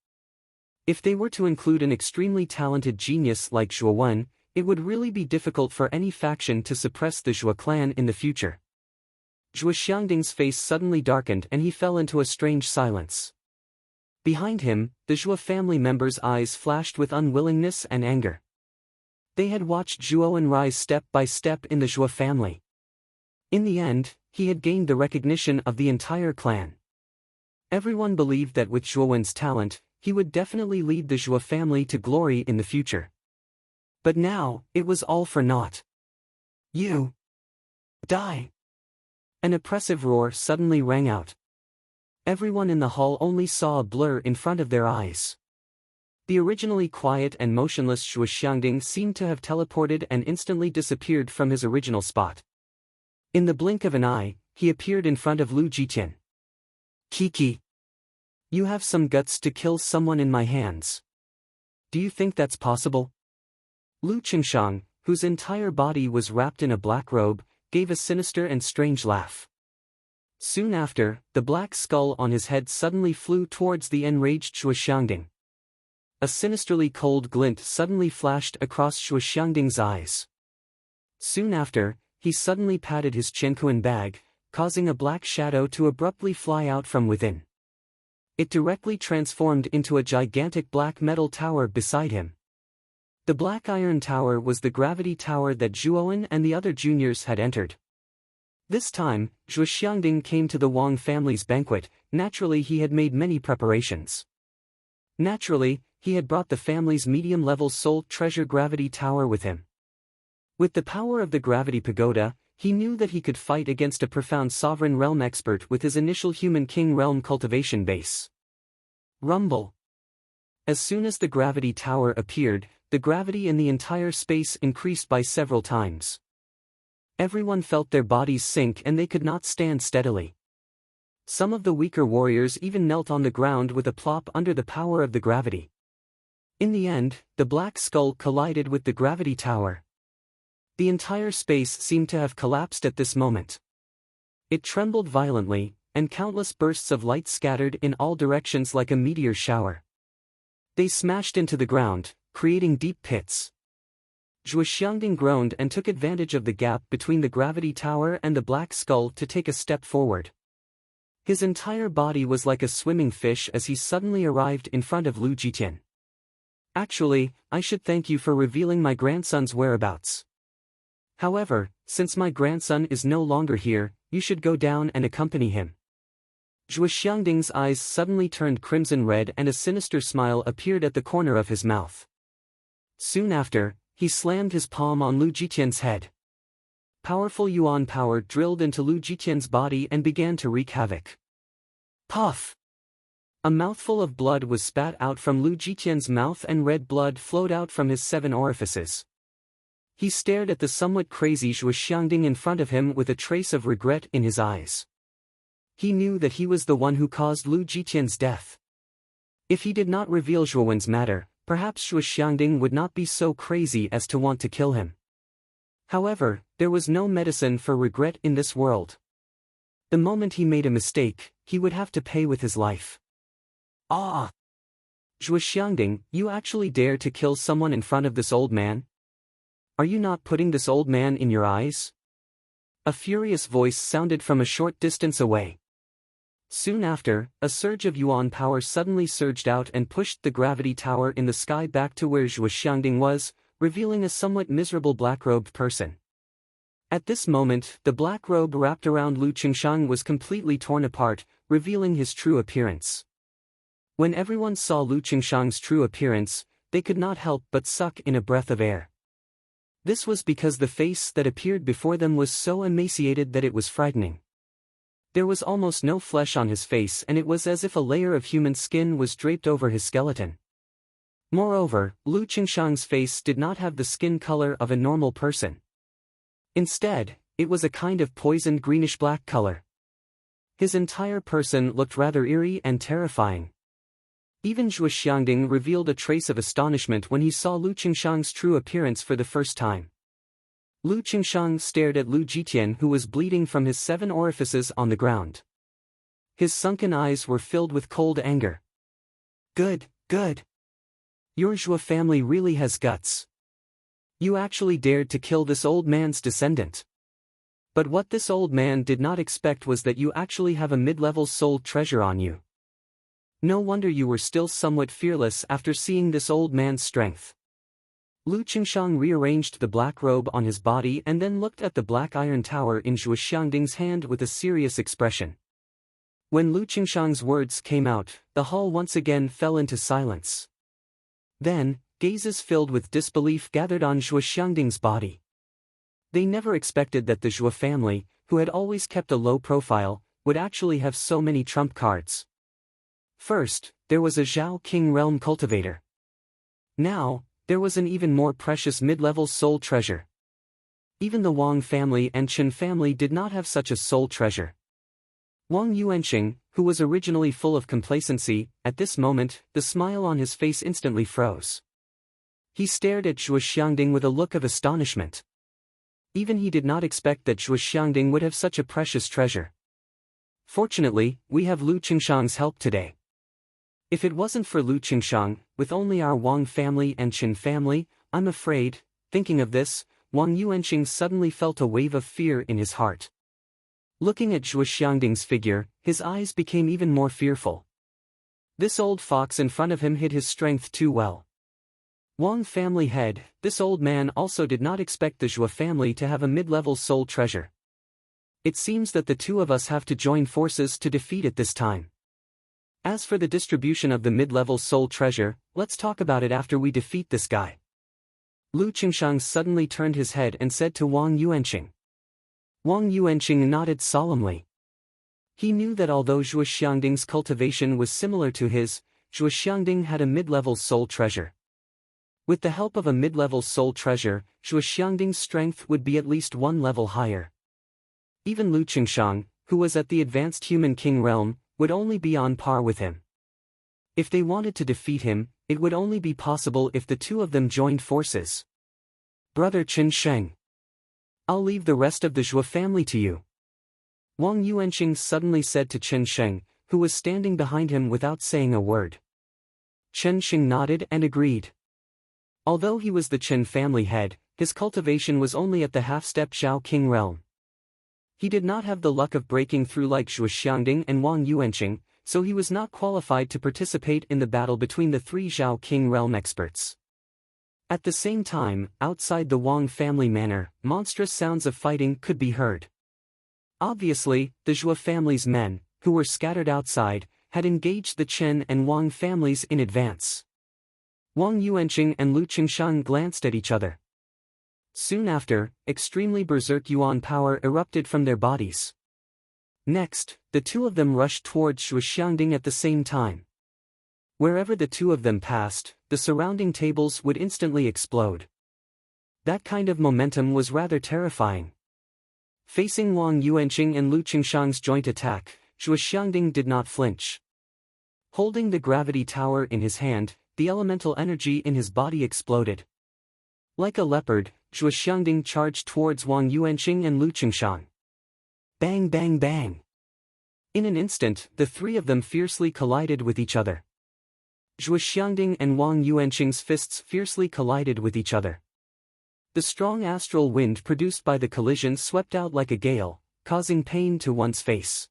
If they were to include an extremely talented genius like Zhuowen, it would really be difficult for any faction to suppress the Zhuo clan in the future. Zhuo Xiangding's face suddenly darkened and he fell into a strange silence. Behind him, the Zhuo family members' eyes flashed with unwillingness and anger. They had watched Zhuowen rise step by step in the Zhuo family. In the end, he had gained the recognition of the entire clan. Everyone believed that with Zhuowen's talent, he would definitely lead the Zhuo family to glory in the future. But now, it was all for naught. You die! An oppressive roar suddenly rang out. Everyone in the hall only saw a blur in front of their eyes. The originally quiet and motionless Zhuo Xiangding seemed to have teleported and instantly disappeared from his original spot. In the blink of an eye, he appeared in front of Lu Jitian. Kiki! You have some guts to kill someone in my hands. Do you think that's possible? Lu Qingshan, whose entire body was wrapped in a black robe, gave a sinister and strange laugh. Soon after, the black skull on his head suddenly flew towards the enraged Zhuo Xiangding. A sinisterly cold glint suddenly flashed across Zhuo Xiangding's eyes. Soon after, he suddenly patted his chinkuan bag, causing a black shadow to abruptly fly out from within. It directly transformed into a gigantic black metal tower beside him. The black iron tower was the gravity tower that Zhuowen and the other juniors had entered. This time, Zhuo Xiangding came to the Wang family's banquet. Naturally he had made many preparations. Naturally, he had brought the family's medium-level soul treasure gravity tower with him. With the power of the gravity pagoda, he knew that he could fight against a profound sovereign realm expert with his initial human king realm cultivation base. Rumble. As soon as the gravity tower appeared, the gravity in the entire space increased by several times. Everyone felt their bodies sink and they could not stand steadily. Some of the weaker warriors even knelt on the ground with a plop under the power of the gravity. In the end, the black skull collided with the gravity tower. The entire space seemed to have collapsed at this moment. It trembled violently, and countless bursts of light scattered in all directions like a meteor shower. They smashed into the ground, creating deep pits. Zhuo Xiangding groaned and took advantage of the gap between the gravity tower and the black skull to take a step forward. His entire body was like a swimming fish as he suddenly arrived in front of Lu Jitian. Actually, I should thank you for revealing my grandson's whereabouts. However, since my grandson is no longer here, you should go down and accompany him. Zhuo Xiangding's eyes suddenly turned crimson red and a sinister smile appeared at the corner of his mouth. Soon after, he slammed his palm on Lu Jitian's head. Powerful yuan power drilled into Lu Jitian's body and began to wreak havoc. Puff! A mouthful of blood was spat out from Lu Jitian's mouth and red blood flowed out from his 7 orifices. He stared at the somewhat crazy Zhuo Xiangding in front of him with a trace of regret in his eyes. He knew that he was the one who caused Lu Jitian's death. If he did not reveal Zhuowen's matter, perhaps Zhuo Xiangding would not be so crazy as to want to kill him. However, there was no medicine for regret in this world. The moment he made a mistake, he would have to pay with his life. Ah! Zhuo Xiangding, you actually dare to kill someone in front of this old man? Are you not putting this old man in your eyes? A furious voice sounded from a short distance away. Soon after, a surge of yuan power suddenly surged out and pushed the gravity tower in the sky back to where Zhuo Xiangding was, revealing a somewhat miserable black-robed person. At this moment, the black robe wrapped around Lu Qingshang was completely torn apart, revealing his true appearance. When everyone saw Lu Qingshang's true appearance, they could not help but suck in a breath of air. This was because the face that appeared before them was so emaciated that it was frightening. There was almost no flesh on his face and it was as if a layer of human skin was draped over his skeleton. Moreover, Lu Qingshang's face did not have the skin color of a normal person. Instead, it was a kind of poisoned greenish-black color. His entire person looked rather eerie and terrifying. Even Zhuo Xiangding revealed a trace of astonishment when he saw Lu Qingshang's true appearance for the first time. Lu Qingshang stared at Lu Jitian who was bleeding from his 7 orifices on the ground. His sunken eyes were filled with cold anger. Good, good. Your Zhuo family really has guts. You actually dared to kill this old man's descendant. But what this old man did not expect was that you actually have a mid-level soul treasure on you. No wonder you were still somewhat fearless after seeing this old man's strength. Lu Qingshang rearranged the black robe on his body and then looked at the black iron tower in Zhuo Xiangding's hand with a serious expression. When Lu Qingshang's words came out, the hall once again fell into silence. Then, gazes filled with disbelief gathered on Zhuo Xiangding's body. They never expected that the Zhuo family, who had always kept a low profile, would actually have so many trump cards. First, there was a Zhao King realm cultivator. Now, there was an even more precious mid-level soul treasure. Even the Wang family and Chen family did not have such a soul treasure. Wang Yuanxing, who was originally full of complacency, at this moment, the smile on his face instantly froze. He stared at Zhuo Xiangding with a look of astonishment. Even he did not expect that Zhuo Xiangding would have such a precious treasure. Fortunately, we have Lu Qingshang's help today. If it wasn't for Lu Qingshang, with only our Wang family and Qin family, I'm afraid, thinking of this, Wang Yuanqing suddenly felt a wave of fear in his heart. Looking at Zhuo Xiangding's figure, his eyes became even more fearful. This old fox in front of him hid his strength too well. Wang family head, this old man also did not expect the Zhuo family to have a mid-level soul treasure. It seems that the two of us have to join forces to defeat it this time. As for the distribution of the mid-level soul treasure, let's talk about it after we defeat this guy. Lu Qingshang suddenly turned his head and said to Wang Yuanqing. Wang Yuanqing nodded solemnly. He knew that although Zhuo Xiangding's cultivation was similar to his, Zhuo Xiangding had a mid-level soul treasure. With the help of a mid-level soul treasure, Zhuo Xiangding's strength would be at least one level higher. Even Lu Qingshang, who was at the advanced human king realm, would only be on par with him. If they wanted to defeat him, it would only be possible if the two of them joined forces. Brother Qin Sheng. I'll leave the rest of the Zhuo family to you. Wang Yuanqing suddenly said to Qin Sheng, who was standing behind him without saying a word. Qin Sheng nodded and agreed. Although he was the Qin family head, his cultivation was only at the half-step Zhao King realm. He did not have the luck of breaking through like Zhuo Xiangding and Wang Yuanqing, so he was not qualified to participate in the battle between the three Zhao King realm experts. At the same time, outside the Wang family manor, monstrous sounds of fighting could be heard. Obviously, the Zhuo family's men, who were scattered outside, had engaged the Qin and Wang families in advance. Wang Yuanqing and Lu Qingshang glanced at each other. Soon after, extremely berserk yuan power erupted from their bodies. Next, the two of them rushed towards Zhuo Xiangding at the same time. Wherever the two of them passed, the surrounding tables would instantly explode. That kind of momentum was rather terrifying. Facing Wang Yuanqing and Lu Qingshang's joint attack, Zhuo Xiangding did not flinch. Holding the gravity tower in his hand, the elemental energy in his body exploded. Like a leopard, Zhuo Xiangding charged towards Wang Yuanqing and Lu Qingshang. Bang bang bang. In an instant, the three of them fiercely collided with each other. Zhuo Xiangding and Wang Yuanqing's fists fiercely collided with each other. The strong astral wind produced by the collision swept out like a gale, causing pain to one's face.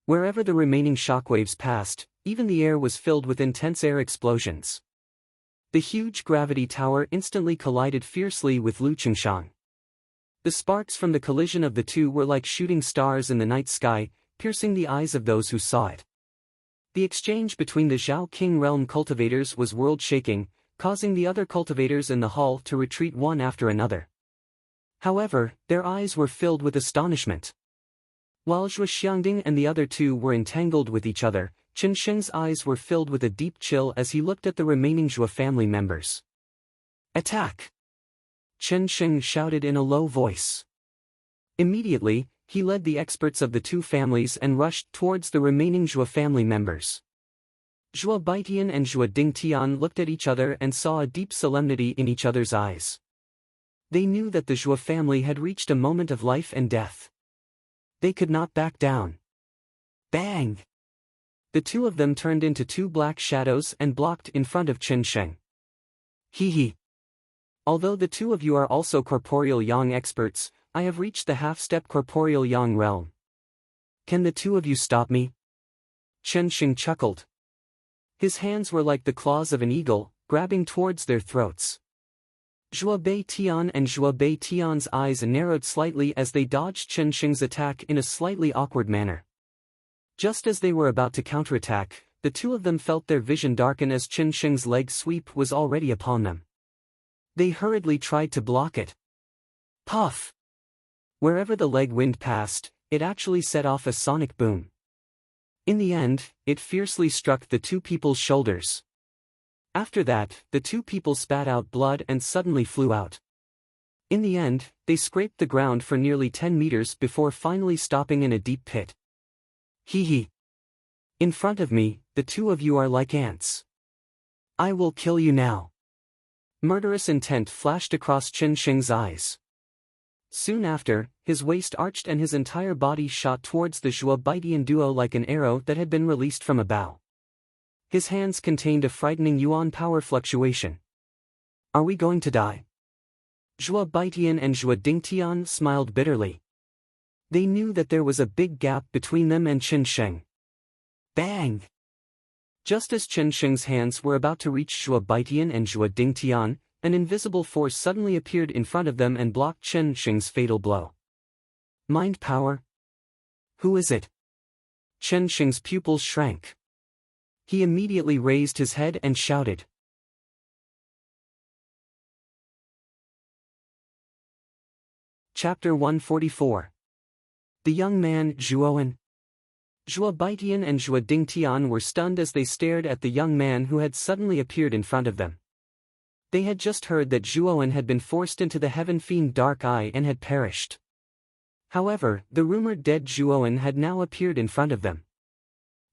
Wherever the remaining shockwaves passed, even the air was filled with intense air explosions. The huge gravity tower instantly collided fiercely with Lu Qingshang. The sparks from the collision of the two were like shooting stars in the night sky, piercing the eyes of those who saw it. The exchange between the Zhao King realm cultivators was world-shaking, causing the other cultivators in the hall to retreat one after another. However, their eyes were filled with astonishment. While Zhuo Xiangding and the other two were entangled with each other, Qin Sheng's eyes were filled with a deep chill as he looked at the remaining Zhuo family members. Attack! Qin Sheng shouted in a low voice. Immediately, he led the experts of the two families and rushed towards the remaining Zhuo family members. Zhuo Baitian and Zhuo Dingtian looked at each other and saw a deep solemnity in each other's eyes. They knew that the Zhuo family had reached a moment of life and death. They could not back down. Bang! The two of them turned into two black shadows and blocked in front of Qin Sheng. Hee. Although the two of you are also corporeal yang experts, I have reached the half-step corporeal yang realm. Can the two of you stop me? Qin Sheng chuckled. His hands were like the claws of an eagle, grabbing towards their throats. Zhuo Baitian and Zhuo Baitian's eyes narrowed slightly as they dodged Qin Sheng's attack in a slightly awkward manner. Just as they were about to counterattack, the two of them felt their vision darken as Qin Sheng's leg sweep was already upon them. They hurriedly tried to block it. Puff! Wherever the leg wind passed, it actually set off a sonic boom. In the end, it fiercely struck the two people's shoulders. After that, the two people spat out blood and suddenly flew out. In the end, they scraped the ground for nearly 10 meters before finally stopping in a deep pit. Hee. In front of me, the two of you are like ants. I will kill you now. Murderous intent flashed across Qin Sheng's eyes. Soon after, his waist arched and his entire body shot towards the Zhuo Baitian duo like an arrow that had been released from a bow. His hands contained a frightening yuan power fluctuation. Are we going to die? Zhua Baitian and Zhua Dingtian smiled bitterly. They knew that there was a big gap between them and Chen Sheng. Bang! Just as Chen Sheng's hands were about to reach Zhua Baitian and Zhua Dingtian, an invisible force suddenly appeared in front of them and blocked Chen Sheng's fatal blow. Mind power? Who is it? Chen Sheng's pupils shrank. He immediately raised his head and shouted. Chapter 144. The young man Zhuowen. Zhua Baitian and Zhua Dingtian were stunned as they stared at the young man who had suddenly appeared in front of them. They had just heard that Zhuowen had been forced into the Heaven Fiend Dark Eye and had perished. However, the rumored dead Zhuowen had now appeared in front of them.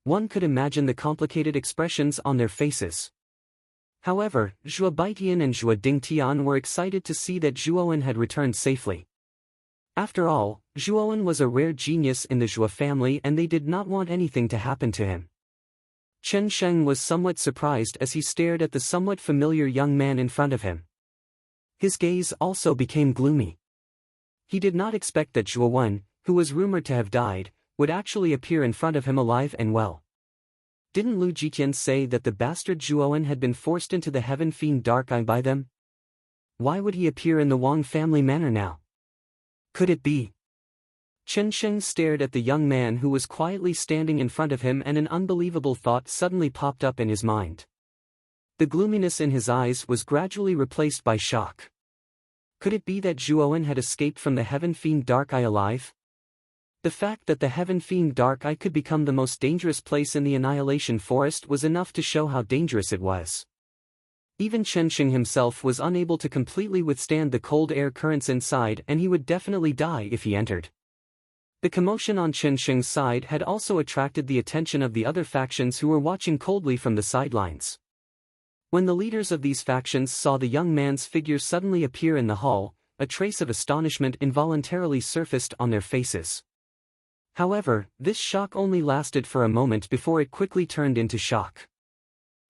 One could imagine the complicated expressions on their faces. However, Zhua Baitian and Zhua Dingtian were excited to see that Zhuowen had returned safely. After all, Zhuowen was a rare genius in the Zhua family and they did not want anything to happen to him. Chen Sheng was somewhat surprised as he stared at the somewhat familiar young man in front of him. His gaze also became gloomy. He did not expect that Zhuowen, who was rumored to have died, would actually appear in front of him alive and well. Didn't Lu Jiqian say that the bastard Zhuowen had been forced into the Heaven Fiend Dark Eye by them? Why would he appear in the Wang family manor now? Could it be? Chen Sheng stared at the young man who was quietly standing in front of him and an unbelievable thought suddenly popped up in his mind. The gloominess in his eyes was gradually replaced by shock. Could it be that Zhuowen had escaped from the Heaven Fiend Dark Eye alive? The fact that the Heaven Fiend Dark Eye could become the most dangerous place in the Annihilation Forest was enough to show how dangerous it was. Even Chen Sheng himself was unable to completely withstand the cold air currents inside and he would definitely die if he entered. The commotion on Chen Sheng's side had also attracted the attention of the other factions who were watching coldly from the sidelines. When the leaders of these factions saw the young man's figure suddenly appear in the hall, a trace of astonishment involuntarily surfaced on their faces. However, this shock only lasted for a moment before it quickly turned into shock.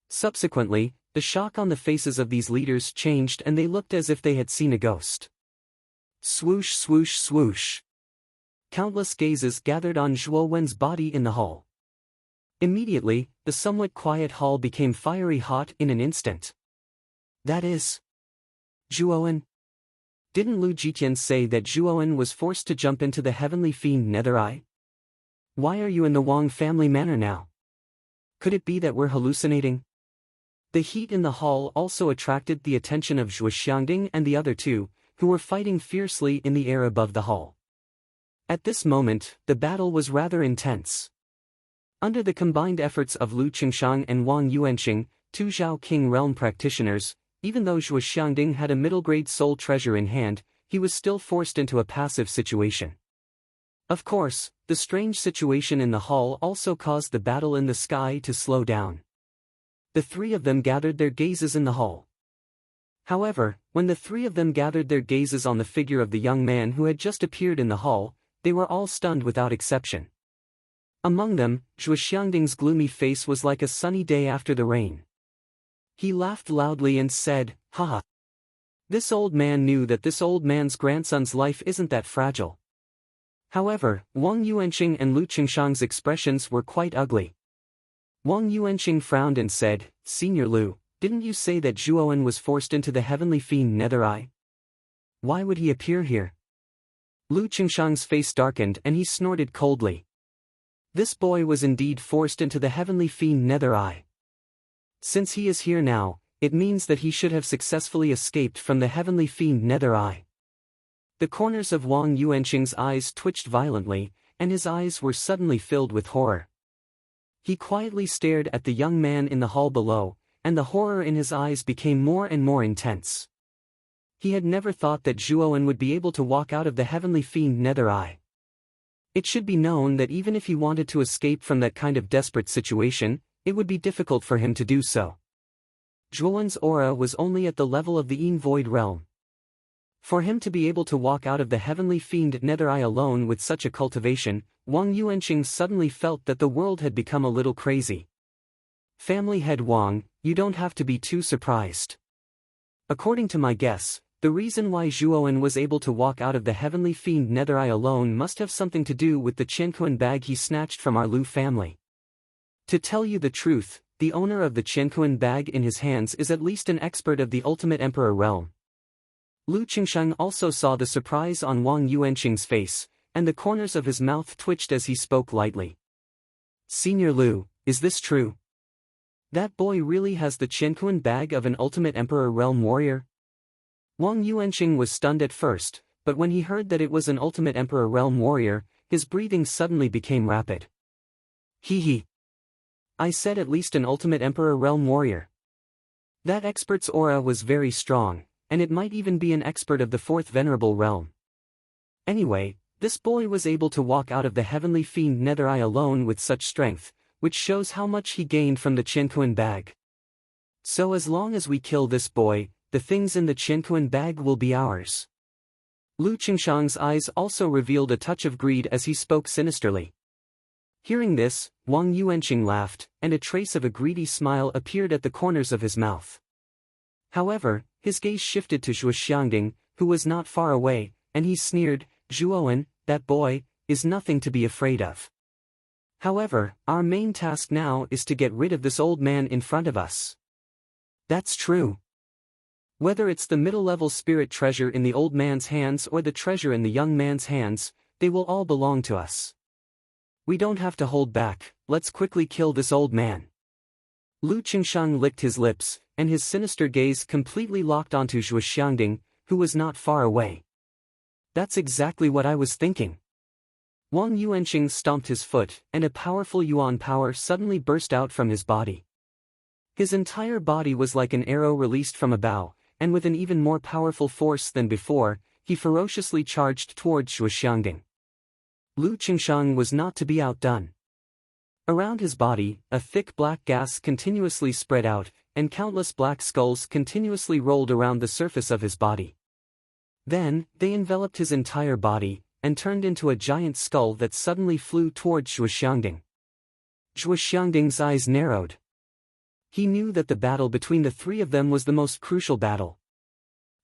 Subsequently, the shock on the faces of these leaders changed and they looked as if they had seen a ghost. Swoosh swoosh swoosh. Countless gazes gathered on Zhuowen's body in the hall. Immediately, the somewhat quiet hall became fiery hot in an instant. That is Zhuowen. Didn't Lu Jiqian say that Zhuowen was forced to jump into the Heavenly Fiend Nether Eye? Why are you in the Wang family manor now? Could it be that we're hallucinating? The heat in the hall also attracted the attention of Zhuo Xiangding and the other two, who were fighting fiercely in the air above the hall. At this moment, the battle was rather intense. Under the combined efforts of Lu Qingshang and Wang Yuanqing, two Zhao King realm practitioners, even though Zhuo Xiangding had a middle-grade soul treasure in hand, he was still forced into a passive situation. Of course, the strange situation in the hall also caused the battle in the sky to slow down. The three of them gathered their gazes in the hall. However, when the three of them gathered their gazes on the figure of the young man who had just appeared in the hall, they were all stunned without exception. Among them, Zhuo Xiangding's gloomy face was like a sunny day after the rain. He laughed loudly and said, "Haha. This old man knew that this old man's grandson's life isn't that fragile." However, Wang Yuanqing and Lu Qingshang's expressions were quite ugly. Wang Yuanqing frowned and said, "Senior Lu, didn't you say that Zhuowen was forced into the Heavenly Fiend Nether Eye? Why would he appear here?" Lu Qingshang's face darkened and he snorted coldly. This boy was indeed forced into the Heavenly Fiend Nether Eye. Since he is here now, it means that he should have successfully escaped from the Heavenly Fiend Nether Eye. The corners of Wang Yuanqing's eyes twitched violently, and his eyes were suddenly filled with horror. He quietly stared at the young man in the hall below, and the horror in his eyes became more and more intense. He had never thought that Zhuowen would be able to walk out of the Heavenly Fiend Nether Eye. It should be known that even if he wanted to escape from that kind of desperate situation, it would be difficult for him to do so. Zhuowen's aura was only at the level of the Yin Void realm. For him to be able to walk out of the Heavenly Fiend Nether Eye alone with such a cultivation, Wang Yuanqing suddenly felt that the world had become a little crazy. Family head Wang, you don't have to be too surprised. According to my guess, The reason why Zhuoan was able to walk out of the heavenly fiend Nethereye alone must have something to do with the Qianquan bag he snatched from our Lu family. To tell you the truth, the owner of the Qianquan bag in his hands is at least an expert of the ultimate emperor realm. Lu Qingsheng also saw the surprise on Wang Yuanqing's face, and the corners of his mouth twitched as he spoke lightly. Senior Lu, is this true? That boy really has the Qianquan bag of an ultimate emperor realm warrior? Wang Yuanqing was stunned at first, but when he heard that it was an ultimate emperor realm warrior, his breathing suddenly became rapid. He. I said at least an ultimate emperor realm warrior. That expert's aura was very strong, and it might even be an expert of the fourth venerable realm. Anyway, this boy was able to walk out of the heavenly fiend Nethereye alone with such strength, which shows how much he gained from the Qianquan bag. So as long as we kill this boy, the things in the Qianquan bag will be ours. Lu Qingshang's eyes also revealed a touch of greed as he spoke sinisterly. Hearing this, Wang Yuanqing laughed, and a trace of a greedy smile appeared at the corners of his mouth. However, his gaze shifted to Zhuo Xiangding, who was not far away, and he sneered, Zhuoan, that boy, is nothing to be afraid of. However, our main task now is to get rid of this old man in front of us. That's true. Whether it's the middle-level spirit treasure in the old man's hands or the treasure in the young man's hands, they will all belong to us. We don't have to hold back, let's quickly kill this old man. Lu Qingshang licked his lips, and his sinister gaze completely locked onto Zhuo Xiangding, who was not far away. That's exactly what I was thinking. Wang Yuanqing stomped his foot, and a powerful yuan power suddenly burst out from his body. His entire body was like an arrow released from a bow, and with an even more powerful force than before, he ferociously charged towards Zhuo Xiangding. Lu Qingshang was not to be outdone. Around his body, a thick black gas continuously spread out, and countless black skulls continuously rolled around the surface of his body. Then, they enveloped his entire body, and turned into a giant skull that suddenly flew towards Zhuo Xiangding. Zhuo Xiangding's eyes narrowed. He knew that the battle between the three of them was the most crucial battle.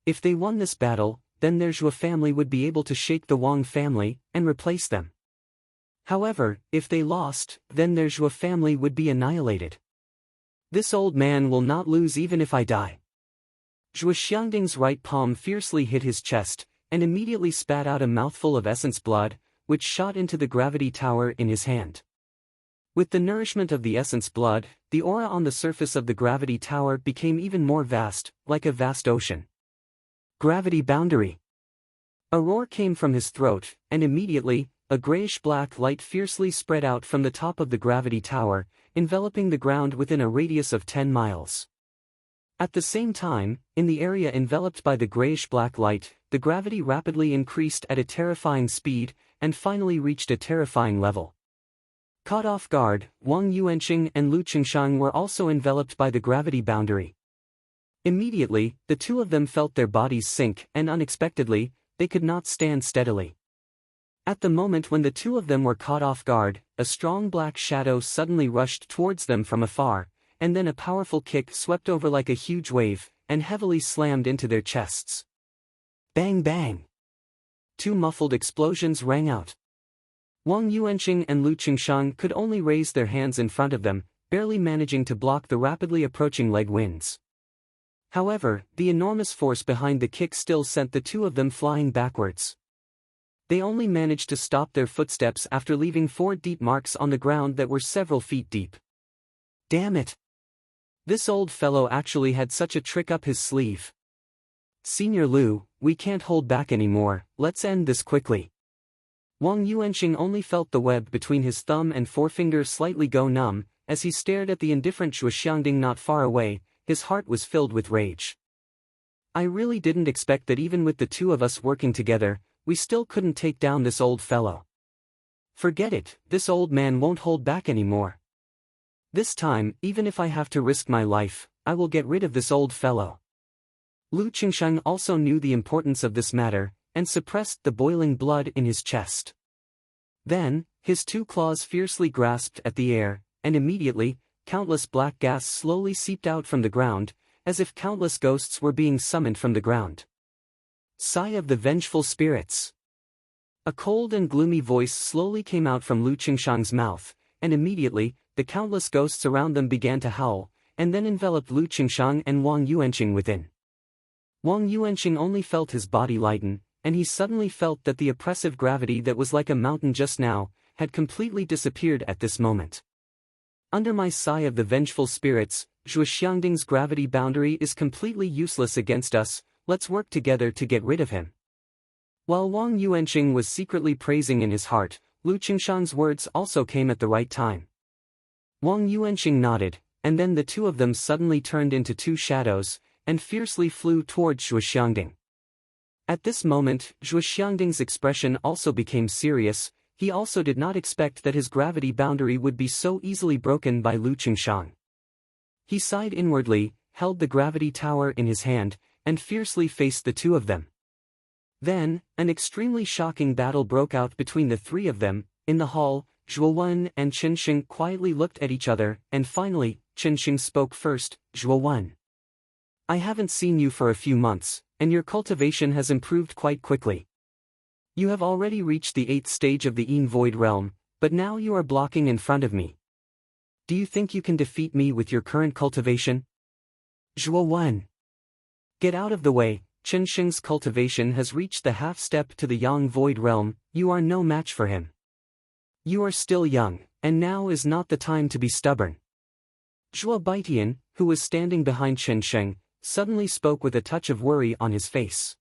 If they won this battle, then their Zhuo family would be able to shake the Wang family, and replace them. However, if they lost, then their Zhuo family would be annihilated. This old man will not lose even if I die. Zhuo Xiangding's right palm fiercely hit his chest, and immediately spat out a mouthful of essence blood, which shot into the gravity tower in his hand. With the nourishment of the essence blood, the aura on the surface of the gravity tower became even more vast, like a vast ocean. Gravity boundary. A roar came from his throat, and immediately, a grayish-black light fiercely spread out from the top of the gravity tower, enveloping the ground within a radius of 10 miles. At the same time, in the area enveloped by the grayish-black light, the gravity rapidly increased at a terrifying speed, and finally reached a terrifying level. Caught off guard, Wang Yuanqing and Lu Qingshang were also enveloped by the gravity boundary. Immediately, the two of them felt their bodies sink, and unexpectedly, they could not stand steadily. At the moment when the two of them were caught off guard, a strong black shadow suddenly rushed towards them from afar, and then a powerful kick swept over like a huge wave, and heavily slammed into their chests. Bang bang! Two muffled explosions rang out. Wang Yuanqing and Lu Qingshang could only raise their hands in front of them, barely managing to block the rapidly approaching leg winds. However, the enormous force behind the kick still sent the two of them flying backwards. They only managed to stop their footsteps after leaving 4 deep marks on the ground that were several feet deep. Damn it! This old fellow actually had such a trick up his sleeve. Senior Lu, we can't hold back anymore, let's end this quickly. Wang Yuanqing only felt the web between his thumb and forefinger slightly go numb, as he stared at the indifferent Zhuo Xiangding not far away. His heart was filled with rage. I really didn't expect that even with the two of us working together, we still couldn't take down this old fellow. Forget it, this old man won't hold back anymore. This time, even if I have to risk my life, I will get rid of this old fellow. Lu Qingshang also knew the importance of this matter, and suppressed the boiling blood in his chest. Then, his 2 claws fiercely grasped at the air, and immediately, countless black gas slowly seeped out from the ground, as if countless ghosts were being summoned from the ground. Sigh of the vengeful spirits. A cold and gloomy voice slowly came out from Lu Qingshang's mouth, and immediately, the countless ghosts around them began to howl, and then enveloped Lu Qingshang and Wang Yuanqing within. Wang Yuanqing only felt his body lighten, and he suddenly felt that the oppressive gravity that was like a mountain just now, had completely disappeared at this moment. Under my sigh of the vengeful spirits, Zhuoxiangding's gravity boundary is completely useless against us, let's work together to get rid of him. While Wang Yuanqing was secretly praising in his heart, Lu Qingshang's words also came at the right time. Wang Yuanqing nodded, and then the two of them suddenly turned into two shadows, and fiercely flew towards Zhuoxiangding. At this moment, Zhuoxiangding's expression also became serious. He also did not expect that his gravity boundary would be so easily broken by Lu Qingshang. He sighed inwardly, held the gravity tower in his hand, and fiercely faced the two of them. Then, an extremely shocking battle broke out between the three of them. In the hall, Zhuo Wen and Qin Sheng quietly looked at each other, and finally, Qin Sheng spoke first. Zhuo Wen, I haven't seen you for a few months, and your cultivation has improved quite quickly. You have already reached the 8th stage of the Yin Void Realm, but now you are blocking in front of me. Do you think you can defeat me with your current cultivation? Zhuo Wen, get out of the way. Qin Sheng's cultivation has reached the half-step to the Yang Void Realm. You are no match for him. You are still young, and now is not the time to be stubborn. Zhuo Baitian, who was standing behind Qin Sheng, suddenly spoke with a touch of worry on his face.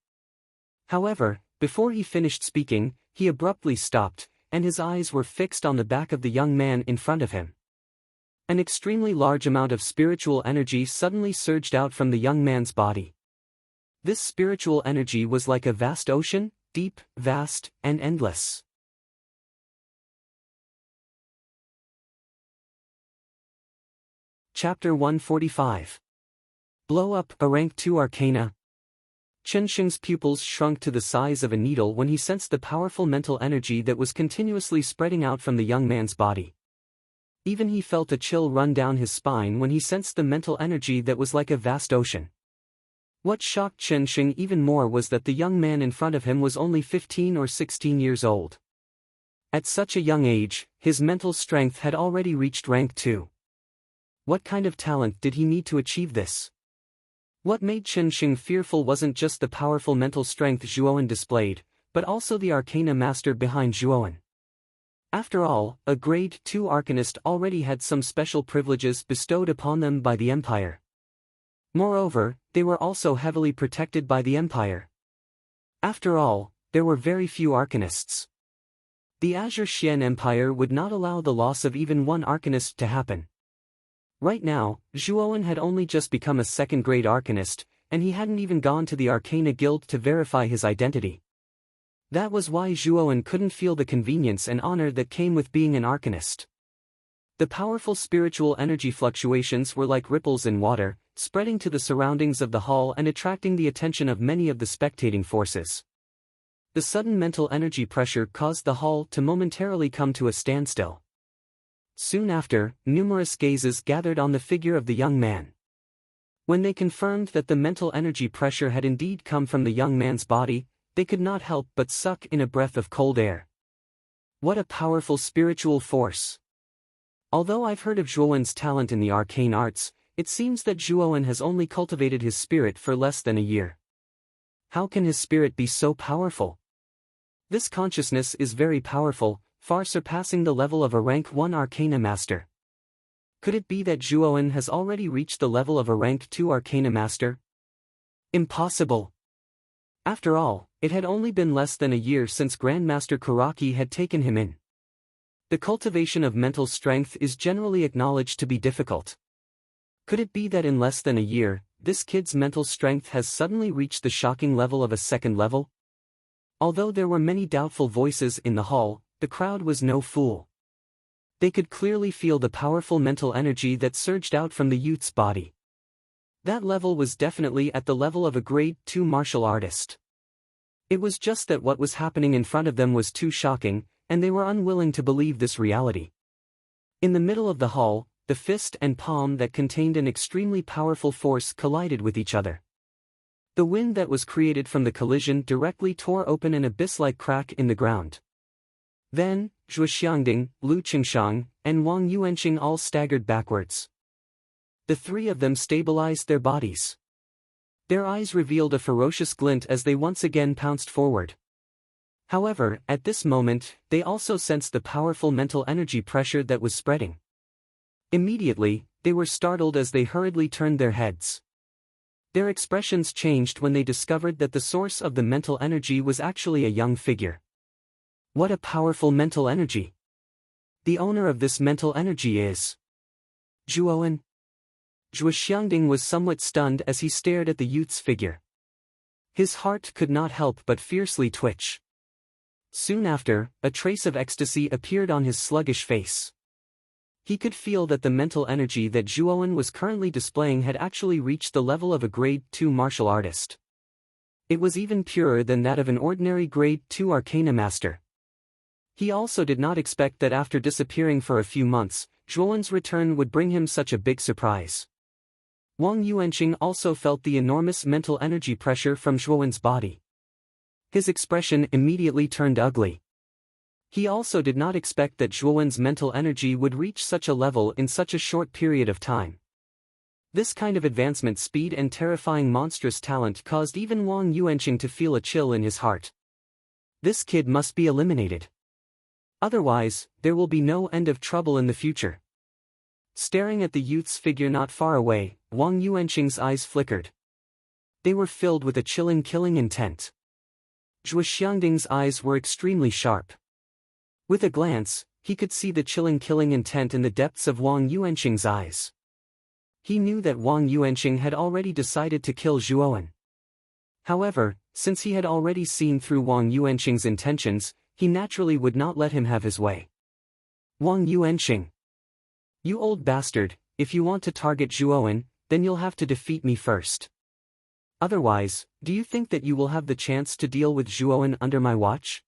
However, before he finished speaking, he abruptly stopped, and his eyes were fixed on the back of the young man in front of him. An extremely large amount of spiritual energy suddenly surged out from the young man's body. This spiritual energy was like a vast ocean, deep, vast, and endless. Chapter 145. Blow up a rank 2 arcana. Qin Sheng's pupils shrunk to the size of a needle when he sensed the powerful mental energy that was continuously spreading out from the young man's body. Even he felt a chill run down his spine when he sensed the mental energy that was like a vast ocean. What shocked Qin Sheng even more was that the young man in front of him was only 15 or 16 years old. At such a young age, his mental strength had already reached rank 2. What kind of talent did he need to achieve this? What made Qin Sheng fearful wasn't just the powerful mental strength Zhuowen displayed, but also the arcana master behind Zhuowen. After all, a grade 2 arcanist already had some special privileges bestowed upon them by the Empire. Moreover, they were also heavily protected by the Empire. After all, there were very few arcanists. The Azure Xian Empire would not allow the loss of even one arcanist to happen. Right now, Zhuowen had only just become a 2nd-grade arcanist, and he hadn't even gone to the Arcana Guild to verify his identity. That was why Zhuowen couldn't feel the convenience and honor that came with being an arcanist. The powerful spiritual energy fluctuations were like ripples in water, spreading to the surroundings of the hall and attracting the attention of many of the spectating forces. The sudden mental energy pressure caused the hall to momentarily come to a standstill. Soon after, numerous gazes gathered on the figure of the young man. When they confirmed that the mental energy pressure had indeed come from the young man's body, they could not help but suck in a breath of cold air. What a powerful spiritual force! Although I've heard of Zhuowen's talent in the arcane arts, it seems that Zhuowen has only cultivated his spirit for less than a year. How can his spirit be so powerful? This consciousness is very powerful, far surpassing the level of a rank 1 arcana master. Could it be that Zhuowen has already reached the level of a rank 2 arcana master? Impossible! After all, it had only been less than a year since Grandmaster Kuraki had taken him in. The cultivation of mental strength is generally acknowledged to be difficult. Could it be that in less than a year, this kid's mental strength has suddenly reached the shocking level of a 2nd level? Although there were many doubtful voices in the hall, the crowd was no fool. They could clearly feel the powerful mental energy that surged out from the youth's body. That level was definitely at the level of a grade 2 martial artist. It was just that what was happening in front of them was too shocking, and they were unwilling to believe this reality. In the middle of the hall, the fist and palm that contained an extremely powerful force collided with each other. The wind that was created from the collision directly tore open an abyss-like crack in the ground. Then, Zhuo Xiangding, Lu Qingshang, and Wang Yuanqing all staggered backwards. The three of them stabilized their bodies. Their eyes revealed a ferocious glint as they once again pounced forward. However, at this moment, they also sensed the powerful mental energy pressure that was spreading. Immediately, they were startled as they hurriedly turned their heads. Their expressions changed when they discovered that the source of the mental energy was actually a young figure. What a powerful mental energy! The owner of this mental energy is Zhuowen. Zhuo Xiangding was somewhat stunned as he stared at the youth's figure. His heart could not help but fiercely twitch. Soon after, a trace of ecstasy appeared on his sluggish face. He could feel that the mental energy that Zhuowen was currently displaying had actually reached the level of a Grade 2 martial artist. It was even purer than that of an ordinary Grade 2 arcana master. He also did not expect that after disappearing for a few months, Zhuowen's return would bring him such a big surprise. Wang Yuanqing also felt the enormous mental energy pressure from Zhuowen's body. His expression immediately turned ugly. He also did not expect that Zhuowen's mental energy would reach such a level in such a short period of time. This kind of advancement speed and terrifying monstrous talent caused even Wang Yuanqing to feel a chill in his heart. This kid must be eliminated. Otherwise, there will be no end of trouble in the future. Staring at the youth's figure not far away, Wang Yuanqing's eyes flickered. They were filled with a chilling killing intent. Zhuo Xiangding's eyes were extremely sharp. With a glance, he could see the chilling killing intent in the depths of Wang Yuanqing's eyes. He knew that Wang Yuanqing had already decided to kill Zhuowen. However, since he had already seen through Wang Yuanqing's intentions, he naturally would not let him have his way. Wang Yuanqing. You old bastard, if you want to target Zhuowen, then you'll have to defeat me first. Otherwise, do you think that you will have the chance to deal with Zhuowen under my watch?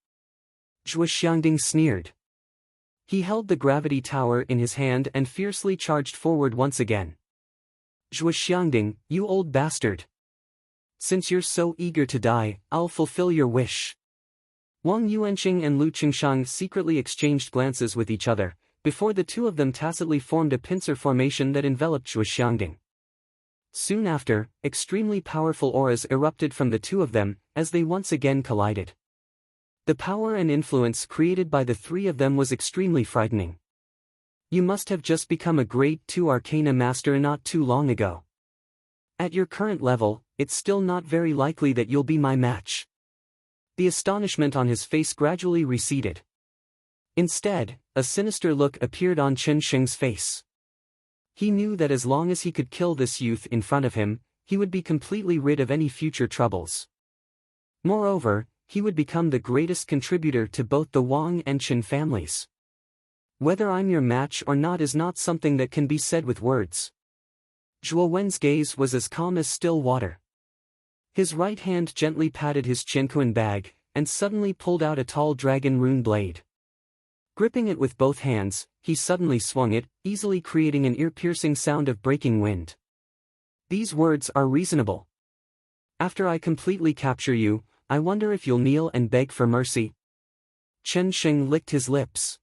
Zhuo Xiangding sneered. He held the gravity tower in his hand and fiercely charged forward once again. Zhuo Xiangding, you old bastard. Since you're so eager to die, I'll fulfill your wish. Wang Yuanqing and Lu Qingshang secretly exchanged glances with each other, before the two of them tacitly formed a pincer formation that enveloped Zhuo Xiangding. Soon after, extremely powerful auras erupted from the two of them, as they once again collided. The power and influence created by the three of them was extremely frightening. You must have just become a Grade 2 arcana master not too long ago. At your current level, it's still not very likely that you'll be my match. The astonishment on his face gradually receded. Instead, a sinister look appeared on Chen Sheng's face. He knew that as long as he could kill this youth in front of him, he would be completely rid of any future troubles. Moreover, he would become the greatest contributor to both the Wang and Chen families. Whether I'm your match or not is not something that can be said with words. Zhuo Wen's gaze was as calm as still water. His right hand gently patted his Qianquan bag, and suddenly pulled out a tall dragon rune blade. Gripping it with both hands, he suddenly swung it, easily creating an ear-piercing sound of breaking wind. These words are reasonable. After I completely capture you, I wonder if you'll kneel and beg for mercy. Chen Sheng licked his lips.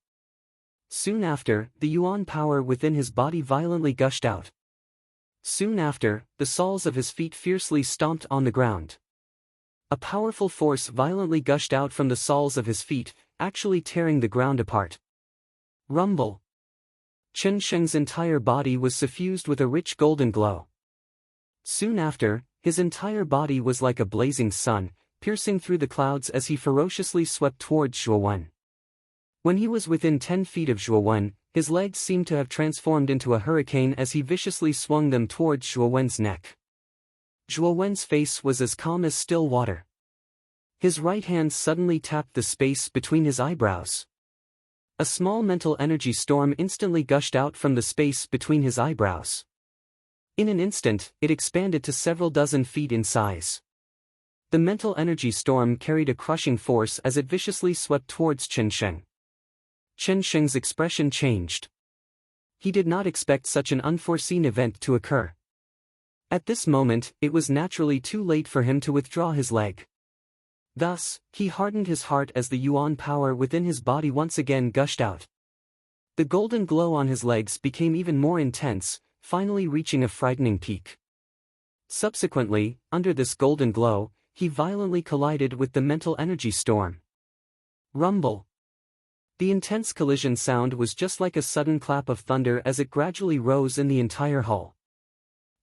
Soon after, the yuan power within his body violently gushed out. Soon after, the soles of his feet fiercely stomped on the ground. A powerful force violently gushed out from the soles of his feet, actually tearing the ground apart. Rumble. Chen Sheng's entire body was suffused with a rich golden glow. Soon after, his entire body was like a blazing sun, piercing through the clouds as he ferociously swept towards Zhuo Wen. When he was within 10 feet of Zhuo Wen, his legs seemed to have transformed into a hurricane as he viciously swung them towards Zhuo Wen's neck. Zhuo Wen's face was as calm as still water. His right hand suddenly tapped the space between his eyebrows. A small mental energy storm instantly gushed out from the space between his eyebrows. In an instant, it expanded to several dozen feet in size. The mental energy storm carried a crushing force as it viciously swept towards Chen Sheng. Chen Sheng's expression changed. He did not expect such an unforeseen event to occur. At this moment, it was naturally too late for him to withdraw his leg. Thus, he hardened his heart as the yuan power within his body once again gushed out. The golden glow on his legs became even more intense, finally reaching a frightening peak. Subsequently, under this golden glow, he violently collided with the mental energy storm. Rumble. The intense collision sound was just like a sudden clap of thunder as it gradually rose in the entire hull.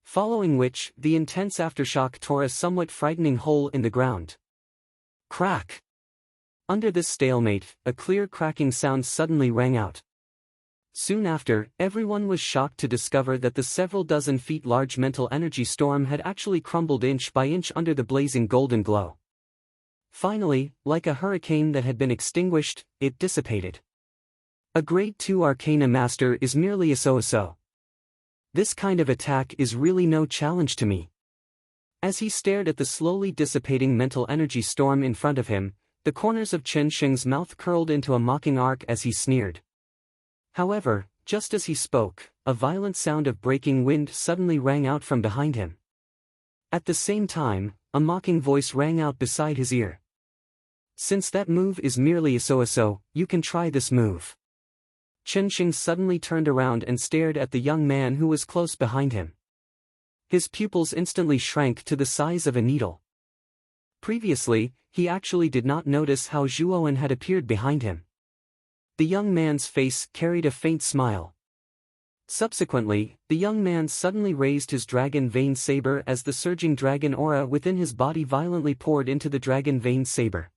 Following which, the intense aftershock tore a somewhat frightening hole in the ground. Crack! Under this stalemate, a clear cracking sound suddenly rang out. Soon after, everyone was shocked to discover that the several dozen feet large mental energy storm had actually crumbled inch by inch under the blazing golden glow. Finally, like a hurricane that had been extinguished, it dissipated. A Grade 2 Arcana Master is merely a so-so. This kind of attack is really no challenge to me. As he stared at the slowly dissipating mental energy storm in front of him, the corners of Chen Sheng's mouth curled into a mocking arc as he sneered. However, just as he spoke, a violent sound of breaking wind suddenly rang out from behind him. At the same time, a mocking voice rang out beside his ear. Since that move is merely a so-so, you can try this move. Chen Sheng suddenly turned around and stared at the young man who was close behind him. His pupils instantly shrank to the size of a needle. Previously, he actually did not notice how Zhuowen had appeared behind him. The young man's face carried a faint smile. Subsequently, the young man suddenly raised his dragon vein saber as the surging dragon aura within his body violently poured into the dragon vein saber.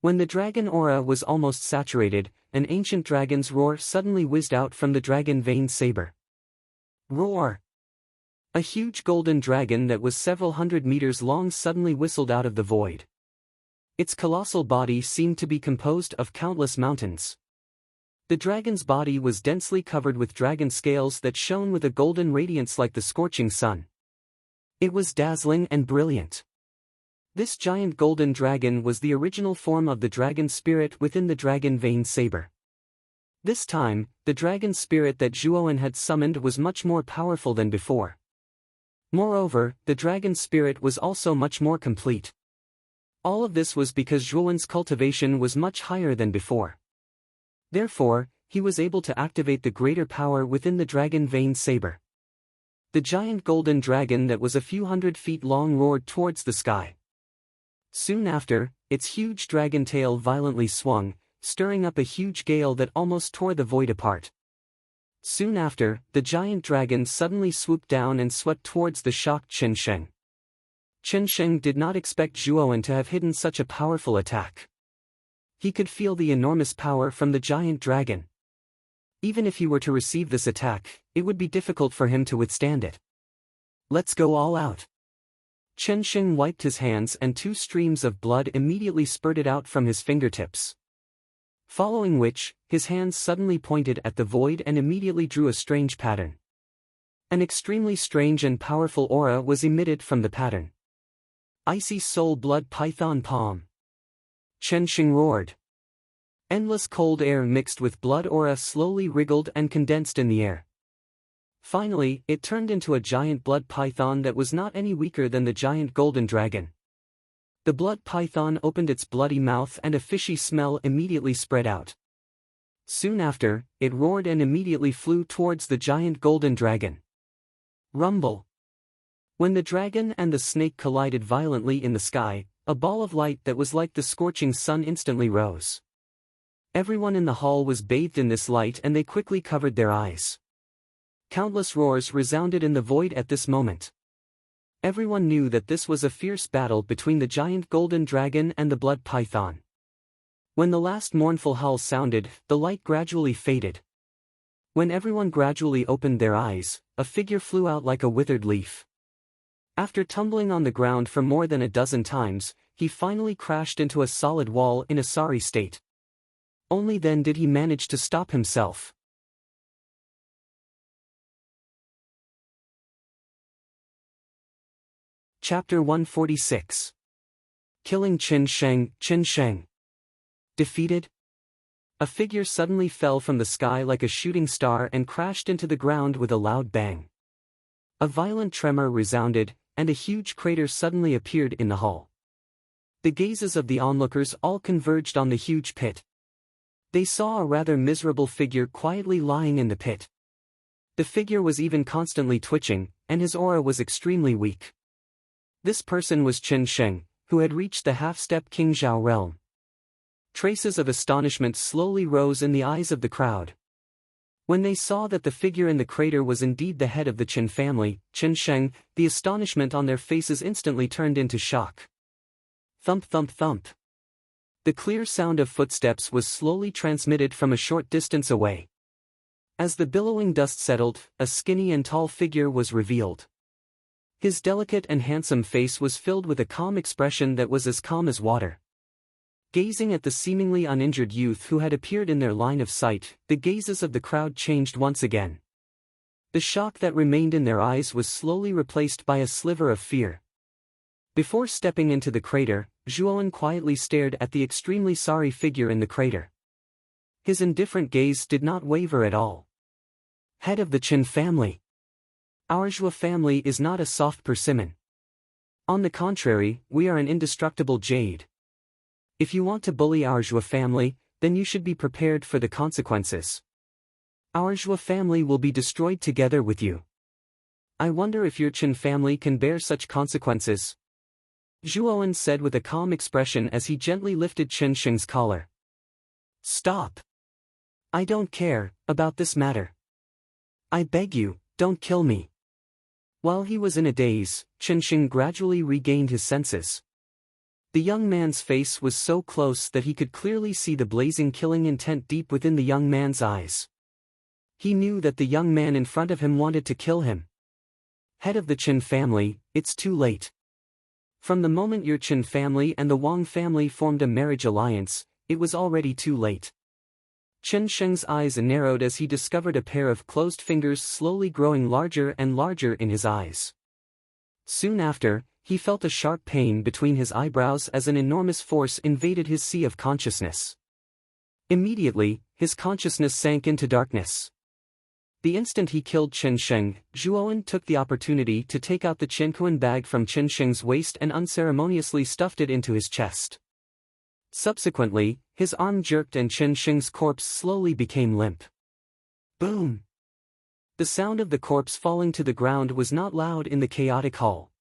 When the dragon aura was almost saturated, an ancient dragon's roar suddenly whizzed out from the dragon vein saber. Roar! A huge golden dragon that was several hundred meters long suddenly whistled out of the void. Its colossal body seemed to be composed of countless mountains. The dragon's body was densely covered with dragon scales that shone with a golden radiance like the scorching sun. It was dazzling and brilliant. This giant golden dragon was the original form of the dragon spirit within the dragon vein saber. This time, the dragon spirit that Zhuowen had summoned was much more powerful than before. Moreover, the dragon spirit was also much more complete. All of this was because Zhuowen's cultivation was much higher than before. Therefore, he was able to activate the greater power within the dragon vein saber. The giant golden dragon that was a few hundred feet long roared towards the sky. Soon after, its huge dragon tail violently swung, stirring up a huge gale that almost tore the void apart. Soon after, the giant dragon suddenly swooped down and swept towards the shocked Chen Sheng. Chen Sheng did not expect Zhuowen to have hidden such a powerful attack. He could feel the enormous power from the giant dragon. Even if he were to receive this attack, it would be difficult for him to withstand it. Let's go all out. Chen Sheng wiped his hands and 2 streams of blood immediately spurted out from his fingertips. Following which, his hands suddenly pointed at the void and immediately drew a strange pattern. An extremely strange and powerful aura was emitted from the pattern. Icy soul blood python palm. Chen Sheng roared. Endless cold air mixed with blood aura slowly wriggled and condensed in the air. Finally, it turned into a giant blood python that was not any weaker than the giant golden dragon. The blood python opened its bloody mouth and a fishy smell immediately spread out. Soon after, it roared and immediately flew towards the giant golden dragon. Rumble. When the dragon and the snake collided violently in the sky, a ball of light that was like the scorching sun instantly rose. Everyone in the hall was bathed in this light and they quickly covered their eyes. Countless roars resounded in the void at this moment. Everyone knew that this was a fierce battle between the giant golden dragon and the blood python. When the last mournful howl sounded, the light gradually faded. When everyone gradually opened their eyes, a figure flew out like a withered leaf. After tumbling on the ground for more than a dozen times, he finally crashed into a solid wall in a sorry state. Only then did he manage to stop himself. Chapter 146. Killing Chen Sheng. Chen Sheng defeated? A figure suddenly fell from the sky like a shooting star and crashed into the ground with a loud bang. A violent tremor resounded, and a huge crater suddenly appeared in the hall. The gazes of the onlookers all converged on the huge pit. They saw a rather miserable figure quietly lying in the pit. The figure was even constantly twitching, and his aura was extremely weak. This person was Chen Sheng, who had reached the half-step King Zhao realm. Traces of astonishment slowly rose in the eyes of the crowd. When they saw that the figure in the crater was indeed the head of the Chen family, Chen Sheng, the astonishment on their faces instantly turned into shock. Thump thump thump. The clear sound of footsteps was slowly transmitted from a short distance away. As the billowing dust settled, a skinny and tall figure was revealed. His delicate and handsome face was filled with a calm expression that was as calm as water. Gazing at the seemingly uninjured youth who had appeared in their line of sight, the gazes of the crowd changed once again. The shock that remained in their eyes was slowly replaced by a sliver of fear. Before stepping into the crater, Zhuowen quietly stared at the extremely sorry figure in the crater. His indifferent gaze did not waver at all. Head of the Chen family. Our Zhuo family is not a soft persimmon. On the contrary, we are an indestructible jade. If you want to bully our Zhuo family, then you should be prepared for the consequences. Our Zhuo family will be destroyed together with you. I wonder if your Chen family can bear such consequences. Zhuowen said with a calm expression as he gently lifted Chen Sheng's collar. Stop. I don't care about this matter. I beg you, don't kill me. While he was in a daze, Chen Sheng gradually regained his senses. The young man's face was so close that he could clearly see the blazing killing intent deep within the young man's eyes. He knew that the young man in front of him wanted to kill him. Head of the Chen family, it's too late. From the moment your Chen family and the Wang family formed a marriage alliance, it was already too late. Chen Sheng's eyes narrowed as he discovered a pair of closed fingers slowly growing larger and larger in his eyes. Soon after, he felt a sharp pain between his eyebrows as an enormous force invaded his sea of consciousness. Immediately, his consciousness sank into darkness. The instant he killed Chen Sheng, Zhuowen took the opportunity to take out the Qianquan bag from Chen Sheng's waist and unceremoniously stuffed it into his chest. Subsequently, his arm jerked and Chen Sheng's corpse slowly became limp. Boom! The sound of the corpse falling to the ground was not loud in the chaotic hall.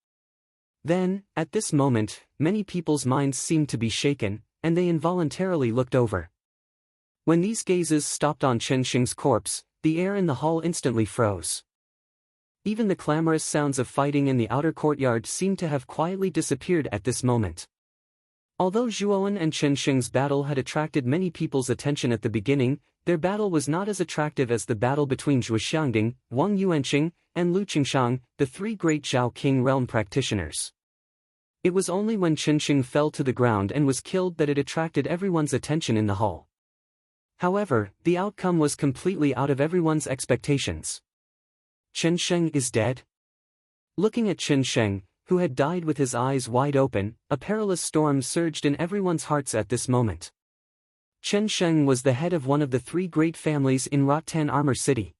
Then, at this moment, many people's minds seemed to be shaken, and they involuntarily looked over. When these gazes stopped on Chen Sheng's corpse, the air in the hall instantly froze. Even the clamorous sounds of fighting in the outer courtyard seemed to have quietly disappeared at this moment. Although Zhuowen and Chen Sheng's battle had attracted many people's attention at the beginning, their battle was not as attractive as the battle between Zhuo Xiangding, Wang Yuanqing, and Lu Qingshang, the three great Zhao King realm practitioners. It was only when Chen Sheng fell to the ground and was killed that it attracted everyone's attention in the hall. However, the outcome was completely out of everyone's expectations. Chen Sheng is dead? Looking at Chen Sheng, who had died with his eyes wide open, a perilous storm surged in everyone's hearts at this moment. Chen Sheng was the head of one of the three great families in Rattan Armor City.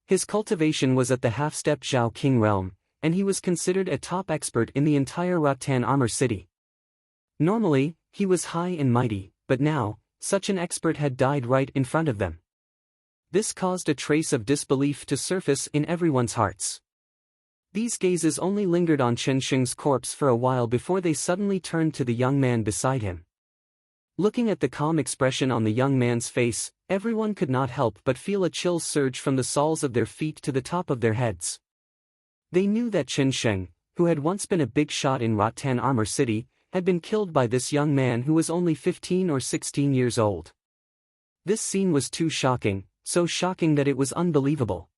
His cultivation was at the half-step Zhao King realm, and he was considered a top expert in the entire Rattan Armor City. Normally, he was high and mighty, but now, such an expert had died right in front of them. This caused a trace of disbelief to surface in everyone's hearts. These gazes only lingered on Chen Sheng's corpse for a while before they suddenly turned to the young man beside him. Looking at the calm expression on the young man's face, everyone could not help but feel a chill surge from the soles of their feet to the top of their heads. They knew that Chen Sheng, who had once been a big shot in Rattan Armor City, had been killed by this young man who was only 15 or 16 years old. This scene was too shocking, so shocking that it was unbelievable.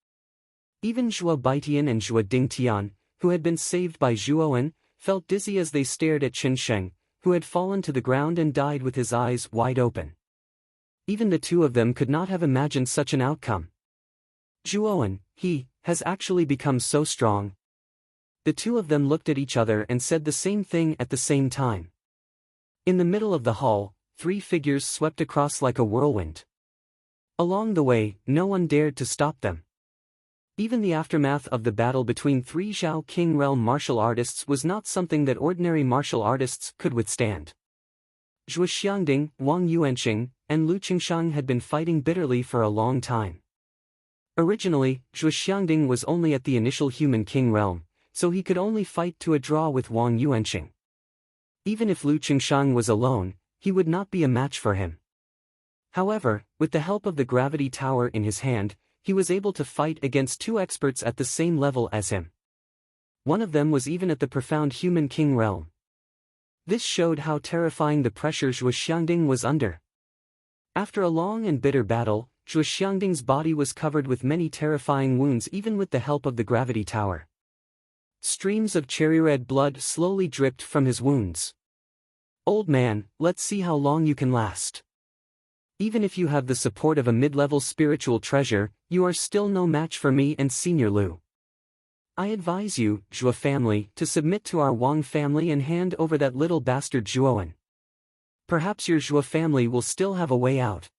Even Zhuo Baitian and Zhuo Dingtian, who had been saved by Zhuowen, felt dizzy as they stared at Chen Sheng, who had fallen to the ground and died with his eyes wide open. Even the two of them could not have imagined such an outcome. Zhuowen, he has actually become so strong. The two of them looked at each other and said the same thing at the same time. In the middle of the hall, three figures swept across like a whirlwind. Along the way, no one dared to stop them. Even the aftermath of the battle between three Zhao King realm martial artists was not something that ordinary martial artists could withstand. Zhuo Xiangding, Wang Yuanqing, and Lu Qingshang had been fighting bitterly for a long time. Originally, Zhuo Xiangding was only at the initial human king realm, so he could only fight to a draw with Wang Yuanqing. Even if Lu Qingshang was alone, he would not be a match for him. However, with the help of the gravity tower in his hand, he was able to fight against two experts at the same level as him. One of them was even at the profound human king realm. This showed how terrifying the pressure Zhuo Xiangding was under. After a long and bitter battle, Zhuo Xiangding's body was covered with many terrifying wounds even with the help of the gravity tower. Streams of cherry-red blood slowly dripped from his wounds. "Old man, let's see how long you can last. Even if you have the support of a mid-level spiritual treasure, you are still no match for me and Senior Lu. I advise you, Zhuo family, to submit to our Wang family and hand over that little bastard Zhuowen. Perhaps your Zhuo family will still have a way out."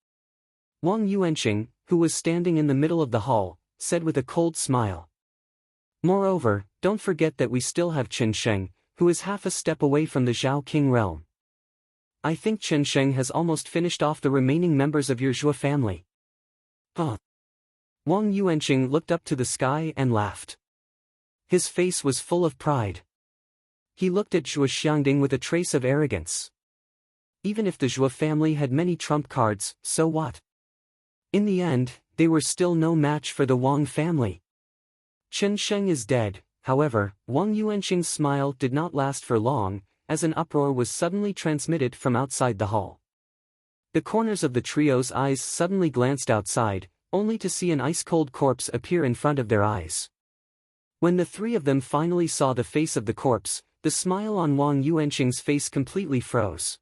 Wang Yuanqing, who was standing in the middle of the hall, said with a cold smile. "Moreover, don't forget that we still have Chen Sheng, who is half a step away from the Zhao King realm. I think Chen Sheng has almost finished off the remaining members of your Zhuo family." Huh. Wang Yuanqing looked up to the sky and laughed. His face was full of pride. He looked at Zhuo Xiangding with a trace of arrogance. Even if the Zhuo family had many trump cards, so what? In the end, they were still no match for the Wang family. Chen Sheng is dead. However, Wang Yuanqing's smile did not last for long, as an uproar was suddenly transmitted from outside the hall. The corners of the trio's eyes suddenly glanced outside, only to see an ice-cold corpse appear in front of their eyes. When the three of them finally saw the face of the corpse, the smile on Wang Yuanqing's face completely froze.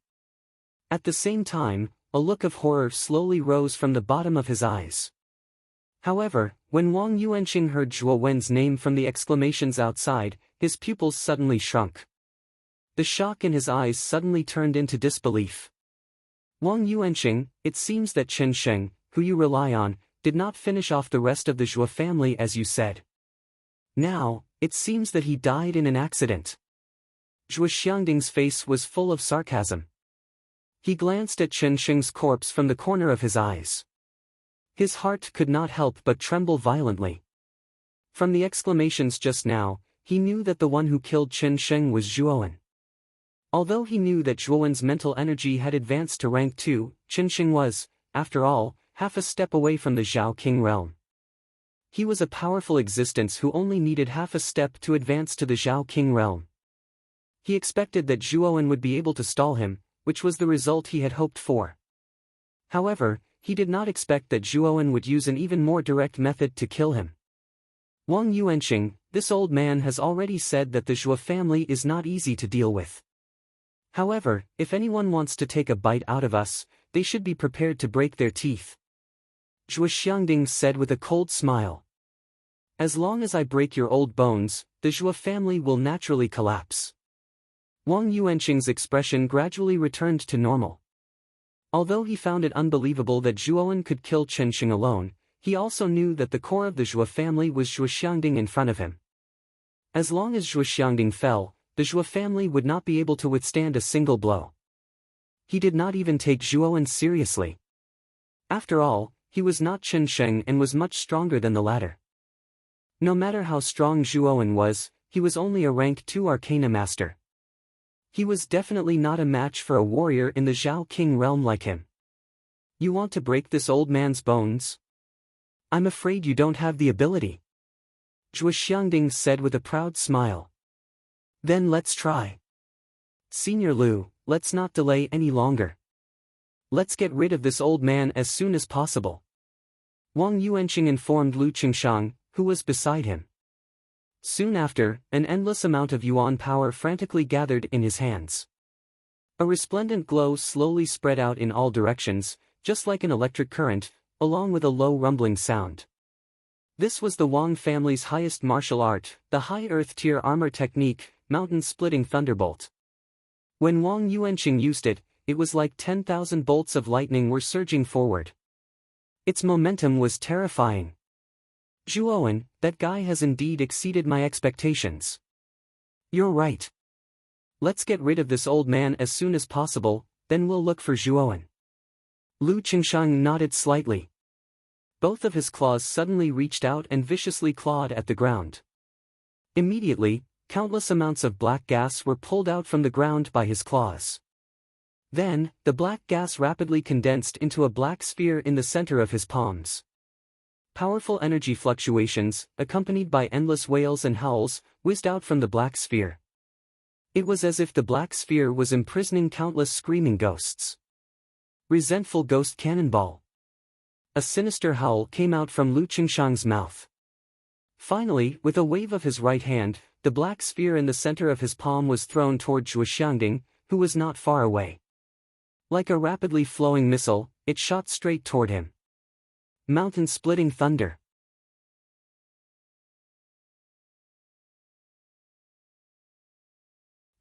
At the same time, a look of horror slowly rose from the bottom of his eyes. However, when Wang Yuanqing heard Zhuo Wen's name from the exclamations outside, his pupils suddenly shrunk. The shock in his eyes suddenly turned into disbelief. "Wang Yuanqing, it seems that Chen Sheng, who you rely on, did not finish off the rest of the Zhuo family as you said. Now, it seems that he died in an accident." Zhuo Xiangding's face was full of sarcasm. He glanced at Chen Sheng's corpse from the corner of his eyes. His heart could not help but tremble violently. From the exclamations just now, he knew that the one who killed Chen Sheng was Zhuowen. Although he knew that Zhuowen's mental energy had advanced to rank 2, Chen Sheng was, after all, half a step away from the Zhao King realm. He was a powerful existence who only needed half a step to advance to the Zhao King realm. He expected that Zhuowen would be able to stall him, which was the result he had hoped for. However, he did not expect that Zhuowen would use an even more direct method to kill him. "Wang Yuanqing, this old man has already said that the Zhuo family is not easy to deal with. However, if anyone wants to take a bite out of us, they should be prepared to break their teeth." Zhuo Xiangding said with a cold smile. "As long as I break your old bones, the Zhuo family will naturally collapse." Wang Yuanqing's expression gradually returned to normal. Although he found it unbelievable that Zhuowen could kill Chen Sheng alone, he also knew that the core of the Zhuo family was Zhuo Xiangding in front of him. As long as Zhuo Xiangding fell, the Zhuo family would not be able to withstand a single blow. He did not even take Zhuowen seriously. After all, he was not Chen Sheng and was much stronger than the latter. No matter how strong Zhuowen was, he was only a rank 2 Arcana master. He was definitely not a match for a warrior in the Zhao King realm like him. "You want to break this old man's bones? I'm afraid you don't have the ability," Zhuo Xiangding said with a proud smile. "Then let's try. Senior Lu, let's not delay any longer. Let's get rid of this old man as soon as possible." Wang Yuanqing informed Lu Qingshang, who was beside him. Soon after, an endless amount of yuan power frantically gathered in his hands. A resplendent glow slowly spread out in all directions, just like an electric current, along with a low rumbling sound. This was the Wang family's highest martial art, the high earth tier armor technique, mountain-splitting thunderbolt. When Wang Yuanqing used it, it was like 10,000 bolts of lightning were surging forward. Its momentum was terrifying. Zhuowen, that guy has indeed exceeded my expectations. You're right. Let's get rid of this old man as soon as possible, then we'll look for Zhuowen. Lu Qingshang nodded slightly. Both of his claws suddenly reached out and viciously clawed at the ground. Immediately, countless amounts of black gas were pulled out from the ground by his claws. Then, the black gas rapidly condensed into a black sphere in the center of his palms. Powerful energy fluctuations, accompanied by endless wails and howls, whizzed out from the black sphere. It was as if the black sphere was imprisoning countless screaming ghosts. Resentful ghost cannonball. A sinister howl came out from Lu Qingshang's mouth. Finally, with a wave of his right hand, the black sphere in the center of his palm was thrown toward Zhuo Xiangding, who was not far away. Like a rapidly flowing missile, it shot straight toward him. Mountain-splitting thunder.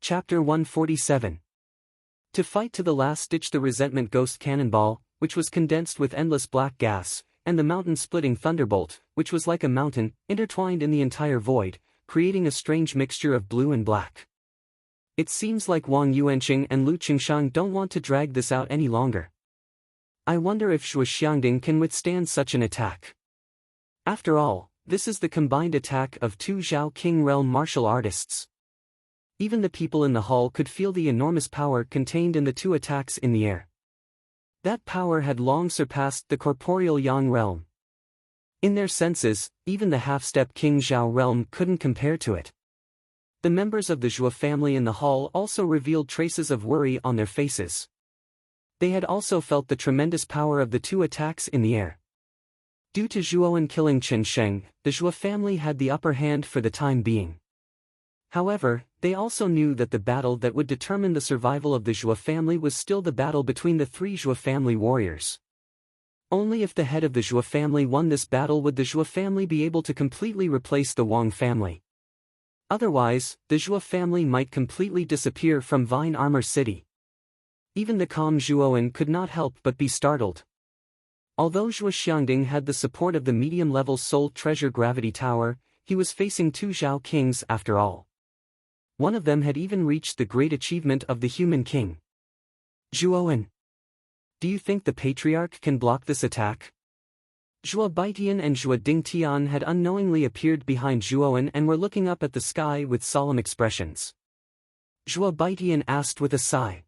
Chapter 147. To fight to the last ditch the resentment ghost cannonball, which was condensed with endless black gas, and the mountain-splitting thunderbolt, which was like a mountain, intertwined in the entire void, creating a strange mixture of blue and black. It seems like Wang Yuanqing and Lu Qingshang don't want to drag this out any longer. I wonder if Zhuo Xiangding can withstand such an attack. After all, this is the combined attack of two Zhao King realm martial artists. Even the people in the hall could feel the enormous power contained in the two attacks in the air. That power had long surpassed the corporeal Yang realm. In their senses, even the half-step King Zhao realm couldn't compare to it. The members of the Zhuo family in the hall also revealed traces of worry on their faces. They had also felt the tremendous power of the two attacks in the air. Due to Zhuowen killing Chen Sheng, the Zhuo family had the upper hand for the time being. However, they also knew that the battle that would determine the survival of the Zhuo family was still the battle between the three Zhuo family warriors. Only if the head of the Zhuo family won this battle would the Zhuo family be able to completely replace the Wang family. Otherwise, the Zhuo family might completely disappear from Vine Armor City. Even the calm Zhuowen could not help but be startled. Although Zhuo Xiangding had the support of the medium-level Soul Treasure Gravity Tower, he was facing two Zhao Kings after all. One of them had even reached the great achievement of the Human King. Zhuowen. Do you think the Patriarch can block this attack? Zhuo Baitian and Zhuo Dingtian had unknowingly appeared behind Zhuowen and were looking up at the sky with solemn expressions. Zhuo Baitian asked with a sigh.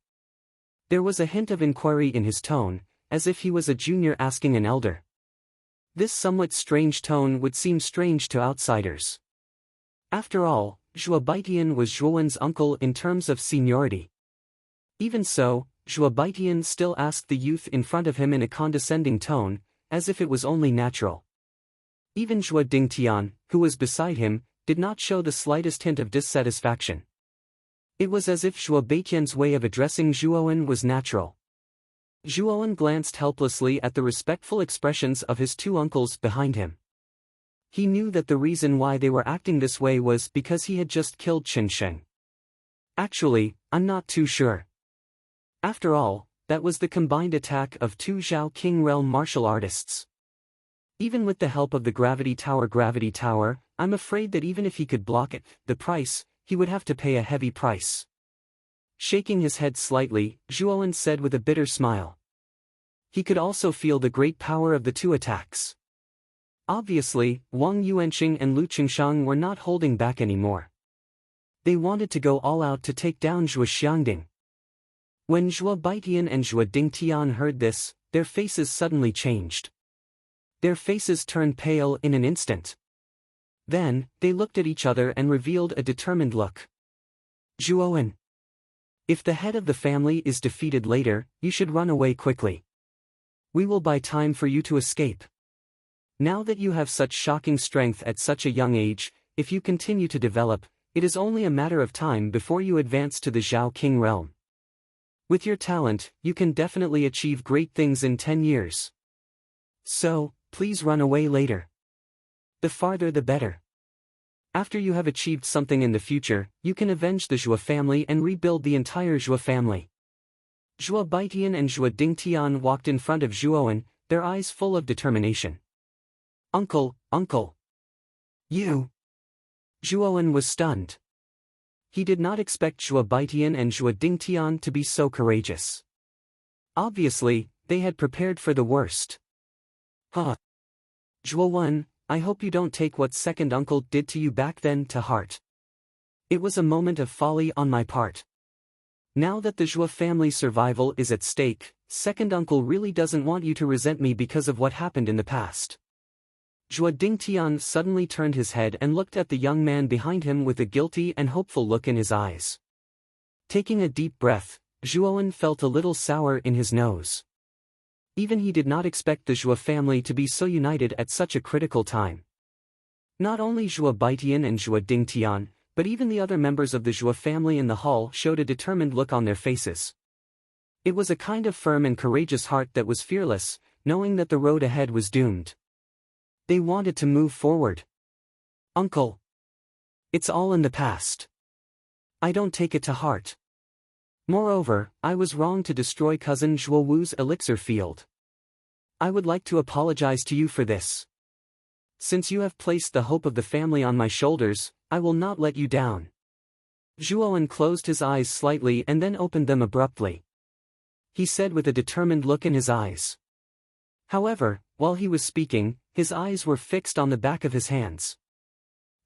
There was a hint of inquiry in his tone, as if he was a junior asking an elder. This somewhat strange tone would seem strange to outsiders. After all, Zhuo Baitian was Zhuowen's uncle in terms of seniority. Even so, Zhuo Baitian still asked the youth in front of him in a condescending tone, as if it was only natural. Even Zhuo Dingtian, who was beside him, did not show the slightest hint of dissatisfaction. It was as if Zhuo Baitian's way of addressing Zhuowen was natural. Zhuowen glanced helplessly at the respectful expressions of his two uncles behind him. He knew that the reason why they were acting this way was because he had just killed Chen Sheng. Actually, I'm not too sure. After all, that was the combined attack of two Zhao King realm martial artists. Even with the help of the Gravity Tower, I'm afraid that even if he could block it, the price, he would have to pay a heavy price. Shaking his head slightly, Zhuowen said with a bitter smile. He could also feel the great power of the two attacks. Obviously, Wang Yuanqing and Lu Qingshang were not holding back anymore. They wanted to go all out to take down Zhuo Xiangding. When Zhuo Baitian and Zhuo Dingtian heard this, their faces suddenly changed. Their faces turned pale in an instant. Then, they looked at each other and revealed a determined look. Zhuowen. If the head of the family is defeated later, you should run away quickly. We will buy time for you to escape. Now that you have such shocking strength at such a young age, if you continue to develop, it is only a matter of time before you advance to the Zhao King realm. With your talent, you can definitely achieve great things in 10 years. So, please run away later. The farther the better. After you have achieved something in the future, you can avenge the Zhuo family and rebuild the entire Zhuo family. Zhuo Baitian and Zhuo Dingtian walked in front of Zhuowen, their eyes full of determination. Uncle, uncle. You? Zhuowen was stunned. He did not expect Zhuo Baitian and Zhuo Dingtian to be so courageous. Obviously, they had prepared for the worst. Huh. Zhuowen, I hope you don't take what second uncle did to you back then to heart. It was a moment of folly on my part. Now that the Zhuo family's survival is at stake, second uncle really doesn't want you to resent me because of what happened in the past. Zhuo Dingtian suddenly turned his head and looked at the young man behind him with a guilty and hopeful look in his eyes. Taking a deep breath, Zhuowen felt a little sour in his nose. Even he did not expect the Zhuo family to be so united at such a critical time. Not only Zhuo Baitian and Zhuo Dingtian, but even the other members of the Zhuo family in the hall showed a determined look on their faces. It was a kind of firm and courageous heart that was fearless, knowing that the road ahead was doomed. They wanted to move forward. Uncle. It's all in the past. I don't take it to heart. Moreover, I was wrong to destroy cousin Zhuo Wu's elixir field. I would like to apologize to you for this. Since you have placed the hope of the family on my shoulders, I will not let you down. Zhuowen closed his eyes slightly and then opened them abruptly. He said with a determined look in his eyes. However, while he was speaking, his eyes were fixed on the back of his hands.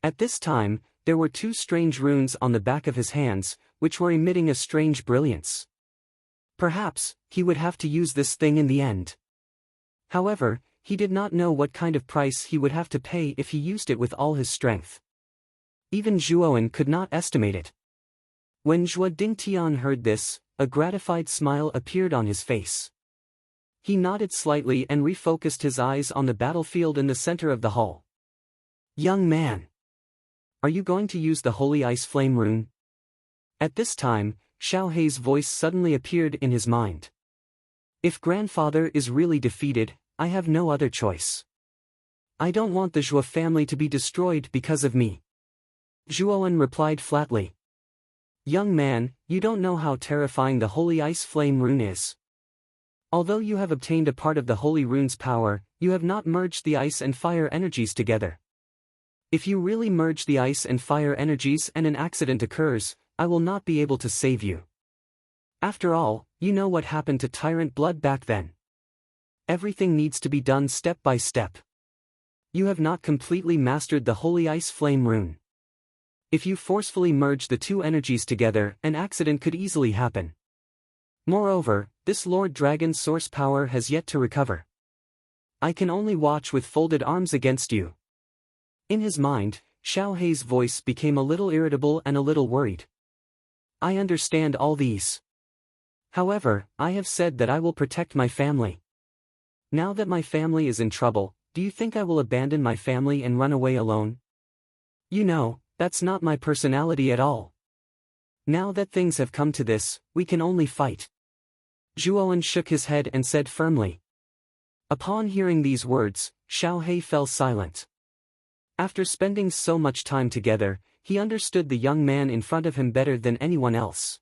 At this time, there were two strange runes on the back of his hands, which were emitting a strange brilliance. Perhaps, he would have to use this thing in the end. However, he did not know what kind of price he would have to pay if he used it with all his strength. Even Zhuowen could not estimate it. When Zhuo Dingtian heard this, a gratified smile appeared on his face. He nodded slightly and refocused his eyes on the battlefield in the center of the hall. Young man. Are you going to use the Holy Ice Flame rune? At this time, Xiao Hei's voice suddenly appeared in his mind. If grandfather is really defeated, I have no other choice. I don't want the Zhuo family to be destroyed because of me. Zhuowen replied flatly. Young man, you don't know how terrifying the Holy Ice Flame rune is. Although you have obtained a part of the Holy Rune's power, you have not merged the ice and fire energies together. If you really merge the ice and fire energies and an accident occurs, I will not be able to save you. After all, you know what happened to Tyrant Blood back then. Everything needs to be done step by step. You have not completely mastered the Holy Ice Flame rune. If you forcefully merge the two energies together, an accident could easily happen. Moreover, this Lord Dragon's source power has yet to recover. I can only watch with folded arms against you. In his mind, Xiao Hei's voice became a little irritable and a little worried. I understand all these. However, I have said that I will protect my family. Now that my family is in trouble, do you think I will abandon my family and run away alone? You know, that's not my personality at all. Now that things have come to this, we can only fight. Zhuowen shook his head and said firmly. Upon hearing these words, Xiao Hei fell silent. After spending so much time together, he understood the young man in front of him better than anyone else.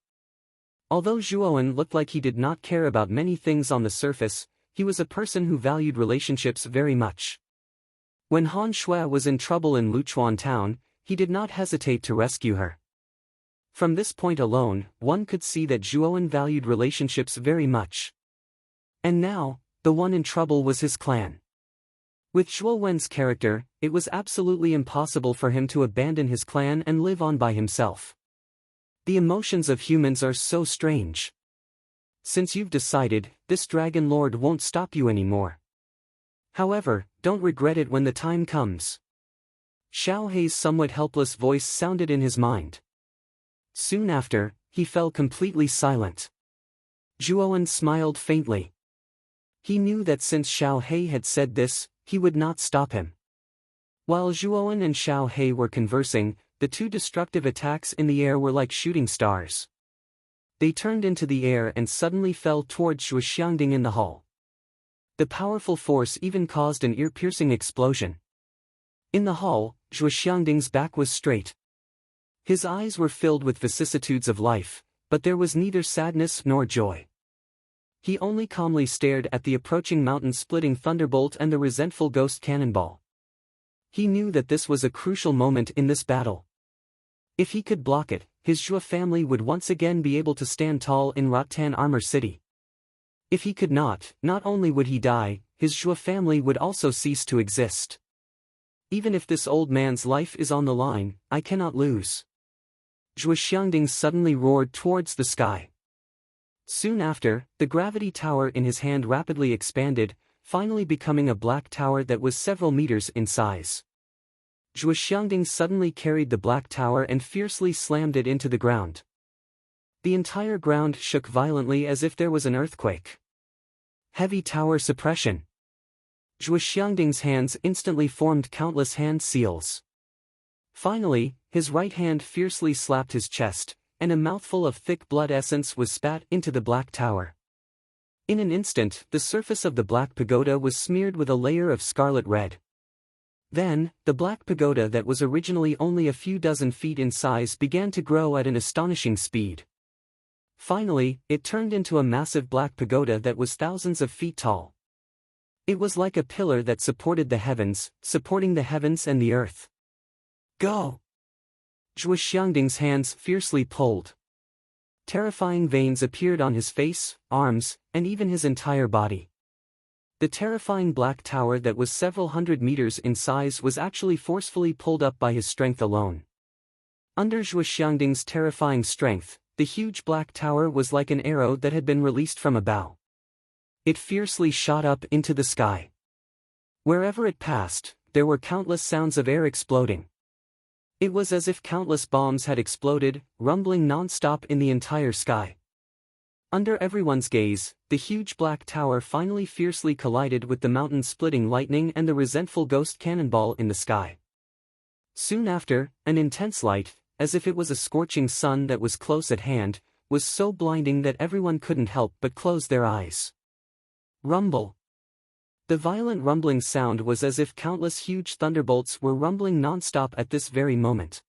Although Zhuowen looked like he did not care about many things on the surface, he was a person who valued relationships very much. When Han Shui was in trouble in Luchuan town, he did not hesitate to rescue her. From this point alone, one could see that Zhuowen valued relationships very much. And now, the one in trouble was his clan. With Zhuowen's character, it was absolutely impossible for him to abandon his clan and live on by himself. The emotions of humans are so strange. Since you've decided, this Dragon Lord won't stop you anymore. However, don't regret it when the time comes. Xiao Hei's somewhat helpless voice sounded in his mind. Soon after, he fell completely silent. Zhuowen smiled faintly. He knew that since Xiao Hei had said this, he would not stop him. While Zhuowen and Xiao Hei were conversing, the two destructive attacks in the air were like shooting stars. They turned into the air and suddenly fell towards Zhuo Xiangding in the hall. The powerful force even caused an ear-piercing explosion. In the hall, Zhuo Xiangding's back was straight. His eyes were filled with vicissitudes of life, but there was neither sadness nor joy. He only calmly stared at the approaching mountain-splitting thunderbolt and the resentful ghost cannonball. He knew that this was a crucial moment in this battle. If he could block it, his Zhou family would once again be able to stand tall in Rattan Armor City. If he could not only would he die, his Zhou family would also cease to exist. Even if this old man's life is on the line, I cannot lose. Zhou Xiangding suddenly roared towards the sky. Soon after, the gravity tower in his hand rapidly expanded, finally becoming a black tower that was several meters in size. Zhou Xiangding suddenly carried the black tower and fiercely slammed it into the ground. The entire ground shook violently as if there was an earthquake. Heavy tower suppression. Zhou Xiangding's hands instantly formed countless hand seals. Finally, his right hand fiercely slapped his chest, and a mouthful of thick blood essence was spat into the black tower. In an instant, the surface of the black pagoda was smeared with a layer of scarlet red. Then, the black pagoda that was originally only a few dozen feet in size began to grow at an astonishing speed. Finally, it turned into a massive black pagoda that was thousands of feet tall. It was like a pillar that supported the heavens, supporting the heavens and the earth. Go! Zhou Xiangding's hands fiercely pulled. Terrifying veins appeared on his face, arms, and even his entire body. The terrifying black tower that was several hundred meters in size was actually forcefully pulled up by his strength alone. Under Zhou Xiangding's terrifying strength, the huge black tower was like an arrow that had been released from a bow. It fiercely shot up into the sky. Wherever it passed, there were countless sounds of air exploding. It was as if countless bombs had exploded, rumbling non-stop in the entire sky. Under everyone's gaze, the huge black tower finally fiercely collided with the mountain-splitting lightning and the resentful ghost cannonball in the sky. Soon after, an intense light, as if it was a scorching sun that was close at hand, was so blinding that everyone couldn't help but close their eyes. Rumble. The violent rumbling sound was as if countless huge thunderbolts were rumbling non-stop at this very moment.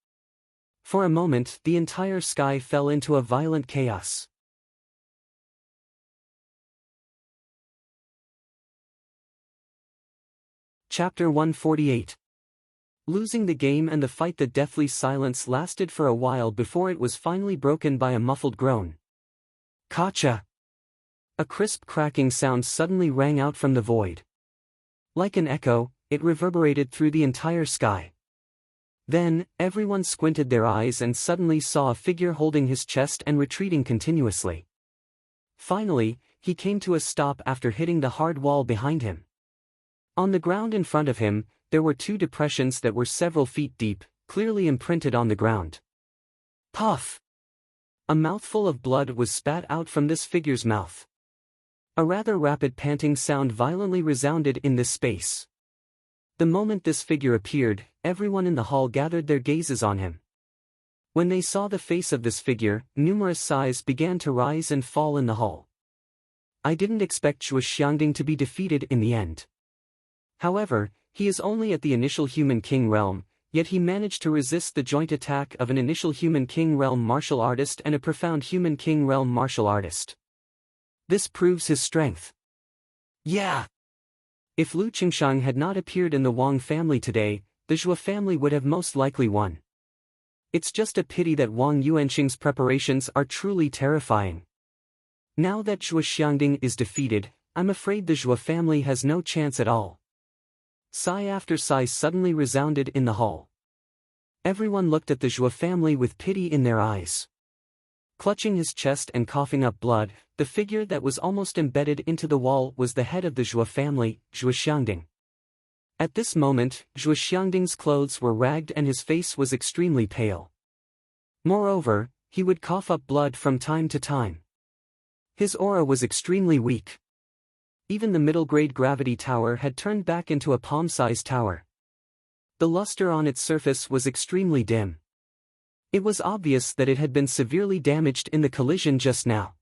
For a moment, the entire sky fell into a violent chaos. Chapter 148. Losing the game and the fight. The deathly silence lasted for a while before it was finally broken by a muffled groan. Kacha! A crisp cracking sound suddenly rang out from the void. Like an echo, it reverberated through the entire sky. Then, everyone squinted their eyes and suddenly saw a figure holding his chest and retreating continuously. Finally, he came to a stop after hitting the hard wall behind him. On the ground in front of him, there were two depressions that were several feet deep, clearly imprinted on the ground. Puff! A mouthful of blood was spat out from this figure's mouth. A rather rapid panting sound violently resounded in this space. The moment this figure appeared, everyone in the hall gathered their gazes on him. When they saw the face of this figure, numerous sighs began to rise and fall in the hall. I didn't expect Zhou Xiangding to be defeated in the end. However, he is only at the initial Human King realm, yet he managed to resist the joint attack of an initial Human King realm martial artist and a profound Human King realm martial artist. This proves his strength. Yeah! If Lu Qingshang had not appeared in the Wang family today, the Zhou family would have most likely won. It's just a pity that Wang Yuanxing's preparations are truly terrifying. Now that Zhou Xiangding is defeated, I'm afraid the Zhou family has no chance at all. Sigh after sigh suddenly resounded in the hall. Everyone looked at the Zhou family with pity in their eyes. Clutching his chest and coughing up blood, the figure that was almost embedded into the wall was the head of the Zhou family, Zhou Xiangding. At this moment, Zhou Xiangding's clothes were ragged and his face was extremely pale. Moreover, he would cough up blood from time to time. His aura was extremely weak. Even the middle-grade gravity tower had turned back into a palm-sized tower. The luster on its surface was extremely dim. It was obvious that it had been severely damaged in the collision just now.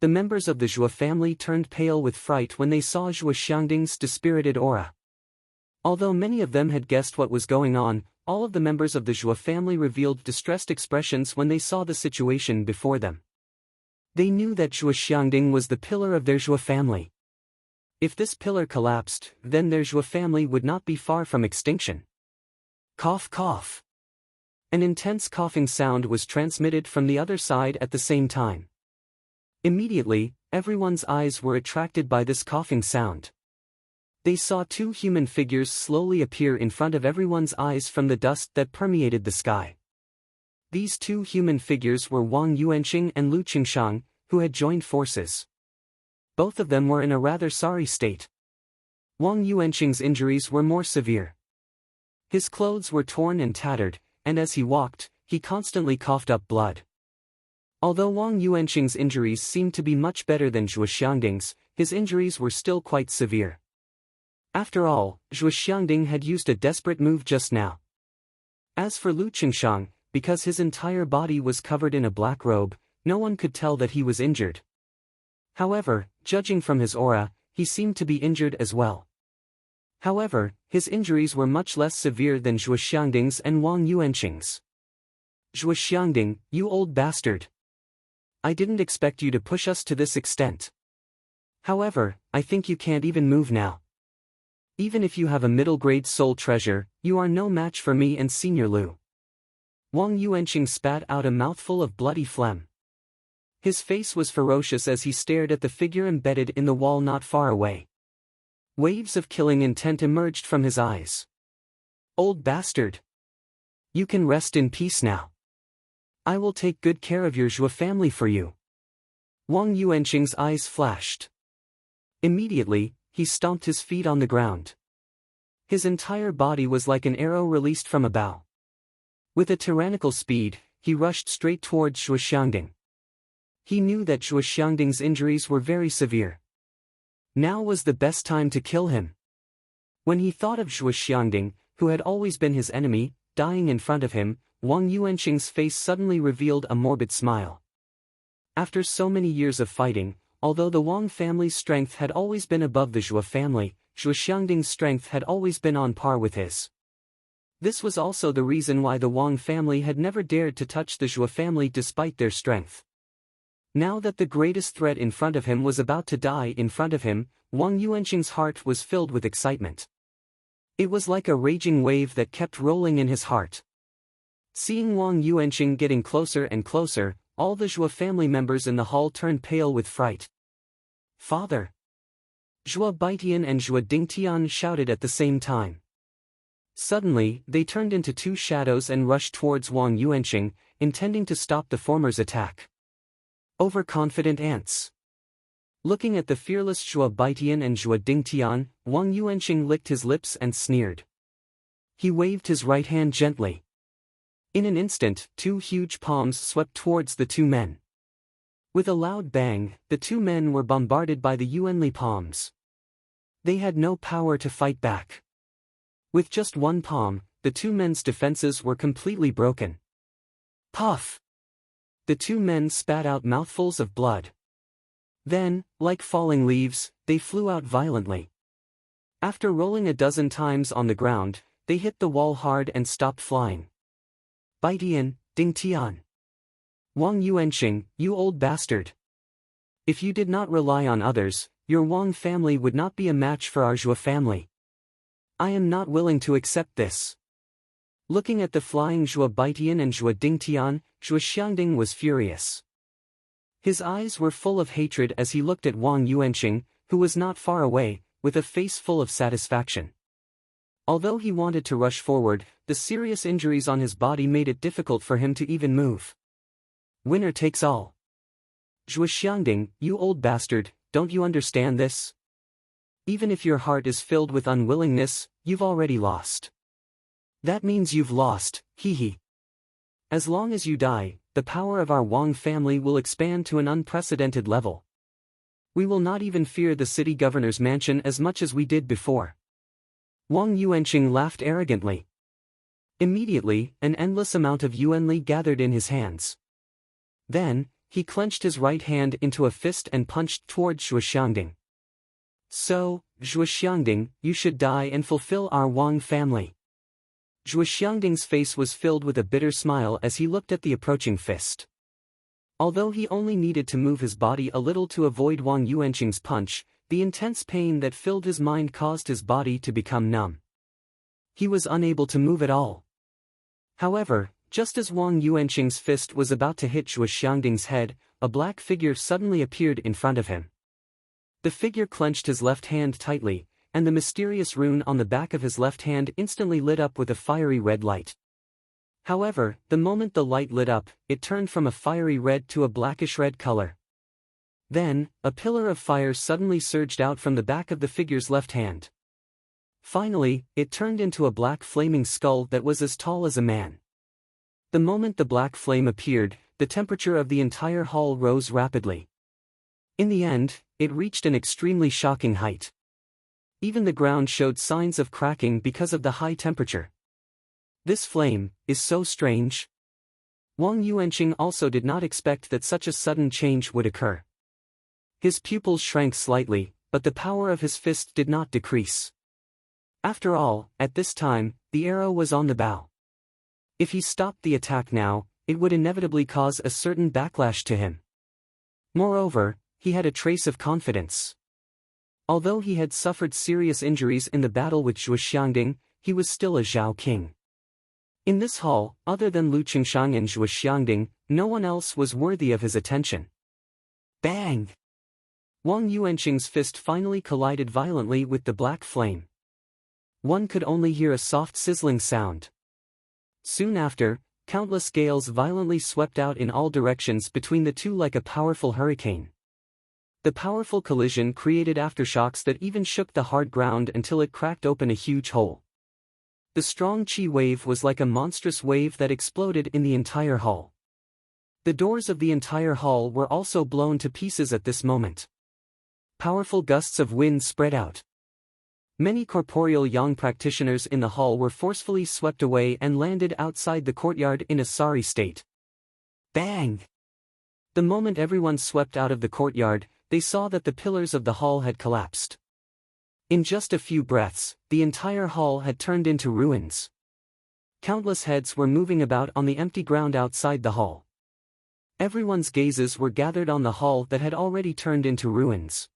The members of the Zhou family turned pale with fright when they saw Zhou Xiangding's dispirited aura. Although many of them had guessed what was going on, all of the members of the Zhou family revealed distressed expressions when they saw the situation before them. They knew that Zhou Xiangding was the pillar of their Zhou family. If this pillar collapsed, then their Zhou family would not be far from extinction. Cough cough. An intense coughing sound was transmitted from the other side at the same time. Immediately, everyone's eyes were attracted by this coughing sound. They saw two human figures slowly appear in front of everyone's eyes from the dust that permeated the sky. These two human figures were Wang Yuanqing and Lu Qingshang, who had joined forces. Both of them were in a rather sorry state. Wang Yuanqing's injuries were more severe. His clothes were torn and tattered, and as he walked, he constantly coughed up blood. Although Wang Yuanqing's injuries seemed to be much better than Zhuo Xiangding's, his injuries were still quite severe. After all, Zhuo Xiangding had used a desperate move just now. As for Lu Qingshang, because his entire body was covered in a black robe, no one could tell that he was injured. However, judging from his aura, he seemed to be injured as well. However, his injuries were much less severe than Zhuo Xiangding's and Wang Yuanqing's. Zhuo Xiangding, you old bastard! I didn't expect you to push us to this extent. However, I think you can't even move now. Even if you have a middle-grade soul treasure, you are no match for me and Senior Lu. Wang Yuanqing spat out a mouthful of bloody phlegm. His face was ferocious as he stared at the figure embedded in the wall not far away. Waves of killing intent emerged from his eyes. Old bastard! You can rest in peace now. I will take good care of your Zhuo family for you. Wang Yuanqing's eyes flashed. Immediately, he stomped his feet on the ground. His entire body was like an arrow released from a bow. With a tyrannical speed, he rushed straight towards Zhuo Xiangding. He knew that Zhuo Xiangding's injuries were very severe. Now was the best time to kill him. When he thought of Zhuo Xiangding, who had always been his enemy, dying in front of him, Wang Yuanqing's face suddenly revealed a morbid smile. After so many years of fighting, although the Wang family's strength had always been above the Zhuo family, Zhuo Xiangding's strength had always been on par with his. This was also the reason why the Wang family had never dared to touch the Zhuo family despite their strength. Now that the greatest threat in front of him was about to die in front of him, Wang Yuanqing's heart was filled with excitement. It was like a raging wave that kept rolling in his heart. Seeing Wang Yuanqing getting closer and closer, all the Zhuo family members in the hall turned pale with fright. Father! Zhuo Baitian and Zhuo Dingtian shouted at the same time. Suddenly, they turned into two shadows and rushed towards Wang Yuanqing, intending to stop the former's attack. Overconfident ants. Looking at the fearless Zhuo Baitian and Zhuo Dingtian, Wang Yuanqing licked his lips and sneered. He waved his right hand gently. In an instant, two huge palms swept towards the two men. With a loud bang, the two men were bombarded by the Yuanli palms. They had no power to fight back. With just one palm, the two men's defenses were completely broken. Puff! The two men spat out mouthfuls of blood. Then, like falling leaves, they flew out violently. After rolling a dozen times on the ground, they hit the wall hard and stopped flying. Baitian, Dingtian. Wang Yuanqing, you old bastard. If you did not rely on others, your Wang family would not be a match for our Zhuo family. I am not willing to accept this. Looking at the flying Zhuo Baitian and Zhuo Dingtian, Zhuo Xiangding was furious. His eyes were full of hatred as he looked at Wang Yuanqing, who was not far away, with a face full of satisfaction. Although he wanted to rush forward, the serious injuries on his body made it difficult for him to even move. Winner takes all. Zhuo Xiangding, you old bastard, don't you understand this? Even if your heart is filled with unwillingness, you've already lost. That means you've lost, hee. As long as you die, the power of our Wang family will expand to an unprecedented level. We will not even fear the city governor's mansion as much as we did before. Wang Yuanqing laughed arrogantly. Immediately, an endless amount of yuanli gathered in his hands. Then, he clenched his right hand into a fist and punched towards Zhuo Xiangding. So, Zhuo Xiangding, you should die and fulfill our Wang family. Zhuo Xiangding's face was filled with a bitter smile as he looked at the approaching fist. Although he only needed to move his body a little to avoid Wang Yuanqing's punch, The intense pain that filled his mind caused his body to become numb. He was unable to move at all. However, just as Wang Yuanqing's fist was about to hit Zhuo Xiangding's head, a black figure suddenly appeared in front of him. The figure clenched his left hand tightly, and the mysterious rune on the back of his left hand instantly lit up with a fiery red light. However, the moment the light lit up, it turned from a fiery red to a blackish red color. Then, a pillar of fire suddenly surged out from the back of the figure's left hand. Finally, it turned into a black flaming skull that was as tall as a man. The moment the black flame appeared, the temperature of the entire hall rose rapidly. In the end, it reached an extremely shocking height. Even the ground showed signs of cracking because of the high temperature. This flame is so strange. Wang Yuanqing also did not expect that such a sudden change would occur. His pupils shrank slightly, but the power of his fist did not decrease. After all, at this time, the arrow was on the bow. If he stopped the attack now, it would inevitably cause a certain backlash to him. Moreover, he had a trace of confidence. Although he had suffered serious injuries in the battle with Zhuo Xiangding, he was still a Zhao king. In this hall, other than Lu Qingshang and Zhuo Xiangding, no one else was worthy of his attention. Bang! Wang Yuanqing's fist finally collided violently with the black flame. One could only hear a soft sizzling sound. Soon after, countless gales violently swept out in all directions between the two like a powerful hurricane. The powerful collision created aftershocks that even shook the hard ground until it cracked open a huge hole. The strong qi wave was like a monstrous wave that exploded in the entire hall. The doors of the entire hall were also blown to pieces at this moment. Powerful gusts of wind spread out. Many corporeal yang practitioners in the hall were forcefully swept away and landed outside the courtyard in a sorry state. Bang! The moment everyone swept out of the courtyard, they saw that the pillars of the hall had collapsed. In just a few breaths, the entire hall had turned into ruins. Countless heads were moving about on the empty ground outside the hall. Everyone's gazes were gathered on the hall that had already turned into ruins.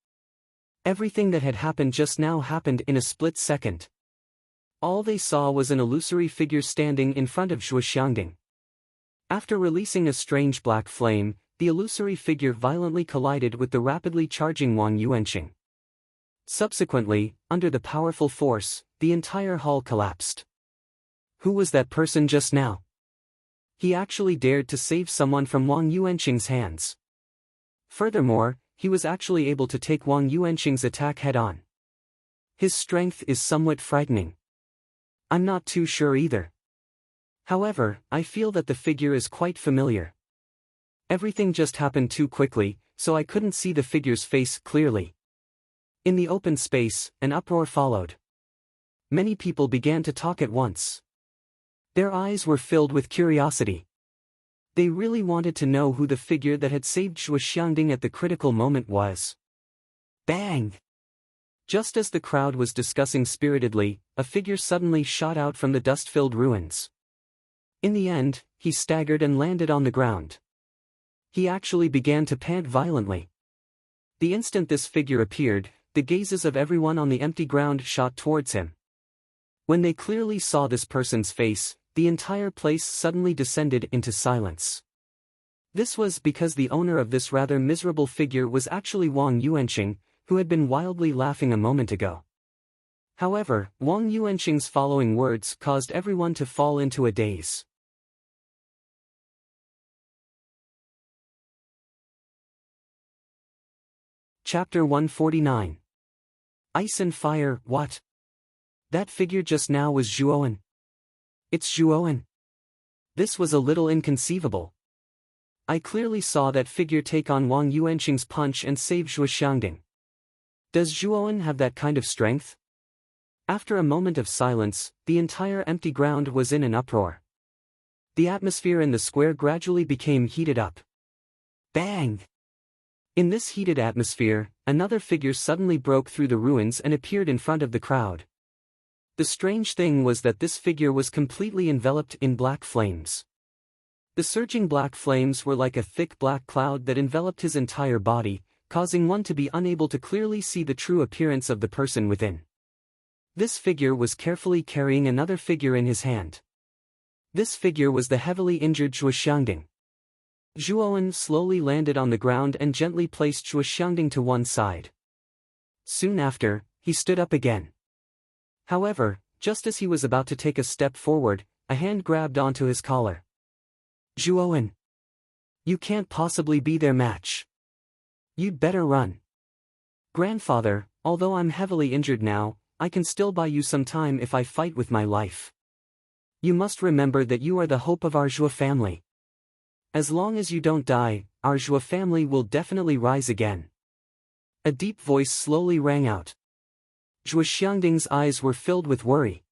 Everything that had happened just now happened in a split second. All they saw was an illusory figure standing in front of Zhuo Xiangding. After releasing a strange black flame, the illusory figure violently collided with the rapidly charging Wang Yuanqing. Subsequently, under the powerful force, the entire hall collapsed. Who was that person just now? He actually dared to save someone from Wang Yuanqing's hands. Furthermore, he was actually able to take Wang Yuanqing's attack head-on. His strength is somewhat frightening. I'm not too sure either. However, I feel that the figure is quite familiar. Everything just happened too quickly, so I couldn't see the figure's face clearly. In the open space, an uproar followed. Many people began to talk at once. Their eyes were filled with curiosity. They really wanted to know who the figure that had saved Zhuo Xiangding at the critical moment was. Bang! Just as the crowd was discussing spiritedly, a figure suddenly shot out from the dust-filled ruins. In the end, he staggered and landed on the ground. He actually began to pant violently. The instant this figure appeared, the gazes of everyone on the empty ground shot towards him. When they clearly saw this person's face, the entire place suddenly descended into silence. This was because the owner of this rather miserable figure was actually Wang Yuanqing, who had been wildly laughing a moment ago. However, Wang Yuanqing's following words caused everyone to fall into a daze. Chapter 149. Ice and Fire. What? That figure just now was Zhuoan. It's Zhuoan. This was a little inconceivable. I clearly saw that figure take on Wang Yuanqing's punch and save Zhuo Xiangding. Does Zhuoan have that kind of strength? After a moment of silence, the entire empty ground was in an uproar. The atmosphere in the square gradually became heated up. Bang! In this heated atmosphere, another figure suddenly broke through the ruins and appeared in front of the crowd. The strange thing was that this figure was completely enveloped in black flames. The surging black flames were like a thick black cloud that enveloped his entire body, causing one to be unable to clearly see the true appearance of the person within. This figure was carefully carrying another figure in his hand. This figure was the heavily injured Zhuo Xiangding. Zhuowen slowly landed on the ground and gently placed Zhuo Xiangding to one side. Soon after, he stood up again. However, just as he was about to take a step forward, a hand grabbed onto his collar. Zhuowen! You can't possibly be their match. You'd better run. Grandfather, although I'm heavily injured now, I can still buy you some time if I fight with my life. You must remember that you are the hope of our Zhuo family. As long as you don't die, our Zhuo family will definitely rise again. A deep voice slowly rang out. Zhuo Xiangding's eyes were filled with worry.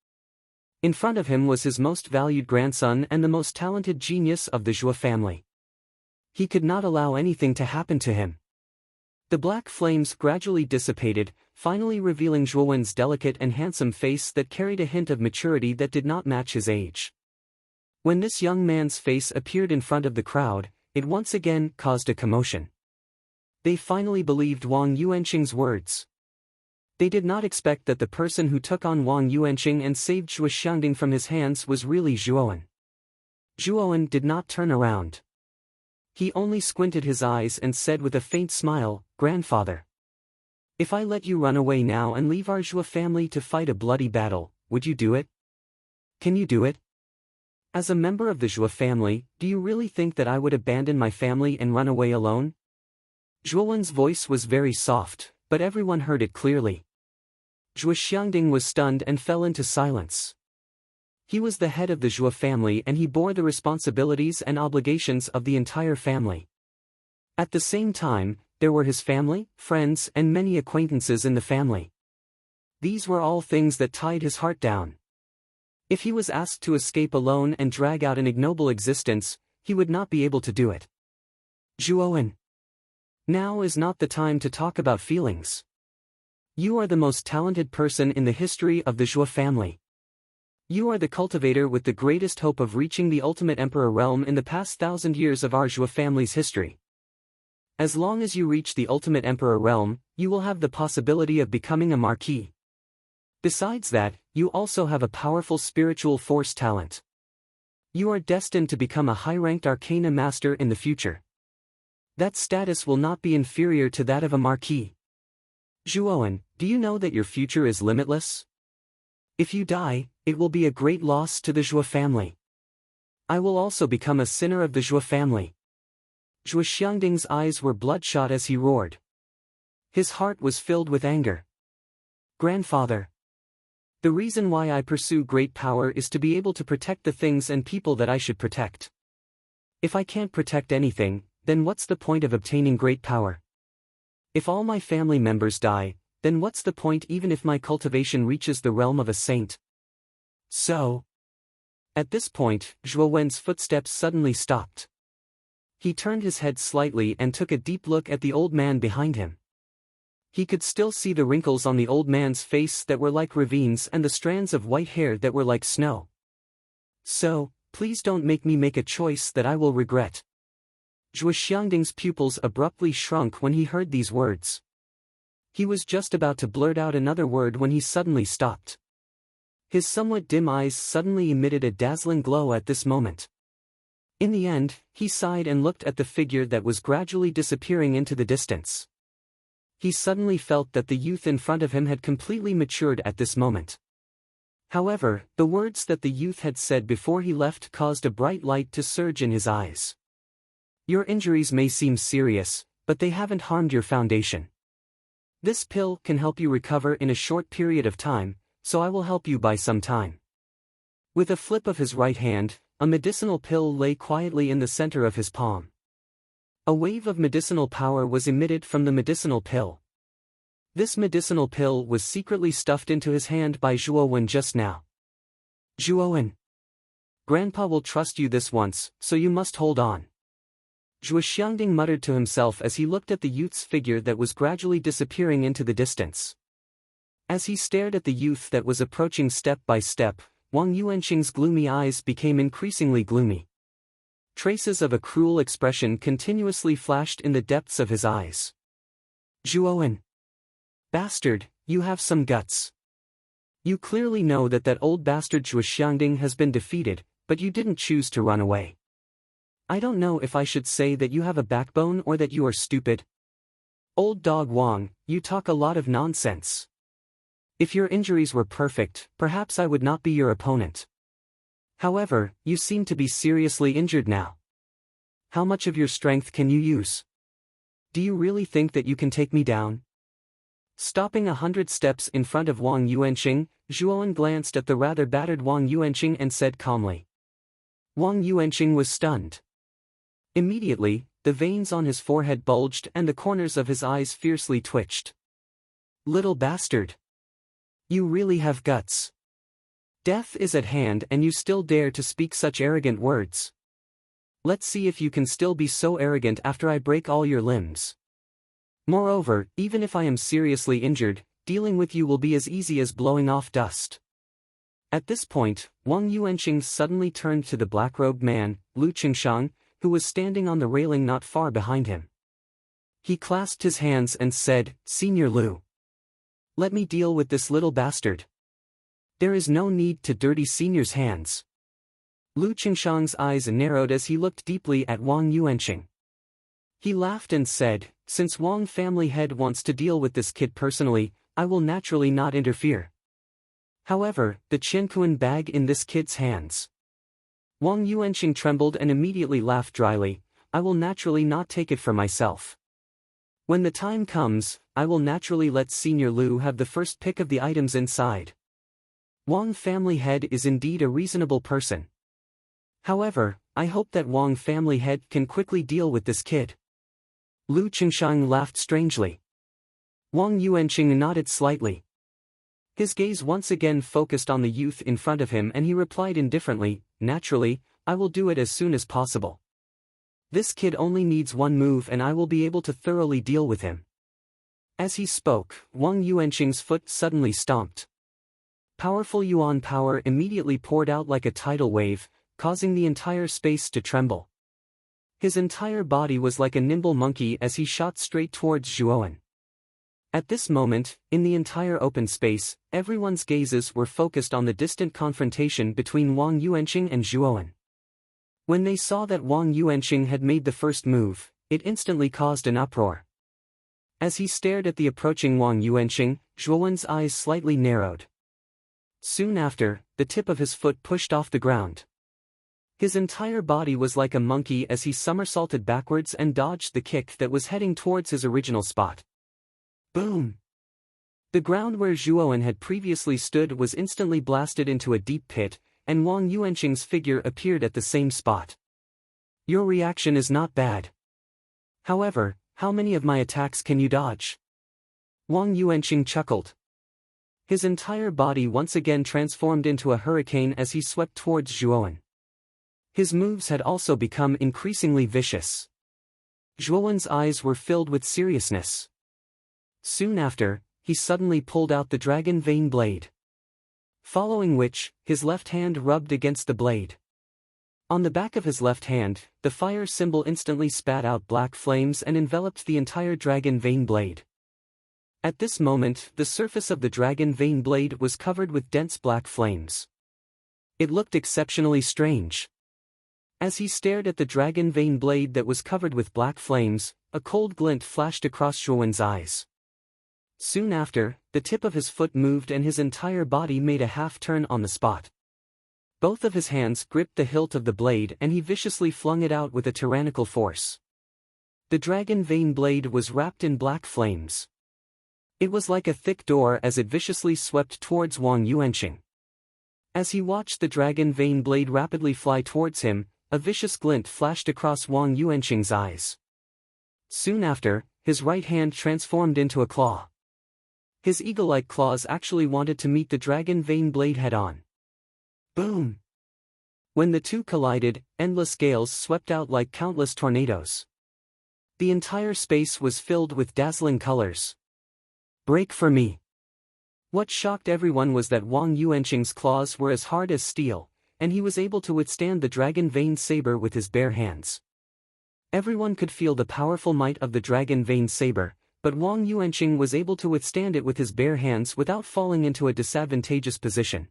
In front of him was his most valued grandson and the most talented genius of the Zhuo family. He could not allow anything to happen to him. The black flames gradually dissipated, finally revealing Zhuowen's delicate and handsome face that carried a hint of maturity that did not match his age. When this young man's face appeared in front of the crowd, it once again caused a commotion. They finally believed Wang Yuanqing's words. They did not expect that the person who took on Wang Yuanqing and saved Zhuo Xiangding from his hands was really Zhuowen. Zhuowen did not turn around. He only squinted his eyes and said with a faint smile, "Grandfather. If I let you run away now and leave our Zhuo family to fight a bloody battle, would you do it? Can you do it? As a member of the Zhuo family, do you really think that I would abandon my family and run away alone?" Zhuowen's voice was very soft, but everyone heard it clearly. Zhuo Xiangding was stunned and fell into silence. He was the head of the Zhuo family and he bore the responsibilities and obligations of the entire family. At the same time, there were his family, friends, and many acquaintances in the family. These were all things that tied his heart down. If he was asked to escape alone and drag out an ignoble existence, he would not be able to do it. Zhuowen. Now is not the time to talk about feelings. You are the most talented person in the history of the Zhuo family. You are the cultivator with the greatest hope of reaching the ultimate emperor realm in the past 1,000 years of our Zhuo family's history. As long as you reach the ultimate emperor realm, you will have the possibility of becoming a marquis. Besides that, you also have a powerful spiritual force talent. You are destined to become a high-ranked arcana master in the future. That status will not be inferior to that of a marquis. Zhuowen, do you know that your future is limitless? If you die, it will be a great loss to the Zhuo family. I will also become a sinner of the Zhuo family. Zhuo Xiangding's eyes were bloodshot as he roared. His heart was filled with anger. Grandfather. The reason why I pursue great power is to be able to protect the things and people that I should protect. If I can't protect anything, then what's the point of obtaining great power? If all my family members die, then what's the point even if my cultivation reaches the realm of a saint? So. At this point, Zhuowen's footsteps suddenly stopped. He turned his head slightly and took a deep look at the old man behind him. He could still see the wrinkles on the old man's face that were like ravines and the strands of white hair that were like snow. So, please don't make me make a choice that I will regret. Zhuo Xiangding's pupils abruptly shrunk when he heard these words. He was just about to blurt out another word when he suddenly stopped. His somewhat dim eyes suddenly emitted a dazzling glow at this moment. In the end, he sighed and looked at the figure that was gradually disappearing into the distance. He suddenly felt that the youth in front of him had completely matured at this moment. However, the words that the youth had said before he left caused a bright light to surge in his eyes. Your injuries may seem serious, but they haven't harmed your foundation. This pill can help you recover in a short period of time, so I will help you buy some time. With a flip of his right hand, a medicinal pill lay quietly in the center of his palm. A wave of medicinal power was emitted from the medicinal pill. This medicinal pill was secretly stuffed into his hand by Zhuowen just now. Zhuowen. Grandpa will trust you this once, so you must hold on. Zhuo Xiangding muttered to himself as he looked at the youth's figure that was gradually disappearing into the distance. As he stared at the youth that was approaching step by step, Wang Yuanqing's gloomy eyes became increasingly gloomy. Traces of a cruel expression continuously flashed in the depths of his eyes. Zhuowen. Bastard, you have some guts. You clearly know that that old bastard Zhuo Xiangding has been defeated, but you didn't choose to run away. I don't know if I should say that you have a backbone or that you are stupid. Old dog Wang, you talk a lot of nonsense. If your injuries were perfect, perhaps I would not be your opponent. However, you seem to be seriously injured now. How much of your strength can you use? Do you really think that you can take me down? Stopping 100 steps in front of Wang Yuanqing, Zhuowen glanced at the rather battered Wang Yuanqing and said calmly. Wang Yuanqing was stunned. Immediately, the veins on his forehead bulged and the corners of his eyes fiercely twitched. Little bastard. You really have guts. Death is at hand and you still dare to speak such arrogant words. Let's see if you can still be so arrogant after I break all your limbs. Moreover, even if I am seriously injured, dealing with you will be as easy as blowing off dust. At this point, Wang Yuanqing suddenly turned to the black-robed man, Lu Qingshang, who was standing on the railing not far behind him. He clasped his hands and said, Senior Lu. Let me deal with this little bastard. There is no need to dirty Senior's hands. Lu Qingshang's eyes narrowed as he looked deeply at Wang Yuanqing. He laughed and said, Since Wang family head wants to deal with this kid personally, I will naturally not interfere. However, the Qiankuan bag in this kid's hands. Wang Yuanqing trembled and immediately laughed dryly, I will naturally not take it for myself. When the time comes, I will naturally let Senior Lu have the first pick of the items inside. Wang family head is indeed a reasonable person. However, I hope that Wang family head can quickly deal with this kid. Lu Qingshang laughed strangely. Wang Yuanqing nodded slightly. His gaze once again focused on the youth in front of him and he replied indifferently, Naturally, I will do it as soon as possible. This kid only needs one move and I will be able to thoroughly deal with him. As he spoke, Wang Yuanqing's foot suddenly stomped. Powerful yuan power immediately poured out like a tidal wave, causing the entire space to tremble. His entire body was like a nimble monkey as he shot straight towards Zhuowen. At this moment, in the entire open space, everyone's gazes were focused on the distant confrontation between Wang Yuanqing and Zhuowen. When they saw that Wang Yuanqing had made the first move, it instantly caused an uproar. As he stared at the approaching Wang Yuanqing, Zhuowen's eyes slightly narrowed. Soon after, the tip of his foot pushed off the ground. His entire body was like a monkey as he somersaulted backwards and dodged the kick that was heading towards his original spot. Boom! The ground where Zhuowen had previously stood was instantly blasted into a deep pit, and Wang Yuanqing's figure appeared at the same spot. Your reaction is not bad. However, how many of my attacks can you dodge? Wang Yuanqing chuckled. His entire body once again transformed into a hurricane as he swept towards Zhuowen. His moves had also become increasingly vicious. Zhuowen's eyes were filled with seriousness. Soon after, he suddenly pulled out the dragon vein blade. Following which, his left hand rubbed against the blade. On the back of his left hand, the fire symbol instantly spat out black flames and enveloped the entire dragon vein blade. At this moment, the surface of the dragon vein blade was covered with dense black flames. It looked exceptionally strange. As he stared at the dragon vein blade that was covered with black flames, a cold glint flashed across Zhuowen's eyes. Soon after, the tip of his foot moved and his entire body made a half-turn on the spot. Both of his hands gripped the hilt of the blade and he viciously flung it out with a tyrannical force. The dragon vein blade was wrapped in black flames. It was like a thick door as it viciously swept towards Wang Yuanqing. As he watched the dragon vein blade rapidly fly towards him, a vicious glint flashed across Wang Yuanqing's eyes. Soon after, his right hand transformed into a claw. His eagle-like claws actually wanted to meet the dragon vein blade head-on. Boom! When the two collided, endless gales swept out like countless tornadoes. The entire space was filled with dazzling colors. Break for me! What shocked everyone was that Wang Yuanqing's claws were as hard as steel, and he was able to withstand the dragon vein saber with his bare hands. Everyone could feel the powerful might of the dragon vein saber, but Wang Yuanqing was able to withstand it with his bare hands without falling into a disadvantageous position.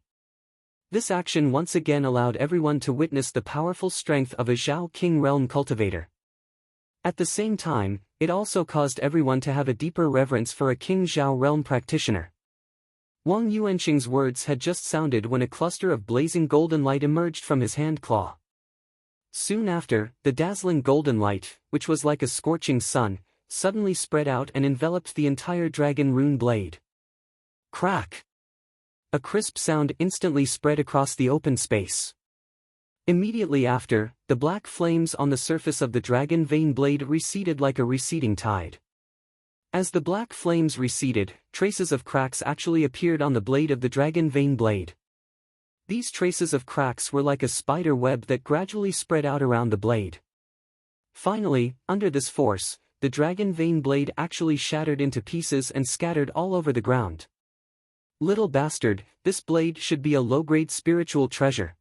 This action once again allowed everyone to witness the powerful strength of a Zhao King realm cultivator. At the same time, it also caused everyone to have a deeper reverence for a King Zhao realm practitioner. Wang Yuanqing's words had just sounded when a cluster of blazing golden light emerged from his hand claw. Soon after, the dazzling golden light, which was like a scorching sun, suddenly spread out and enveloped the entire dragon rune blade. Crack! A crisp sound instantly spread across the open space. Immediately after, the black flames on the surface of the dragon vein blade receded like a receding tide. As the black flames receded, traces of cracks actually appeared on the blade of the dragon vein blade. These traces of cracks were like a spider web that gradually spread out around the blade. Finally, under this force, the dragon vein blade actually shattered into pieces and scattered all over the ground. Little bastard, this blade should be a low-grade spiritual treasure.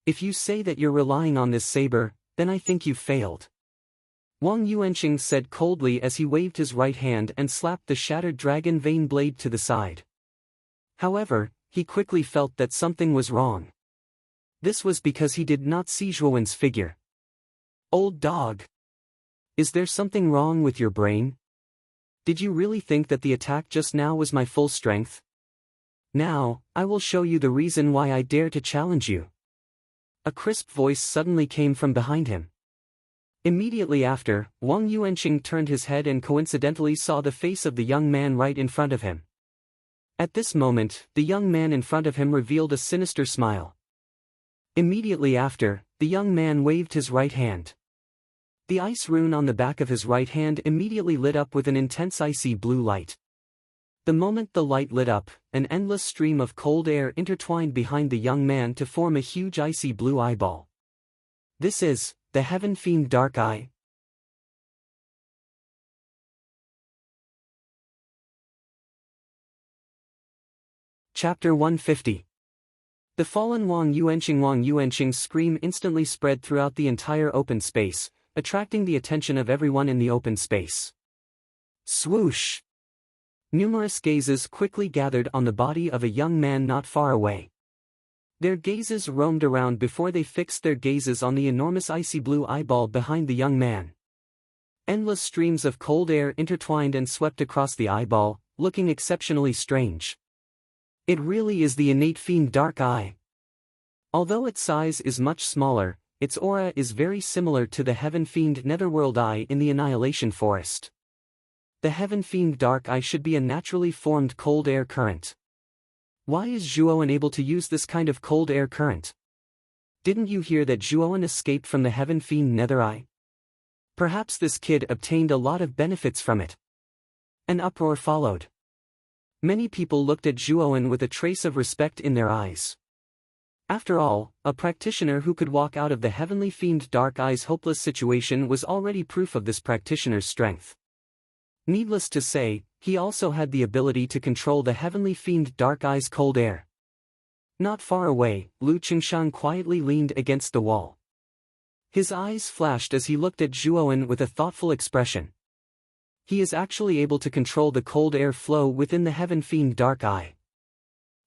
If you say that you're relying on this saber, then I think you've failed. Wang Yuanqing said coldly as he waved his right hand and slapped the shattered dragon vein blade to the side. However, he quickly felt that something was wrong. This was because he did not see Zhuowen's figure. Old dog! Is there something wrong with your brain? Did you really think that the attack just now was my full strength? Now, I will show you the reason why I dare to challenge you. A crisp voice suddenly came from behind him. Immediately after, Wang Yuanqing turned his head and coincidentally saw the face of the young man right in front of him. At this moment, the young man in front of him revealed a sinister smile. Immediately after, the young man waved his right hand. The ice rune on the back of his right hand immediately lit up with an intense icy blue light. The moment the light lit up, an endless stream of cold air intertwined behind the young man to form a huge icy blue eyeball. This is the Heaven Fiend Dark Eye. Chapter 150. The fallen Wang Yuanqing's scream instantly spread throughout the entire open space, attracting the attention of everyone in the open space. Swoosh! Numerous gazes quickly gathered on the body of a young man not far away. Their gazes roamed around before they fixed their gazes on the enormous icy blue eyeball behind the young man. Endless streams of cold air intertwined and swept across the eyeball, looking exceptionally strange. It really is the innate fiend Dark Eye. Although its size is much smaller, its aura is very similar to the Heaven Fiend Netherworld Eye in the Annihilation Forest. The Heaven Fiend Dark Eye should be a naturally formed cold air current. Why is Zhuowen able to use this kind of cold air current? Didn't you hear that Zhuowen escaped from the Heaven Fiend Nether Eye? Perhaps this kid obtained a lot of benefits from it. An uproar followed. Many people looked at Zhuowen with a trace of respect in their eyes. After all, a practitioner who could walk out of the Heavenly Fiend Dark Eye's hopeless situation was already proof of this practitioner's strength. Needless to say, he also had the ability to control the Heavenly Fiend Dark Eye's cold air. Not far away, Lu Qingshan quietly leaned against the wall. His eyes flashed as he looked at Zhuowen with a thoughtful expression. He is actually able to control the cold air flow within the Heaven Fiend Dark Eye.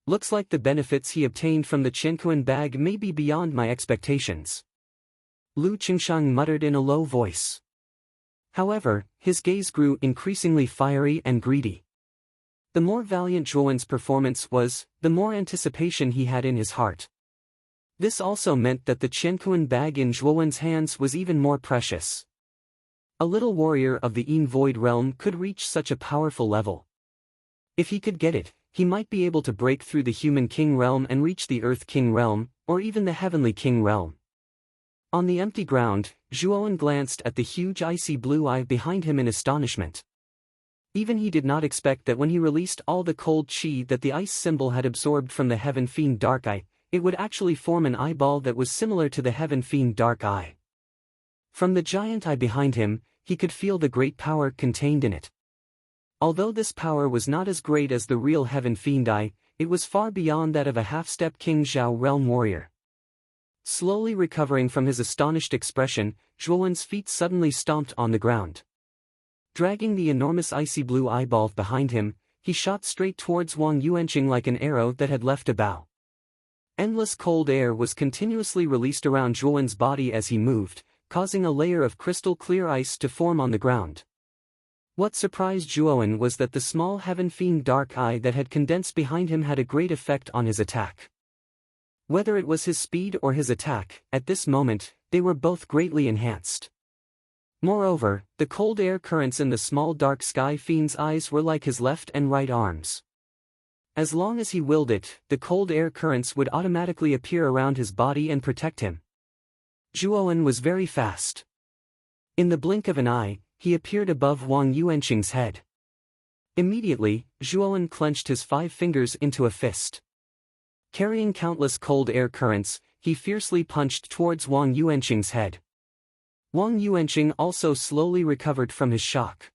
Looks like the benefits he obtained from the Qianquan bag may be beyond my expectations. Lu Qingshan muttered in a low voice. However, his gaze grew increasingly fiery and greedy. The more valiant Zhuowen's performance was, the more anticipation he had in his heart. This also meant that the Qianquan bag in Zhuowen's hands was even more precious. A little warrior of the Yin Void realm could reach such a powerful level. If he could get it, he might be able to break through the Human King realm and reach the Earth King realm, or even the Heavenly King realm. On the empty ground, Zhuowen glanced at the huge icy blue eye behind him in astonishment. Even he did not expect that when he released all the cold chi that the ice symbol had absorbed from the Heaven Fiend Dark Eye, it would actually form an eyeball that was similar to the Heaven Fiend Dark Eye. From the giant eye behind him, he could feel the great power contained in it. Although this power was not as great as the real Heaven Fiend Eye, it was far beyond that of a half-step King Zhao realm warrior. Slowly recovering from his astonished expression, Zhuowen's feet suddenly stomped on the ground. Dragging the enormous icy blue eyeball behind him, he shot straight towards Wang Yuanqing like an arrow that had left a bow. Endless cold air was continuously released around Zhuowen's body as he moved, causing a layer of crystal-clear ice to form on the ground. What surprised Zhuowen was that the small heaven-fiend dark eye that had condensed behind him had a great effect on his attack. Whether it was his speed or his attack, at this moment, they were both greatly enhanced. Moreover, the cold air currents in the small dark sky fiend's eyes were like his left and right arms. As long as he willed it, the cold air currents would automatically appear around his body and protect him. Zhuowen was very fast. In the blink of an eye, he appeared above Wang Yuanqing's head. Immediately, Zhuowen clenched his 5 fingers into a fist. Carrying countless cold air currents, he fiercely punched towards Wang Yuanqing's head. Wang Yuanqing also slowly recovered from his shock.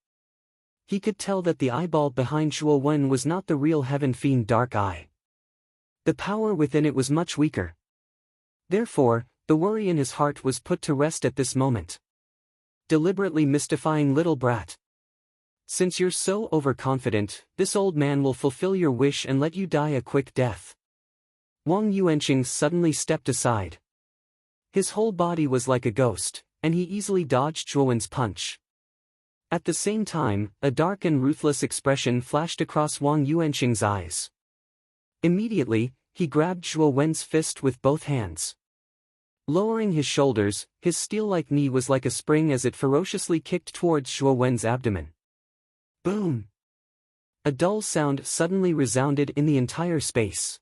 He could tell that the eyeball behind Zhuowen was not the real heaven fiend dark eye. The power within it was much weaker. Therefore, the worry in his heart was put to rest at this moment. Deliberately mystifying little brat. Since you're so overconfident, this old man will fulfill your wish and let you die a quick death. Wang Yuanqing suddenly stepped aside. His whole body was like a ghost, and he easily dodged Zhuowen's punch. At the same time, a dark and ruthless expression flashed across Wang Yuanqing's eyes. Immediately, he grabbed Zhuowen's fist with both hands. Lowering his shoulders, his steel-like knee was like a spring as it ferociously kicked towards Zhuowen's abdomen. Boom! A dull sound suddenly resounded in the entire space.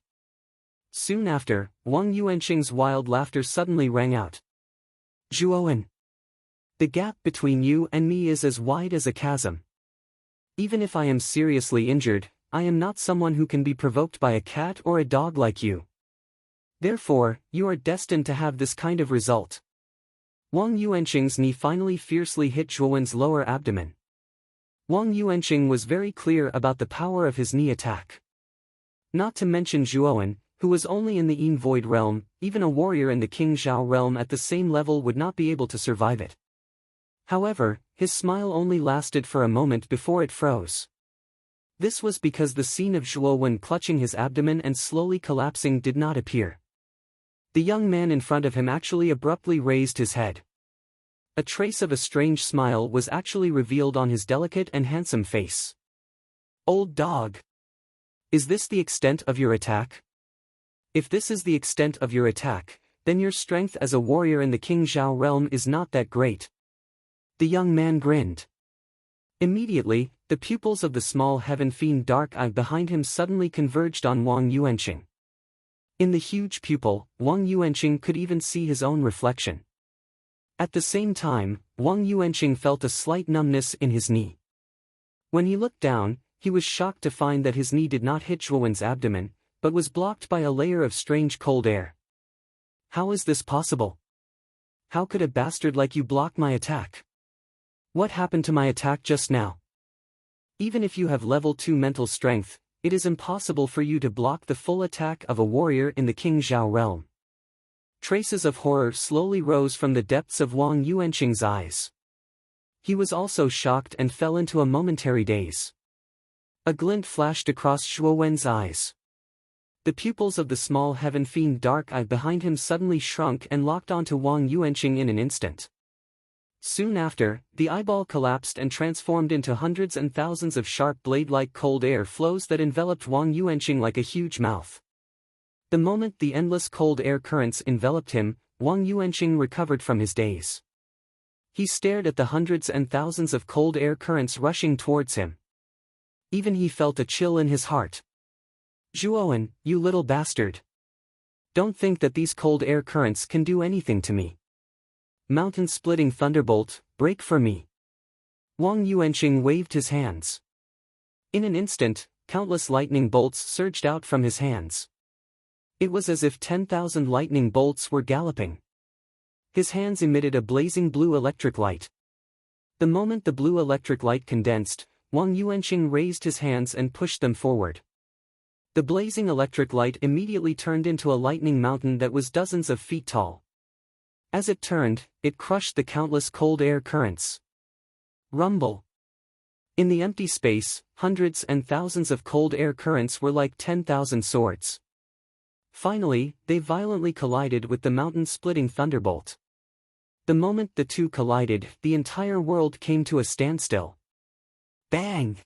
Soon after, Wang Yuanqing's wild laughter suddenly rang out. Zhuowen! The gap between you and me is as wide as a chasm. Even if I am seriously injured, I am not someone who can be provoked by a cat or a dog like you. Therefore, you are destined to have this kind of result. Wang Yuanqing's knee finally fiercely hit Zhuowen's lower abdomen. Wang Yuanqing was very clear about the power of his knee attack. Not to mention Zhuowen, who was only in the Yin Void realm, even a warrior in the King Zhao realm at the same level would not be able to survive it. However, his smile only lasted for a moment before it froze. This was because the scene of Zhuowen clutching his abdomen and slowly collapsing did not appear. The young man in front of him actually abruptly raised his head. A trace of a strange smile was actually revealed on his delicate and handsome face. Old dog! Is this the extent of your attack? If this is the extent of your attack, then your strength as a warrior in the King Zhao realm is not that great. The young man grinned. Immediately, the pupils of the small heaven fiend dark eye behind him suddenly converged on Wang Yuanqing. In the huge pupil, Wang Yuanqing could even see his own reflection. At the same time, Wang Yuanqing felt a slight numbness in his knee. When he looked down, he was shocked to find that his knee did not hit Zhuowen's abdomen, but was blocked by a layer of strange cold air. How is this possible? How could a bastard like you block my attack? What happened to my attack just now? Even if you have level 2 mental strength, it is impossible for you to block the full attack of a warrior in the King Zhao realm. Traces of horror slowly rose from the depths of Wang Yuanqing's eyes. He was also shocked and fell into a momentary daze. A glint flashed across Zhuowen's eyes. The pupils of the small heaven fiend dark eye behind him suddenly shrunk and locked onto Wang Yuanqing in an instant. Soon after, the eyeball collapsed and transformed into hundreds and thousands of sharp blade-like cold air flows that enveloped Wang Yuanqing like a huge mouth. The moment the endless cold air currents enveloped him, Wang Yuanqing recovered from his daze. He stared at the hundreds and thousands of cold air currents rushing towards him. Even he felt a chill in his heart. Zhuowen, you little bastard! Don't think that these cold air currents can do anything to me. Mountain-splitting thunderbolt, break for me. Wang Yuanqing waved his hands. In an instant, countless lightning bolts surged out from his hands. It was as if 10,000 lightning bolts were galloping. His hands emitted a blazing blue electric light. The moment the blue electric light condensed, Wang Yuanqing raised his hands and pushed them forward. The blazing electric light immediately turned into a lightning mountain that was dozens of feet tall. As it turned, it crushed the countless cold air currents. Rumble! In the empty space, hundreds and thousands of cold air currents were like 10,000 swords. Finally, they violently collided with the mountain-splitting thunderbolt. The moment the two collided, the entire world came to a standstill. Bang!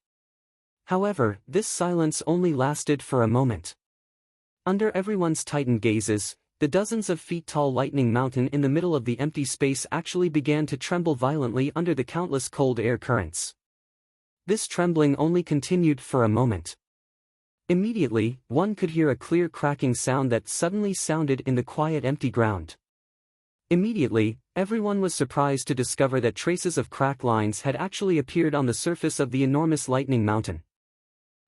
However, this silence only lasted for a moment. Under everyone's tightened gazes, the dozens of feet tall lightning mountain in the middle of the empty space actually began to tremble violently under the countless cold air currents. This trembling only continued for a moment. Immediately, one could hear a clear cracking sound that suddenly sounded in the quiet empty ground. Immediately, everyone was surprised to discover that traces of crack lines had actually appeared on the surface of the enormous lightning mountain.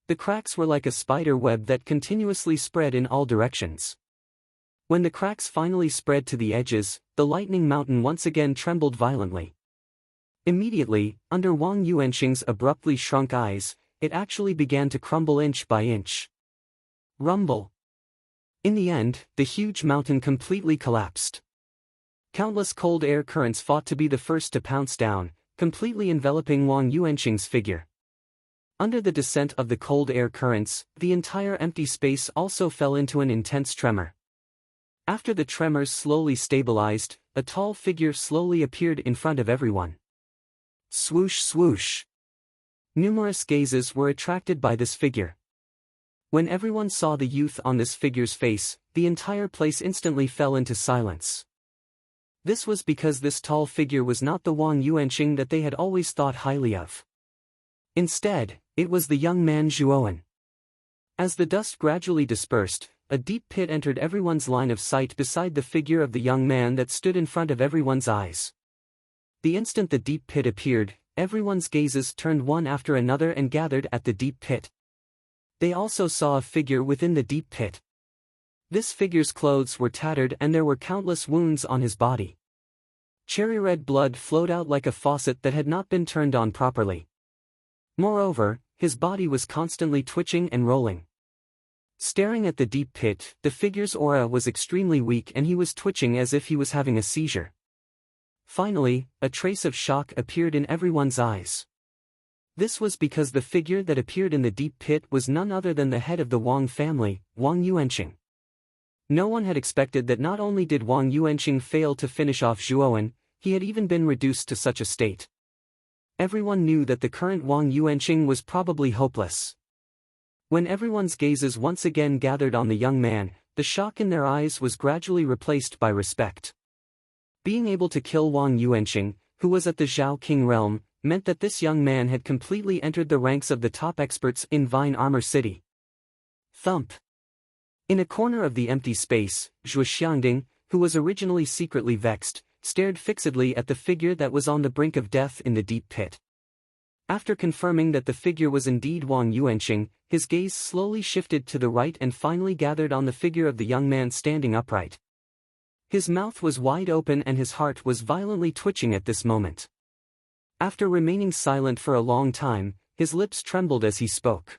The cracks were like a spider web that continuously spread in all directions. When the cracks finally spread to the edges, the lightning mountain once again trembled violently. Immediately, under Wang Yuanxing's abruptly shrunk eyes, it actually began to crumble inch by inch. Rumble. In the end, the huge mountain completely collapsed. Countless cold air currents fought to be the first to pounce down, completely enveloping Wang Yuanxing's figure. Under the descent of the cold air currents, the entire empty space also fell into an intense tremor. After the tremors slowly stabilized, a tall figure slowly appeared in front of everyone. Swoosh swoosh. Numerous gazes were attracted by this figure. When everyone saw the youth on this figure's face, the entire place instantly fell into silence. This was because this tall figure was not the Wang Yuanxing that they had always thought highly of. Instead, it was the young man Zhuowen. As the dust gradually dispersed, a deep pit entered everyone's line of sight beside the figure of the young man that stood in front of everyone's eyes. The instant the deep pit appeared, everyone's gazes turned one after another and gathered at the deep pit. They also saw a figure within the deep pit. This figure's clothes were tattered and there were countless wounds on his body. Cherry red blood flowed out like a faucet that had not been turned on properly. Moreover, his body was constantly twitching and rolling. Staring at the deep pit, the figure's aura was extremely weak and he was twitching as if he was having a seizure. Finally, a trace of shock appeared in everyone's eyes. This was because the figure that appeared in the deep pit was none other than the head of the Wang family, Wang Yuanxing. No one had expected that not only did Wang Yuanxing fail to finish off Zhuowen, he had even been reduced to such a state. Everyone knew that the current Wang Yuanxing was probably hopeless. When everyone's gazes once again gathered on the young man, the shock in their eyes was gradually replaced by respect. Being able to kill Wang Yuanxing, who was at the Zhao King realm, meant that this young man had completely entered the ranks of the top experts in Vine Armor City. Thump. In a corner of the empty space, Zhuo Xiangding, who was originally secretly vexed, stared fixedly at the figure that was on the brink of death in the deep pit. After confirming that the figure was indeed Wang Yuanxing, his gaze slowly shifted to the right and finally gathered on the figure of the young man standing upright. His mouth was wide open and his heart was violently twitching at this moment. After remaining silent for a long time, his lips trembled as he spoke.